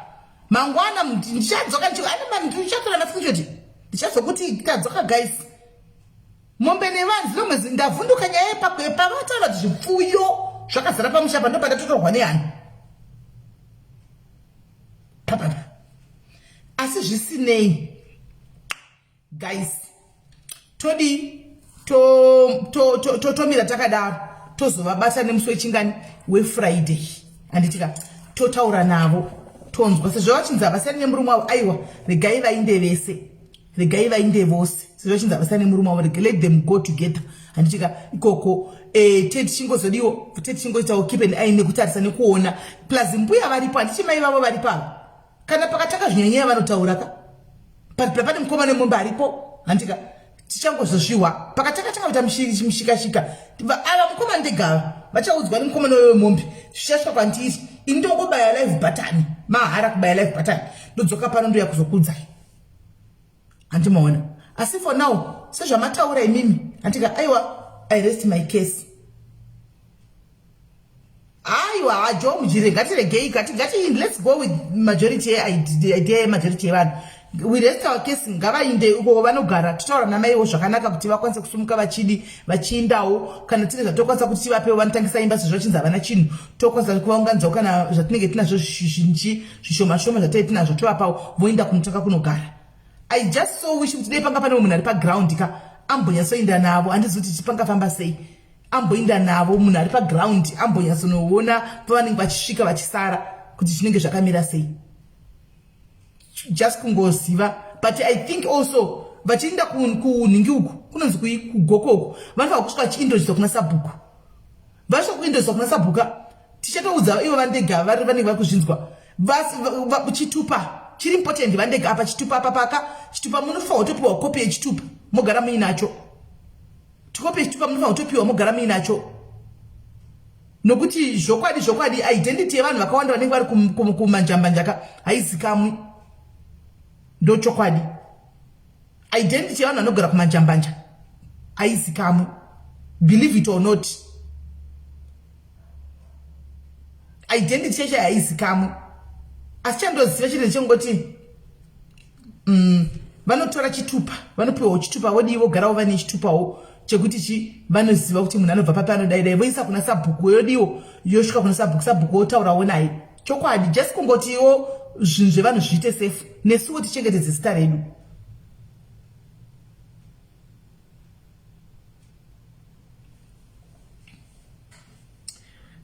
mangwana ndichadzoka ndichatora mascreenshot ndichazokuti tadzoka guys mombe nevanhu zvinomwe ndavhunduka nyaya pavataura kuti zvipfuyo zvakazara pamushapa ndo pandatotorwa nehani papapa asi zvisinei guys todi tomira takadaro tozovabata nemusi wechingani wefriday handitika totaura navo tonzwa sezvo vachinzi havasiyani nemurume wavo aiwa regai vainde vese regai vainde vose sezvo vachinzi havasiyani nemurume wavo let them go together handitika ikoko teti chingozodiwo teti chingoitawo keep an eye nekutarisa nekuona plus mbuya varipo handichi mai vavo varipavo kana pakataka zvinyanyaya vanotauraka pane mukoma nemombe aripo handika tichangozozviwa pakataka kuita mushikashika ava mukoma ndegava vachaudzwa nemukoma newemombe zvichasvika kwandiri ini ndongobaya live button mahara kubaya live button ndodzoka pano ndoya kuzokudzai handimaona asi for now sezvamataura imimi handika aiwa I rest my case aiwa hajo mujire ngatiregei ngati let's go with majority idea majority yevanhu we rest our case ngavainde uko vanogara tutaura namaiwo zvakanaka kuti vakwanise kusumuka vachiindawo kana tine zvatokwanisa kuti tivapewo vanotangisa imba sezvo vachinzi havana chinhu tokwanisa kuvaunganidzawo kana zvatinenge tinazvo zvizhinji zvishomashoma zvatai tinazvo tovapawo voinda kunotanga kunogara. I just so wish kuti dei panga pane munhu ari paground ka ambonyatsoinda navo handizi kuti chipangafamba sei amboinda navo munhu ari paground ambonyatsonoona pavanenge vachisvika vachisara kuti zvinenge zvakamira sei just kungoziva. But I think also vachiinda kunhingi uku kunonzi kugoko uku vanofana kusvika vachiindozvisa kuna sabhuku vasvika kuindozvisa kuna sabhuka tichatoudza ivo vandega vanenge vari kuzvinzwa chitupa chiri important vandega apa chitupa apa paka chitupa munofanwa kutopiwa kopi yechitupa mogara muinacho chikopi yechitupa munofanwa kutopiwa mogara muinacho nokuti zvokwadi identity yevanhu vakawanda vanenge vari kumanjambanjaka haizikamwi ndo chokwadi identity yevanhu vanogara kumanjambanja haizikamwi believe it or not identity yacho haizikamwi asi chandoziva chiri chengoti vanotora chitupa vanopiwawo chitupa vodiwo garawo vane chitupawo chekuti vanoziva kuti munhu anobva papi anodaidai voisa kuna sabhuku yodiwo yosvika kuna sabhuku wotaurawo naye chokwadi just kungotiwo zvinhu zvevanhu zviite safe nesuwo tichengetedze zita redu.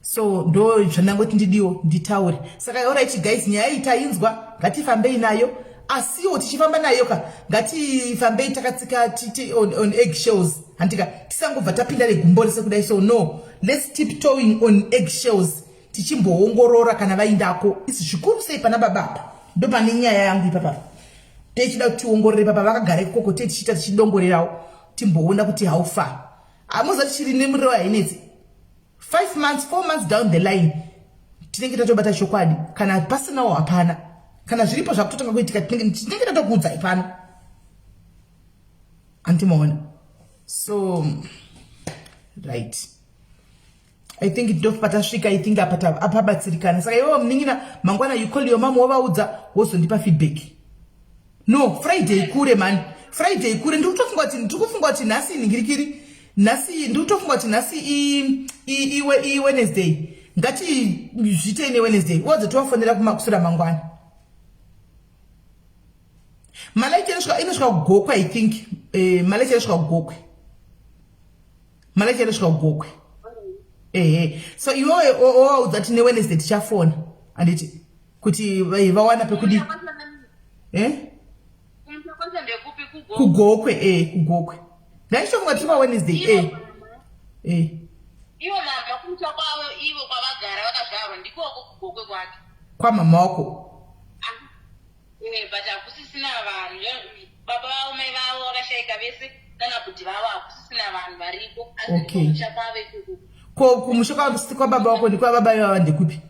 So ndo zvanangoti ndidiwo nditaure saka alright guys nyaya iyi tainzwa ngatifambei nayo asiwo tichifamba nayo ka ngatifambei takatsika on eggshells handika tisangobva tapinda negumbo rese kudai. So no, let's tiptoeing on eggshells tichimboongorora kana vaindako isi zvikuru sei pana babapa ndo pane nyaya yangu ipapa tichida kuti tiongorore papa vakagara ikoko tichita tichidongorerawo timboona kuti how far amuzati chiri nemuriro hainetsi 5 months 4 months down the line tinenge tatobata chokwadi kana pasinawo hapana kana zviripo zvakutotanga kuitika tinenge tatokuudzai pano antimaona. So right, I think ndopatasvika I think apabatsirikana saka iwo muningina mangwana you call your mom wovaudza wozondipa feedback. No, Friday kure man, Friday kure ndikufunga kuti nhasi ningirikiri nhasi ndikutofunga kuti nhasi i Wednesday ngati zvitene Wednesday wodze towafonera kumakusura mangwana malaika inosvika kugokwe I think malaika inosvika kugokwe malaika inosvika kugokwe so iwowe owaudza kuti neWednesday tichafona anditi kuti vawana pekudi kugokwe kugokwe ndaishofunga kuti paWednesday iwo mama kumutsa kwavo ivo kwavagara vakazvarwa ndikoko kugokwe kwake kwamama wako but hakusisina vanhu baba vavo mai vavo vakashayika vese nanabhudhi vavo hakusisina vanhu varipo asi kumusha kwavo ikoko kumusha kwababa wako ndikwababa ivava ndekupi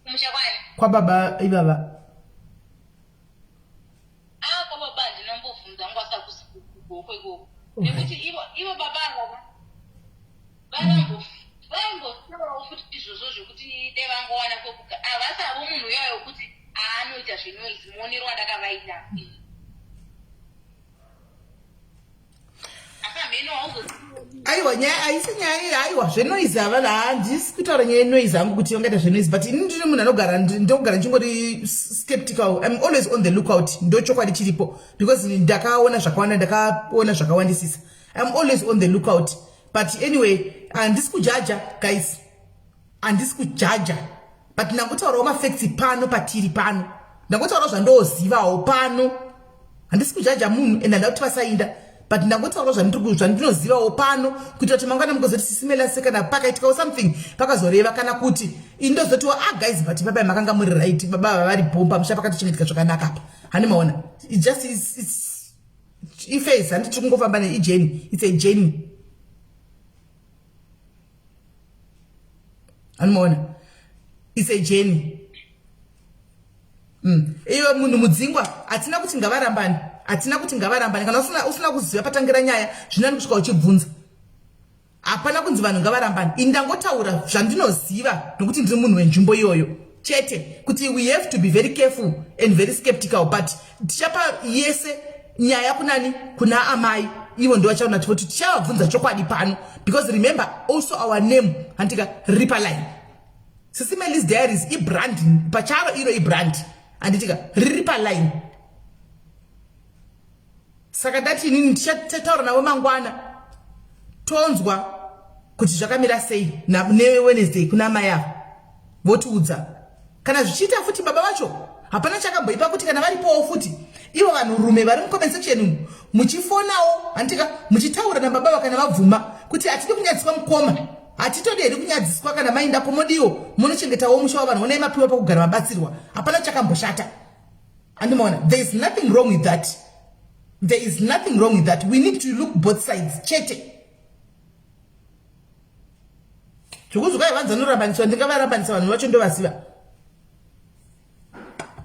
kumusha kwani kwababa ivava kwababa ndinombobvunza ngwasakusi kugokwe ikoko nekuti ivo baba vaimbosarawo futi izvozvo zvokuti dai vangowana kwebuka havasavo munhu uyayo wekuti anoita zvenoizi muonero wandakavaita asamheno aiwa nyaya haisi nyaya aiwa zvenoizi havana handisi kutaura nyaya yenoizi hangu kuti vangaita zvenoizi but ini ndiri munhu ndogara ndichingori skeptical. I'm always on the lookout. Ndo chokwadi chiripo because ndakaona zvakawanda ndakaona zvakawandisisa. I'm always on the lookout. But anyway, handisi kujaja guys, handisi kujaja, but ndangotaurawo mafacts pano patiri pano, ndangotaurawo zvandozivawo pano. Handisi kujaja munhu and handauti vasainda, but ndangotaurawo zvandinozivawo pano kuitira kuti mangwana mugozoti sisimela sekana pakaitikawo something pakazoreva kana kuti indozotiwa guys but baba makanga muri right, baba vari bomba musha pakatochengetika zvakanaka apa. Hani maona it just it's iface handiti kungofamba neijeni, it's a journey. Anoona it's a journey. Iyo munhu mudzingwa atina kuti ngavarambani, atina kuti ngavarambani kana usina kuziva patangira nyaya zvinani kusvika uchibvunza. Hapana kunzi vanhu ngavarambani. Indangotaura zvandinoziva nokuti ndiri munhu wenzvimbo iyoyo chete kuti we have to be very careful and very skeptical, but tichapa yese nyaya kunani kuna amai ivo ndo vachaona kuti tichavabvunza chokwadi pano because remember also our name handika ripa line. SIS MELLY's diaries brand pacharo iro brand anditika ripa line. Saka dati nini tichataura nawo mangwana tonzwa kuti zvakamira sei na Wednesday kuna maya votiudza kana zvichita futi baba vacho hapana chakamboipa kuti kana varipowo futi ivo vanhu rume vari mucomment section muchifonawo handika muchitaura nababa kana vabvuma kuti atidi kunyadziswa mukoma, hatitoderi kunyadziswa kana mainda komodiwo munochengetawo musha wavanhu onai mapiwa pakugara mabatsirwa. Hapana chakamboshata. Andimaona there is nothing wrong with that. There is nothing wrong with that. We need to look both sides chete. Chikuzuka ivanza norambaniswa ndingavarambanisa vanhu vacho ndovaziva.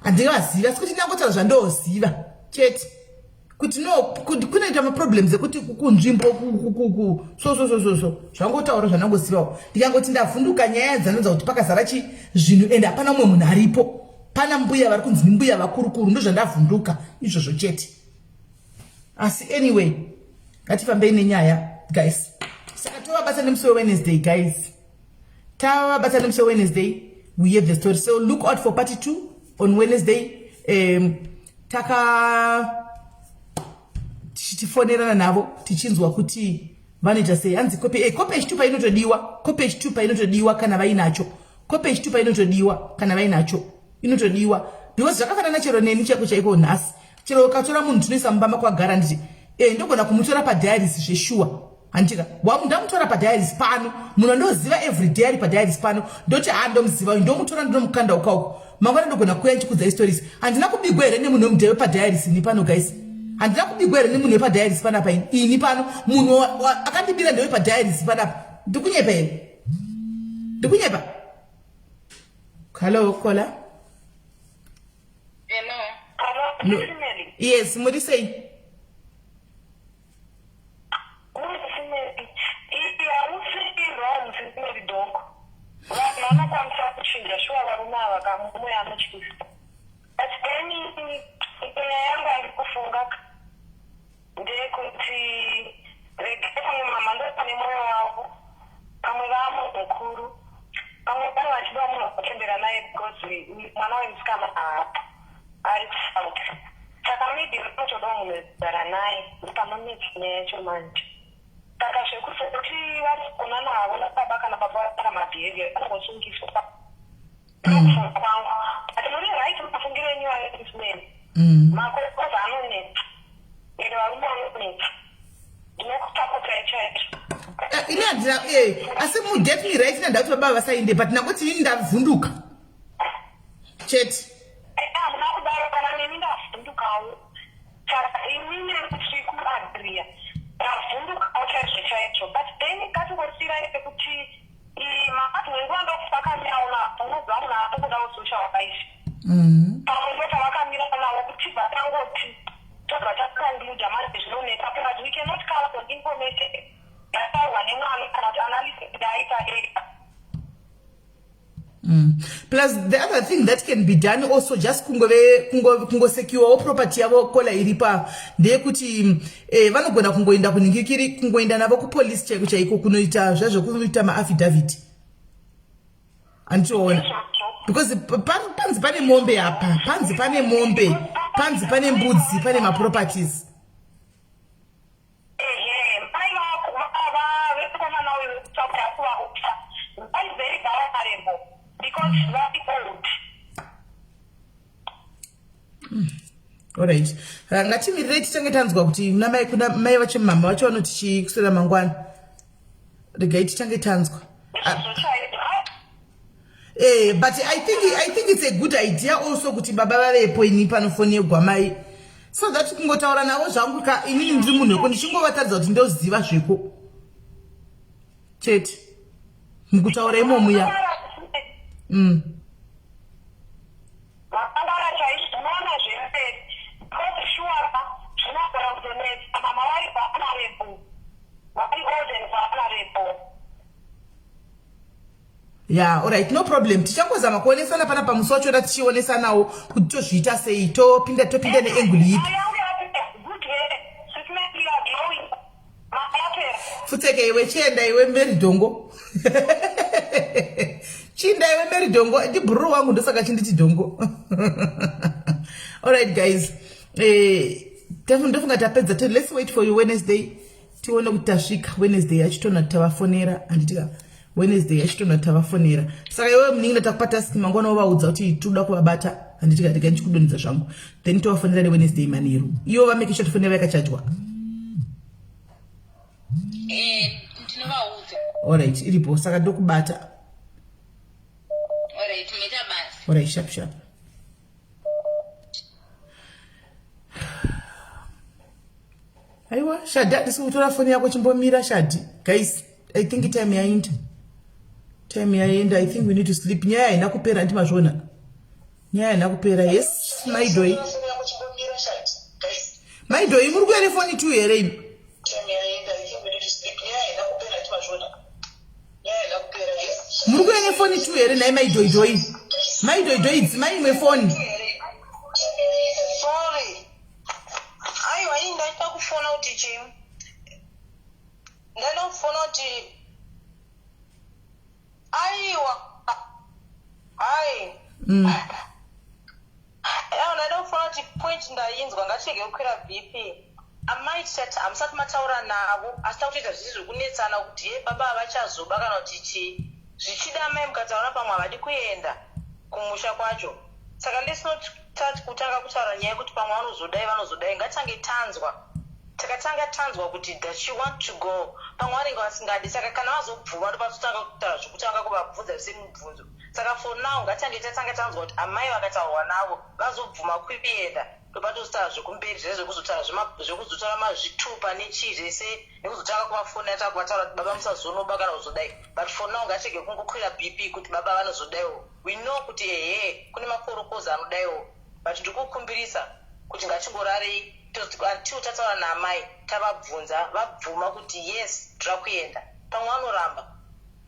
Handingavaziva sikuti ndangotaura zvandoziva chete kuti no kunoita maproblems ekuti kunzvimbo so zvangotaura zvandangozivawo ndikangoti ndavhunduka nyaya dzanonza kuti pakazara zvinhu ende hapana mumwe munhu aripo, pana mbuya vari kunzi mbuya vakurukuru ndozvandavhunduka izvozvo chete. Asi anyway ngatifambei nenyaya guys. Saka tovabata nemusi weWednesday guys, tavabata nemusi weWednesday we have the story, so look out for part 2 on Wednesday. Tichifonerana navo tichinzwa kuti vanoita sei. Hanzi kope yechitupa inotodiwa, kope yechitupa inotodiwa kana vainacho, kope yechitupa inotodiwa kana vainacho inotodiwa because zvakafanana chero neni chako chaiko nhasi chero ukatora munhu tinoisa mubama kwagara nditi ndogona kumutora padiaries zveshuwa handika ndamutora padiaries pano munhu andoziva everyday ari padiaries pano ndoti ndomuziva ndomutora ndomukanda ukauko mangwana ndogona kuuya ndichikudza stories. Handina kubigwa here nemunhu wemudheve padiaries ni pano guys, handina kubigwa here nemunhu wepadiaries panapa ini pano munhu akandibira ndewepadiaries panapa. Ndikunyepa here, ndikunyepa. Hello kola. No. Yes, muri sei? Asi mu get me right na ndauti baba vasainde but nangoti ini ndavhunduka chete. Plus the other thing that can be done also just kungo secure property yavo kola iripa ndeyekuti vanogona kungoenda kuningikiri kungoenda navo kupolice chaiko chaiko kunoita zvazvo kunoita maaffidavit andiona because panzi pane mombe apa panzi pane mombe panzi pane mbudzi pane maproperties alright ngatimirire tichange tanzwa kuti kuna mai vacho mama vacho vanoti kuswera mangwana regai tichange tanzwa but I think it's a good idea also kuti baba vavepo ini panofonegwa mai so that kungotaura navo zvangu ka inini ndiri munhu weko ndichingovataridza kuti ndoziva zveko chete mukutaura imomu ya yeah, alright, no problem. Tichangozama kuonesana pana pamusi wacho tichionesanawo kuti tozviita sei topinda neangle ipi. Futseke iwe chienda iwe meridongo. Chinda iwe meridongo ndi bro wangu ndosaka chinditi dongo. Alright guys. Ndofunga tapedza. Let's wait for you Wednesday. Tione kuti tasvika Wednesday achitona tavafonera anditika Wednesday yachitona tavafonera. Saka iwe mningi takupa task mangwana ovaudza kuti toda kuvabata anditika ndichikudonedza zvangu. Then tovafonera ne Wednesday manheru. Iyo vameke sure tifonera yakachajwa. Ndinovaudza. Alright, iripo saka ndokubata. Alright, meta basi. Alright, sharp. Aiwa, Shadi, ndisikutora foni yako chimbomira Shadi. Guys, I think time yaenda. I think we need to sleep. Nyaya haina kupera ndimazvona. Nyaya haina kupera. Yes, my doi. My doi, muri kuere foni tu here imi. Time yaenda, I think we need to sleep. Nyaya haina kupera ndimazvona. Nyaya haina kupera, yes. Muri kuere foni tu here nai my doi. My doi, it's my imwe foni. Sorry. Aiwa, ndaita kufona kuti chim. Ndinofona kuti aiwa. Ai. Ndinofona kuti point ndainzwa ngachege kukwira BP. Amaitata amusati mataura navo asi takutoita zvizvi kunetsana kuti baba havachazoba kana kuti chi zvichida mai mukataura pamwe havadi kuenda kumusha kwacho. Saka ndisinotati kutanga kutaura nyaya yekuti pamwe vanozodai ngatange tanzwa. Takatanga tanzwa kuti that she want to go. Pamwe vanenge vasingadi saka kana vazobvuma ndopatotanga kutaura zvekutanga kuvabvunza semubvunzo. Saka for now ngatange tatanga tanzwa kuti amai vakataurwa navo vazobvuma kuenda. Ndopatotaura zvekumberi zvekuzotaura zvekuzotaura mazvitupa nechii zvese nekuzotanga kuvafona takuvataura kuti baba musazonoba kana kuzodai. But for now ngachege kungokwira BP kuti baba vanozodaiwo. We know kuti kune maporokoza anodaiwo. But ndikukumbirisa kuti ngachingorarei tiwo tataura naamai tavabvunza vabvuma kuti yes tirakuenda. Pamwe vanoramba.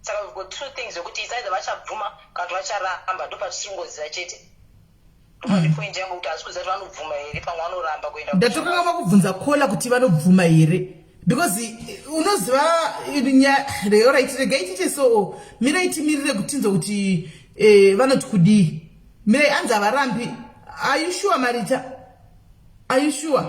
Saka we've got two things zvokuti isaidha vachabvuma kana kuti vacharamba ndopatisingoziva chete. Point yangu kuti asi kuziva kuti vanobvuma here pamwe vanoramba kuenda. Ndatokanga makubvunza kola kuti vanobvuma here. Because unoziva alright regai tiche so mirai timirire kutinzwa kuti vanoti kudii. Mirai anzi havarambi. Are you sure Marita? Are you sure?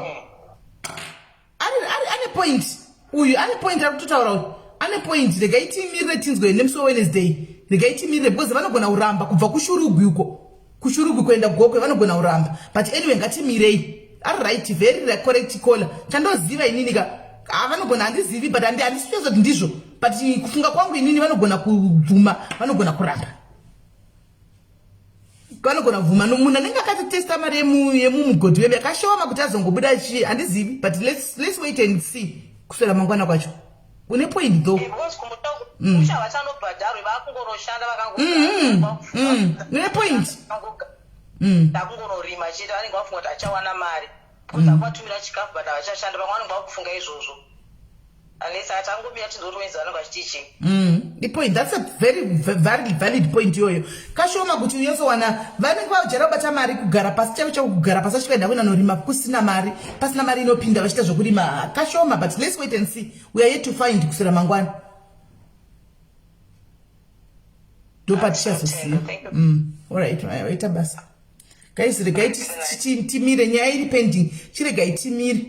Ane point. Uyu ane point akutotaura. Ane point regai timirire tinzwe nemusi Wednesday. Regai timirire because vanogona kuramba kubva kushurugwi uko. Kushurugwi kuenda gokwe vanogona kuramba. But anyway ngatimirei. Alright, very correct caller. Chandoziva inini ka vanogona handizivi but handisiyo kuti ndizvo. But kufunga kwangu inini vanogona kubvuma, vanogona kuramba. Vanogona kubvuma munhu anenge akatitesta mari yemumugodhi webe akashoma kuti azongobuda chii handizivi but let's wait and see kuswera mangwana kwacho. Une point though. Muchava chanobhadharwe vakungoroshanda une point. Ndakungonorima chete vanenge vafunga kuti achawana mari because akuvatumira chikafu but havachashanda pamwe vanenge vakufunga izvozvo. Unless atangomira tinzoti wenzi vanenge vachitichi. the point. That's a very valid point yoyo. Kashoma kuti uyozowana vanenge vajara bata mari kugara pasi chavo chakugara pasi achikaenda kunorima kusina mari, pasina mari inopinda vachita zvokurima kashoma, but let's wait and see. We are yet to find kusera mangwana. Ndopatichazoziva. Alright, waita basa. Guys, regai timire nyaya iri pending. Chiregai timire.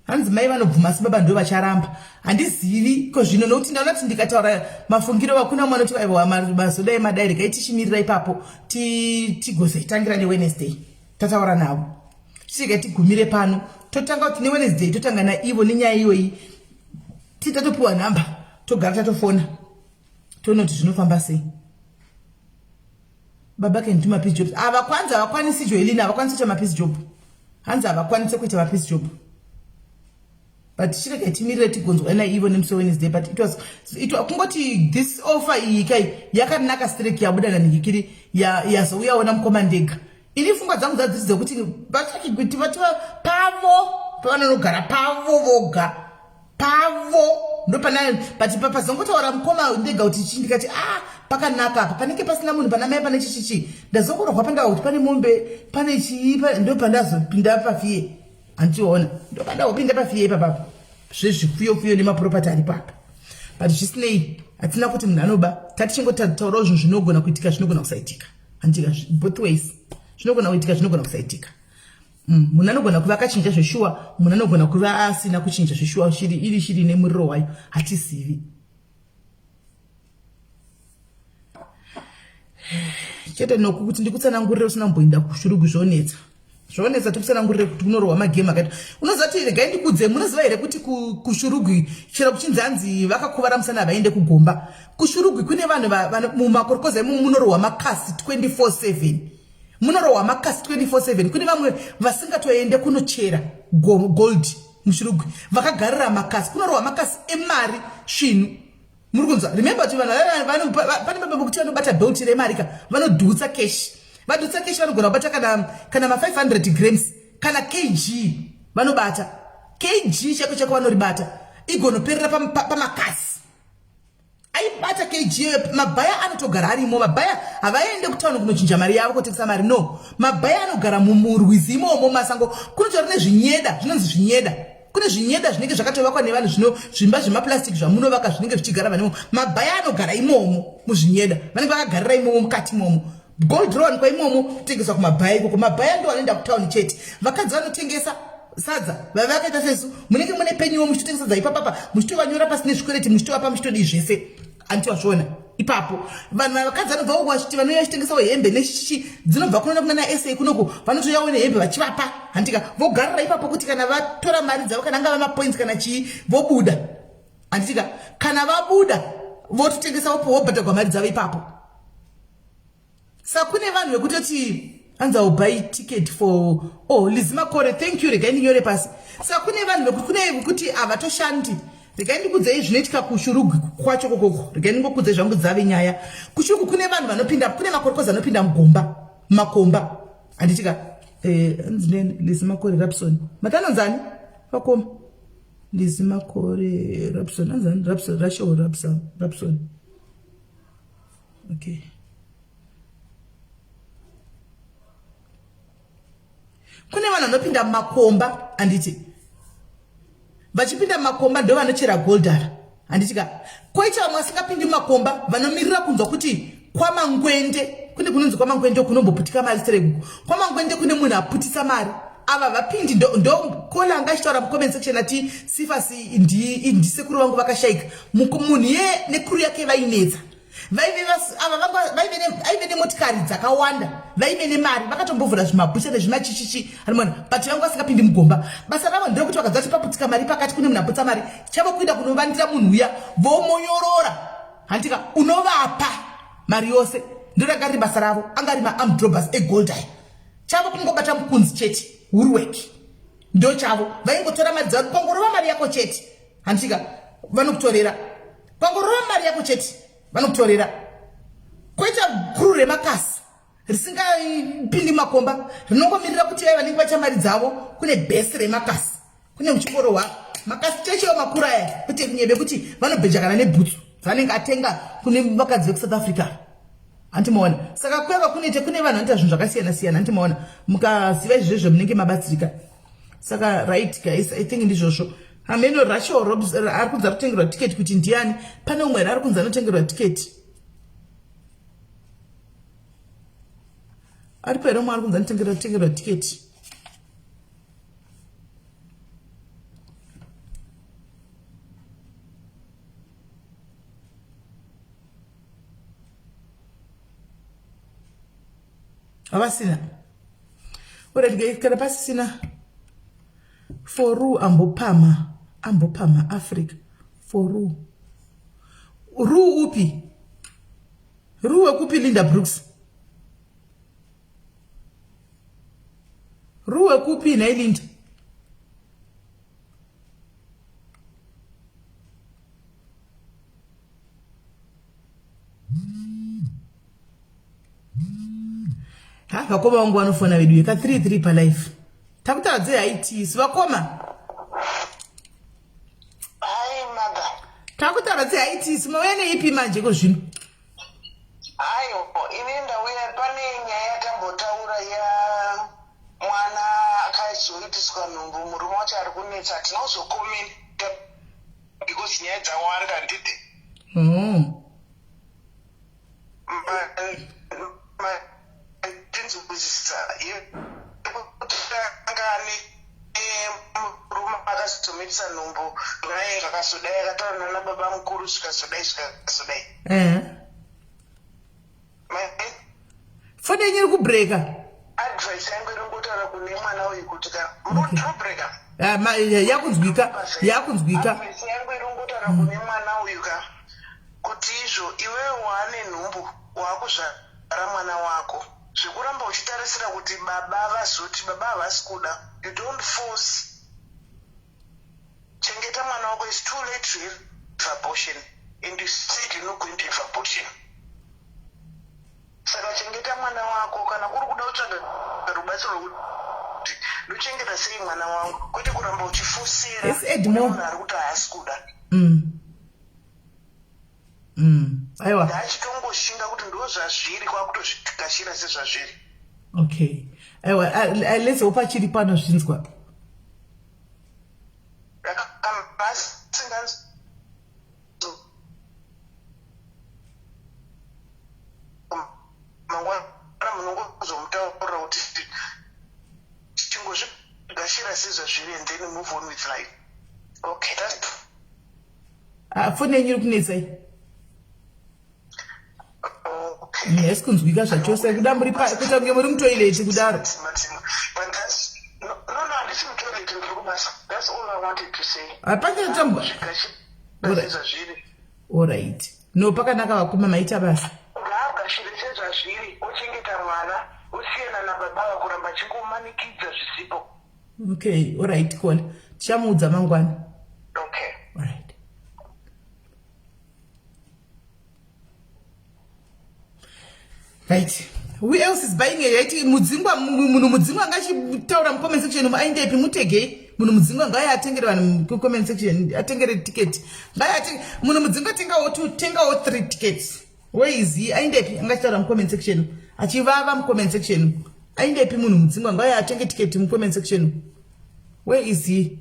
Hanzi mai vanobvuma sababa ndo vacharamba. Handizivi ko zvino nokuti ndaona kuti ndikataura mafungiro vakuna mwana kuti aiwa mazoda emadai regai tichimirira ipapo tigozoitangira neWednesday. Tataura navo. Chiregai tigumire pano. Totanga kuti neWednesday totanga naivo nenyaya iyoyi. Titatopiwa nhamba. Togara tatofona. Toona kuti zvinofamba sei. Baba can do my piece jobs. Avakwanza avakwanisi Joelina avakwanisi kuita mapiece job. Hanzi avakwanisi kuita mapiece job. But chireka timirire tigonzwa ena ivo nemso Wednesday, but it was kungoti this offer iyi kai yakanaka strike yabuda nanikiri yazouya ona mkomandega. Ini fungwa dzangu dzadzidze kuti bataki kuti vatwa pavo pavanogara pavo voga. Pavo ndo pana but papa zongotaura mkoma ndega kuti chindikati pakanaka apa panenge pasina munhu pana mai pane chichichi ndazokorwa panda kuti pane mombe pane chiipa ndo pandazopinda pafie antiona ndo pandazopinda pafie papa zvezvifuyo nemaproperty ari papa but zvisinei hatina kuti munhu anoba tatichingotaurawo zvinhu zvinogona kuitika zvinogona kusaitika antika both ways zvinogona kuitika zvinogona kusaitika munhu anogona kuva akachinja zveshuwa munhu anogona kuva asina kuchinja zveshuwa iri shiri nemuriro wayo hatizivi. Chete noku kuti ndikutsanangurira usina mboinda kushurugu zvonetsa tikutsanangurira kuti kunorwa magame akati unozati regai ndikudze munoziva here kuti kushurugu chero kuchinzanzi vakakuvara musana vaende kugomba kushurugu kune vanhu mumakorokoza munorwa makasi 24/7 munorwa makasi 24/7 kune vamwe vasingatoende kunochera gold mushurugu vakagarira makasi kunorwa makasi emari svinhu. Murukunza, remember kuti vanhu pane baba kuti vanobata belt remarika vanodhutsa cash. Vadhutsa cash vanogona kubata kana ma 500 grams kana kg vanobata. Kg chako vanoribata. Igonoperera pamakasi. Aibata kg mabhaya anotogara arimo mabhaya havaende kutauni kunochinja mari yavo kutengesa mari no. Mabhaya anogara mumurwizi imomo masango kunotori nezvinyeda zvinonzi zvinyeda. Kune zvinyeda zvinenge zvakatovakwa nevanhu zvino zvimba zvemaplastic zvamunovaka zvinenge zvichigara vanhu mabhaya anogara imomo muzvinyeda vanenge vakagarira imomo mukati imomo gold run kwa imomo kutengeswa kumabhaya ikoko mabhaya ndo vanoenda kutauni chete vakadzi vanotengesa sadza vakaita sesu munenge mune penyu muchitotengesa sadza ipapapa muchitovanyora pasi nezvikwereti muchitovapa muchitodii zvese antiwazviona ipapo vanhu vakadzi vanobva wachiti vanouya vachitengesawo hembe nechichi dzinobva kunoona kuna naSA kunoko vanotoyawo nehembe vachivapa handika vogarira ipapo kuti kana vatora mari dzavo kana angava mapoints kana chii vobuda handitika kana vabuda vototengesawopo vobhadharwa mari dzavo ipapo. Saka kune vanhu vekutoti anza buy ticket for Lizimakore thank you regai ndinyore pasi. Saka kune vanhu vekuti havatoshandi regai ndikudzei zvinoitika kushurugu kwacho kokoko regai ndingokudzei zvangu dzave nyaya kushurugu kune vanhu vanopinda kune makorokoza anopinda mugomba makomba handitika anzine Lizimakore Rapson matanonzani pakoma Lizimakore Rapson anzani Rapson Rasho Rapson okay. Kune vanhu vanopinda makomba handiti vachipinda makomba ndo vanochera goldara handitika koita vamwe vasingapindi makomba vanomirira kunzwa kuti kwamangwende kune kunonzi kwamangwende kunomboputika mari seregu kwamangwende kune munhu aputisa mari ava vapindi ndo kola anga achitaura mucomment section ati sifasi ndisekuru vangu vakashayika munhu nekuru yake vainetsa vaive nemotikari dzakawanda vaive nemari vakatombovhura zvimabhusha nezvimachichichi arimwana but vangu vasingapindi mugomba basa ravo ndekuti vakadzati paputika mari pakati kune munhu aputsa mari chavo kuida kunovandira munhu uya vomonyorora handika unovapa mari yose ndoranga riri basa ravo anga rima armdrobbers egold aya chavo kungobata mukunzi chete woolwork ndo chavo vaingotora mari dzavo pangorova mari yako chete handika vanokutorera pangorova mari yako chete vanokutorera koita guru remakasi risingapindi makomba rinongomirira kuti vai vanenge vacha mari dzavo kune bhesi remakasi kune muchikoro hwa makasi chechewo makuru aya kuti nyebe kuti vanobhejakana nebhutsu vanenge atenga kune vakadzi vekusouth Africa. Antimaona. Saka kweva kune vanhu vanoita zvinhu zvakasiyana-siyana. Antimaona. Mukaziva izvozvo munenge mabatsirika. Saka right guys, I think ndizvozvo. Hameno Rachel Robs ari kunza kutengerwa ticket kuti ndiani. Pane umwe ari kunza anotengerwa ticket. Ari pera umwe ari kunza anotengerwa ticket. Avasina. Ora ndikana pasina. Foru ambopama Africa. Foru. Ru upi. Ru wekupi Linda Brooks. Ru wekupi na Linda. Vakoma wangu vanofona vedu yeka 33 pa life. Takutaradze IT sivakoma. Hai mother. Takutaradze IT simawene ipi manje kozvino. Ayo, inenda uya pane nyaya yatambotaura ya mwana akazoitiswa nhumbu murume wacho ari kunetsa tinozokomenta because nyaya dzawanda nditi. Tinzwisisa yekutangani murume akazomitisa nhumbu naye kakasodai akataura nana baba mukuru zvikasodai. Fode nyiri kubreka. Advice yangu irongotaura kune mwana uyu kuti murubreka. Yakunzwika. Advice yangu irongotaura kune mwana uyu kuti izvo iwewe wane nhumbu wakuzvara mwana wako. Zvikuramba uchitarisira kuti baba vazoti baba havasi kuda. You don't force. Chengeta mwana wako. It's too late to have abortion. And you said you're not going to have abortion. Saka chengeta mwana wako kana kuri kuda kutsvaga rubatsiro rwekuti ndochengeta sei mwana wangu kwete kuramba uchifusira munhu ari kuti haasi kuda. Aiwa. Ndachitongoshinga kuti ndo zvazviri kwakutozvikashira sezvazviri. Okay. Aiwa, let's hope chiri pano zvinzwa. munongozomutaura kuti chingozvigashira sezvazviri and then move on with life. Okay, that's fone nyiri kunetsai. Yes, kunzwika zvachose kuda muri kuti kunge muri mutoilet kudaro. That's all I wanted to say. Apana tambo. All right. No pakanaka vakoma maita basa. Ngavashire sezvazviri ochengeta mwana usiyana nababa kuramba chingomanikidza zvisipo. Okay, all right, cool. Tichamuudza mangwana. Okay. All right. Right. Who else is buying a right? Mudzingwa ngachitaura mu comment section ainde ipi mutege munhu mudzingwa ngaya atengere vanhu ku comment section atengere ticket. Ngaya munhu mudzingwa tengawo 3 tickets. Where is he? Ainde ipi ngachitaura mu comment section. Achivava mu comment section. Ainde ipi munhu mudzingwa ngaya atenge ticket mu comment section. Where is he?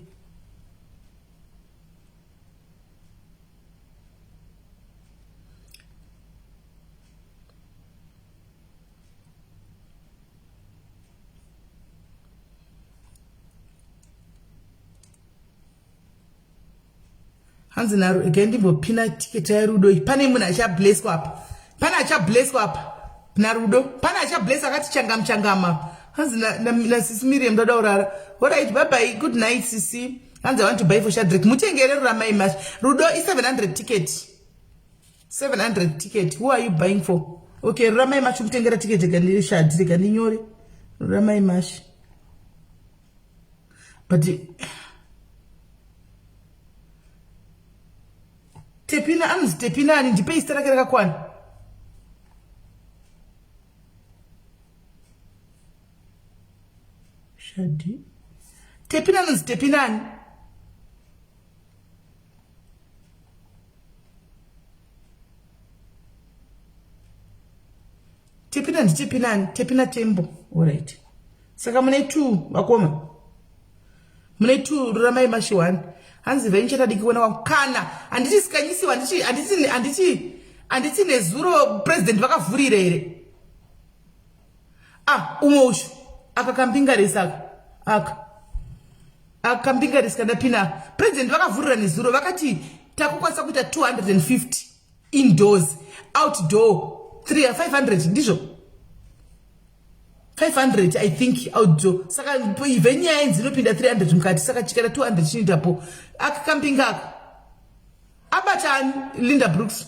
Hanzi naro again ndimbopina ticket yarudo pane munhu achablesswa apa. Pane achablesswa apa. Narudo pane achabless akati changama. Hanzi na Sisi Miriam ndoda urara. All right, bye bye. Good night Sisi. Hanzi I want to buy for Shadrack. Mutengere Ramai Mash. Rudo is 700 ticket. 700 ticket. Who are you buying for? Okay, Ramai Mash mutengera ticket gani Shadrack gani nyore. Ramai Mash. But Tepina ndipe istara kera kakwana. Shadi. Tepinani. tepina tembo. Alright. Saka mune 2 wakoma. Mune 2 ruramai mashi 1. Hanzi venchata dikuona wakana. Anditi sikanyisiwa anditi nezuro president vakavhurira here. Umoshu akakambinga resaka. Akambinga riskanda pina. President vakavhurira nezuro vakati takukwanisa kuita 250 indoors, outdoor 500 ndizvo. 500 I think outdoor. Saka venye yenzi nopinda 300 mukati saka chikara 200 chinoitapo. Akakambinga aka. Abatani Linda Brooks.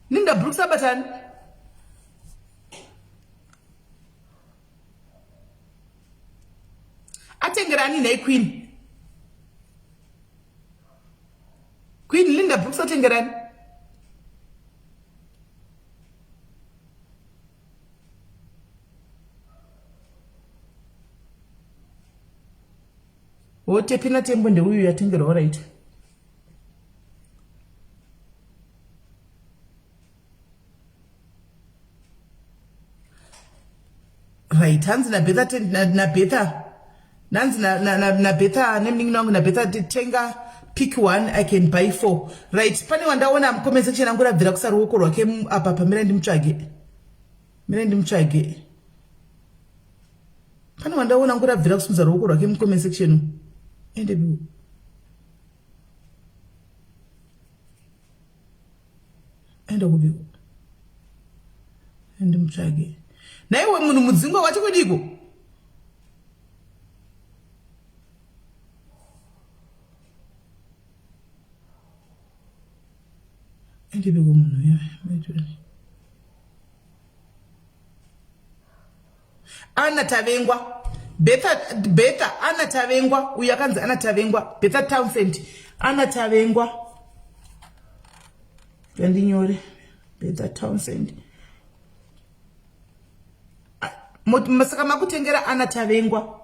Linda Brooks abatani. Atengerani naye Queen. Queen Linda Brooks atengerani. Tepina tembo ndeuyu yatengera alright. Right, hanzi na Betha. Nanzi na Betha, naming nong na Betha tenga pick 1 I can buy 4. Right, pani wandaona comment section angura vira kusara ruoko rwake apa pamira ndimtsvage. Pani wandaona angura vira kusunza ruoko rwake mu comment section. Ende biu. Ende kubiu. Ende mtsvage. Na iwe munhu mudzingwa wacho kudiko. Ende biu munhu ya. Ana tavengwa. Betha ana tavengwa. Uyakanzi ana tavengwa. Betha Townsend ana tavengwa. Gandinyore. Betha Townsend. Masaka makutengera ana tavengwa.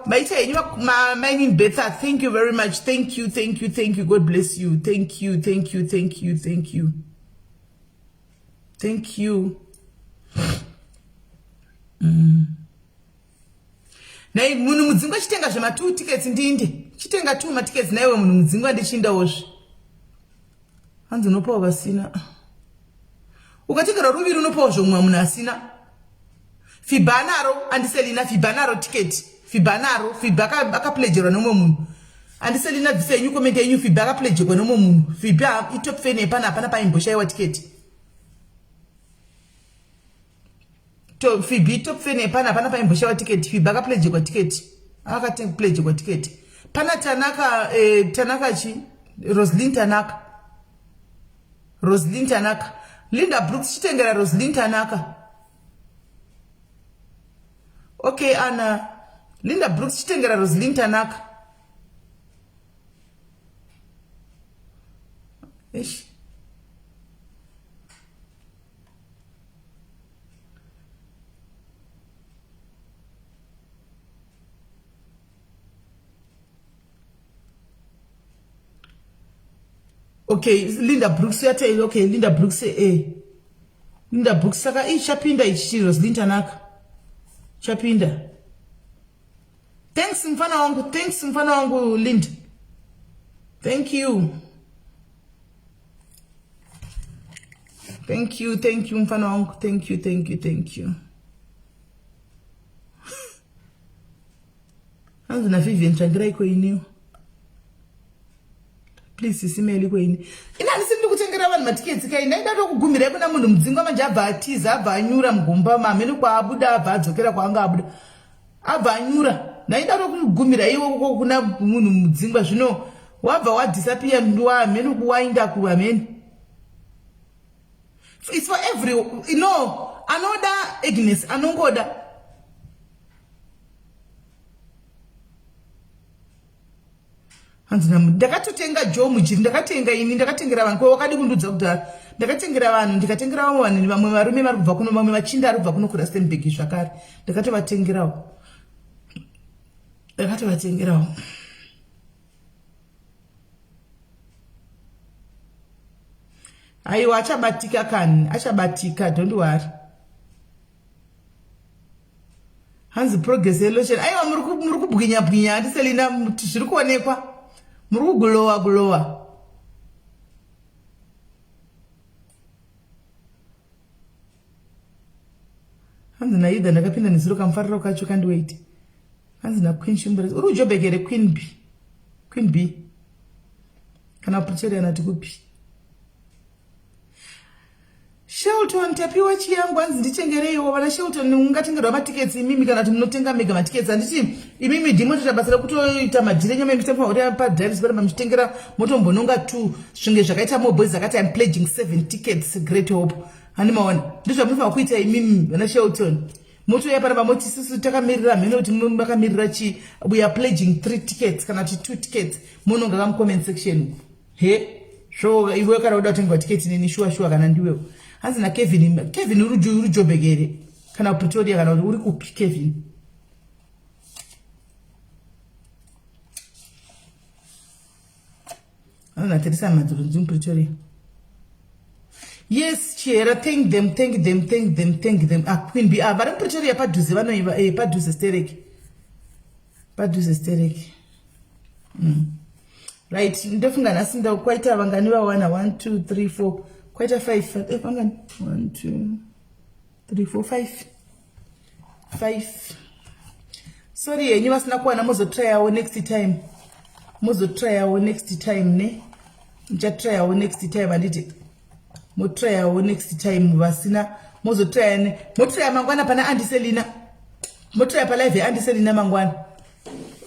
Maita yenyu my Betha, thank you very much. Thank you. God bless you. Thank you. Nai munhu mudzingwa chitenga zvema 2 tickets ndinde. Chitenga 2 ma tickets naiwe munhu mudzingwa ndichindawo. Hanzi unopawo vasina. Ukatikira ruviri unopawo zvomwe munhu asina. Fibanaro andiselina Fibanaro ticket. Fibanaro akapledgerwa nomwe munhu. Andiselina bvise yenyu comment yenyu Fiba akapledgerwa nomwe munhu. Fiba itop fan hapana paimboshaiwa ticket. To Fibi top fan hapana paimboshaiwa ticket. Fiba akapledgerwa ticket. Akapledgerwa ticket. Pana Tanaka chi Roslyn Tanaka. Linda Brooks chitengera Roslyn Tanaka. Okay, Anna. Linda Brooks chitengera Roslyn Tanaka. Ish. Okay, Linda Brooks yate. Okay, Linda Brooks Linda Brooks saka chapinda ichi Roslyn Tanaka. Chapinda. Thanks mfana wangu Linda. Thank you mfana wangu. Thank you. Hanzi na Vivian changira iko iniyo. Please SIS MELLY kweni. Ina nisindi kutengera vanhu matiketsi kai ndaida kugumira kuna munhu mudzingwa manje abva atiza abva anyura mugomba mamene kwa abuda abva adzokera kwaanga abuda. Abva anyura. Ndaida kugumira iwo kuna munhu mudzingwa zvino wabva wa disappear ndwa amene kuwainda ku amene. It's for every anoda Agnes anongoda. Hanzi namu ndakatotenga Joe mujiri ndakatengera vanhu kwa wakadi kundudza kudhara ndakatengera vanhu ndikatengera vanhu vamwe varume vari kubva kuno vamwe machinda ari kubva kuno kuRustenburg zvakare ndakatovatengerawo ndakatovatengerawo. Aiwa achabatika kani, achabatika, don't worry. Hanzi progress elotion. Aiwa muri kubwinya andiselina zviri kuonekwa. Muri kugulowa. Hanzi naida ndakapinda nezuro kamfariro kacho kandiwait. Hanzi na Queen Shumbere. Uri ujobekere Queen B. Kana Pretoria nati kupi. Shelton tapiwa chiyangu hanzi ndichengereiwo vana Shelton ungatengerwa matickets imimi kana kuti munotenga mega matickets anditi imimi ndimotoita basa rekutoita madhire nyama mitambo uri pa drives bara mamutengera motombononga 2 zvinge zvakaita moboys zakati I'm pledging 7 tickets Great Hope hani maona ndizvo munofanira kuita imimi vana Shelton moto yapana pamoti sisi takamirira mheno kuti makamirira chi we are pledging 3 tickets kana kuti 2 tickets munonga kam comment section he so iwe kana uda kutenga ticket nini shua kana ndiwewo. Hanzi na Kevin uri jobegere kana Pretoria kana uri kupi Kevin. Ana Teresa maduro in Pretoria. Yes, Chera, thank them. Queen B. But in Pretoria paduze vanoiva paduze sterek. Right, ndofunga nasinda kwaita vangani va 1 2 3 4 quite a 5. 1 2 3 4 5. Sorry, you must not want to try our next time. Try our next time, ne? Just try our next time, and it. Try our next time, Vasina. Try Mangwana Pana Andy Selina. Try Palave Andy Selina Mangwan.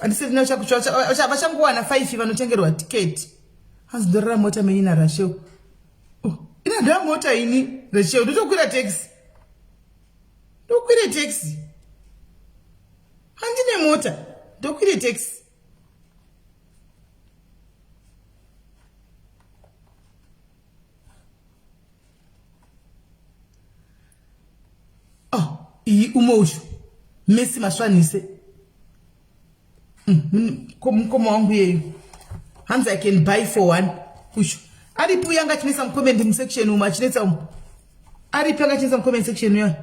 Andy Selina Shangwana 5 if I don't ticket. Has the Ramota Meina Rasho. Ina da mota ini Rachel do kwira taxi. Do kwira taxi. Handine mota do kwira taxi. Oh, iyi umosho. Messi mashwanise. Komo wangu yeyu. Hands I can buy for 1. Push. Aripu yanga chinesa comment section uma chinesa Aripu yanga chinesa comment section yo.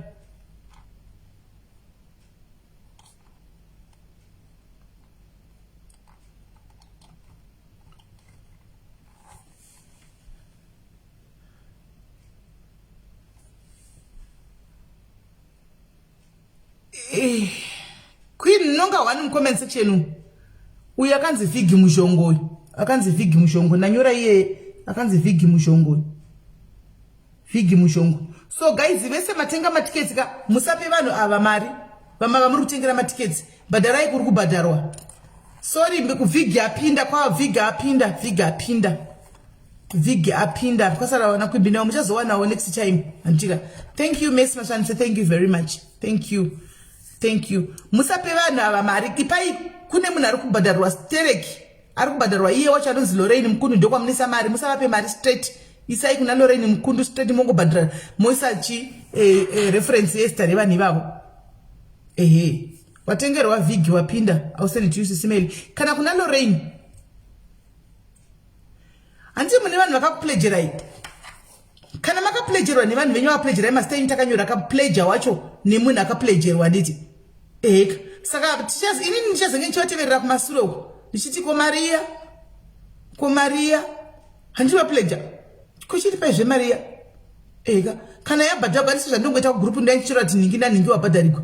Queen nonga wanu comment section uya kanzi vigi mushongo nanyora iye akanzi vigi mushongo. So guys, vese matenga matickets ka musape vanhu ava mari vama muri kutengera matickets badarai kuri kubhadharwa. Sorry mbeku vigi apinda kwa vigi apinda kwasara wana kwibina muchazowana next time antika. Thank you Miss Mashanse, thank you very much. Thank you. Musape vanhu ava mari ipai kune munhu ari kubhadharwa stereki. Ari kubhadharwa iye wacho anonzi Lorraine Mkundu ndokwa munisa mari musavape mari straight isai kuna Lorraine Mkundu straight mongobhadhara moisachi reference yesterday vanhu ivavo watengerwa vigi wapinda auseni to SIS MELLY kana kuna Lorraine anti mune vanhu vakakuplejerai kana makaplejerwa nevanhu venyu vaplejerai mastain takanyora akapleja wacho nemunhu akaplejerwa nditi saka inini ndichazenge ndichivateverera kumasure uko ndichiti komaria handiva pleja kuchiti paizve Maria kana yabhadharwa ndisi zvandongoita kugrupu ndandichitaura kuti ningi wabhadharikwa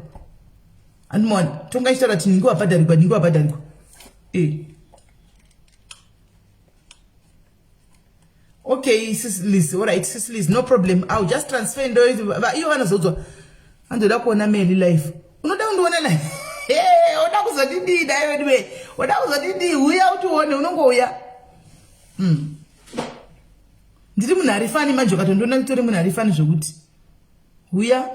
andimona tongaitaura kuti ningi wabhadharikwa okay Sis Liz, all right Sis Liz, no problem. I'll just transfer ndo iyo vanozodzwa andoda kuona Melly live unoda kundiona live oda kuzodidi daiwe oda kuzodidi uya utione unongouya ndiri munhu arifani manje ukatondona kutori munhu arifani zvokuti uya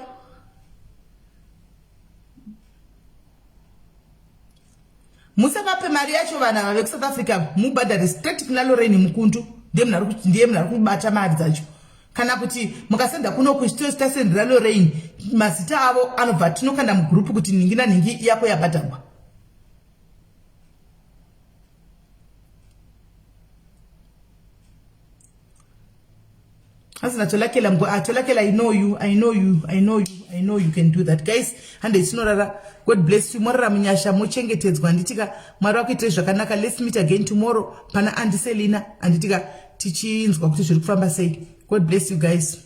musavape mari yacho vanhu ava vekusouth Africa mubhadhari straight kuna Lorraine Mkundu ndiye munhu ari kubata mari dzacho kana kuti mukasenda kuno kuchitasendera Lorraine mazita avo anobva tinokanda mugrupu kuti ningi naningi yako yabhadharwa asina tolakela I know you can do that guys. And Zvinorara, God bless you. Morara munyasha mochengetedzwa nditika Mwari wakuitire zvakanaka. Let's meet again tomorrow pana Andiselina anditika tichinzwa kuti zviri kufamba sei. God bless you guys.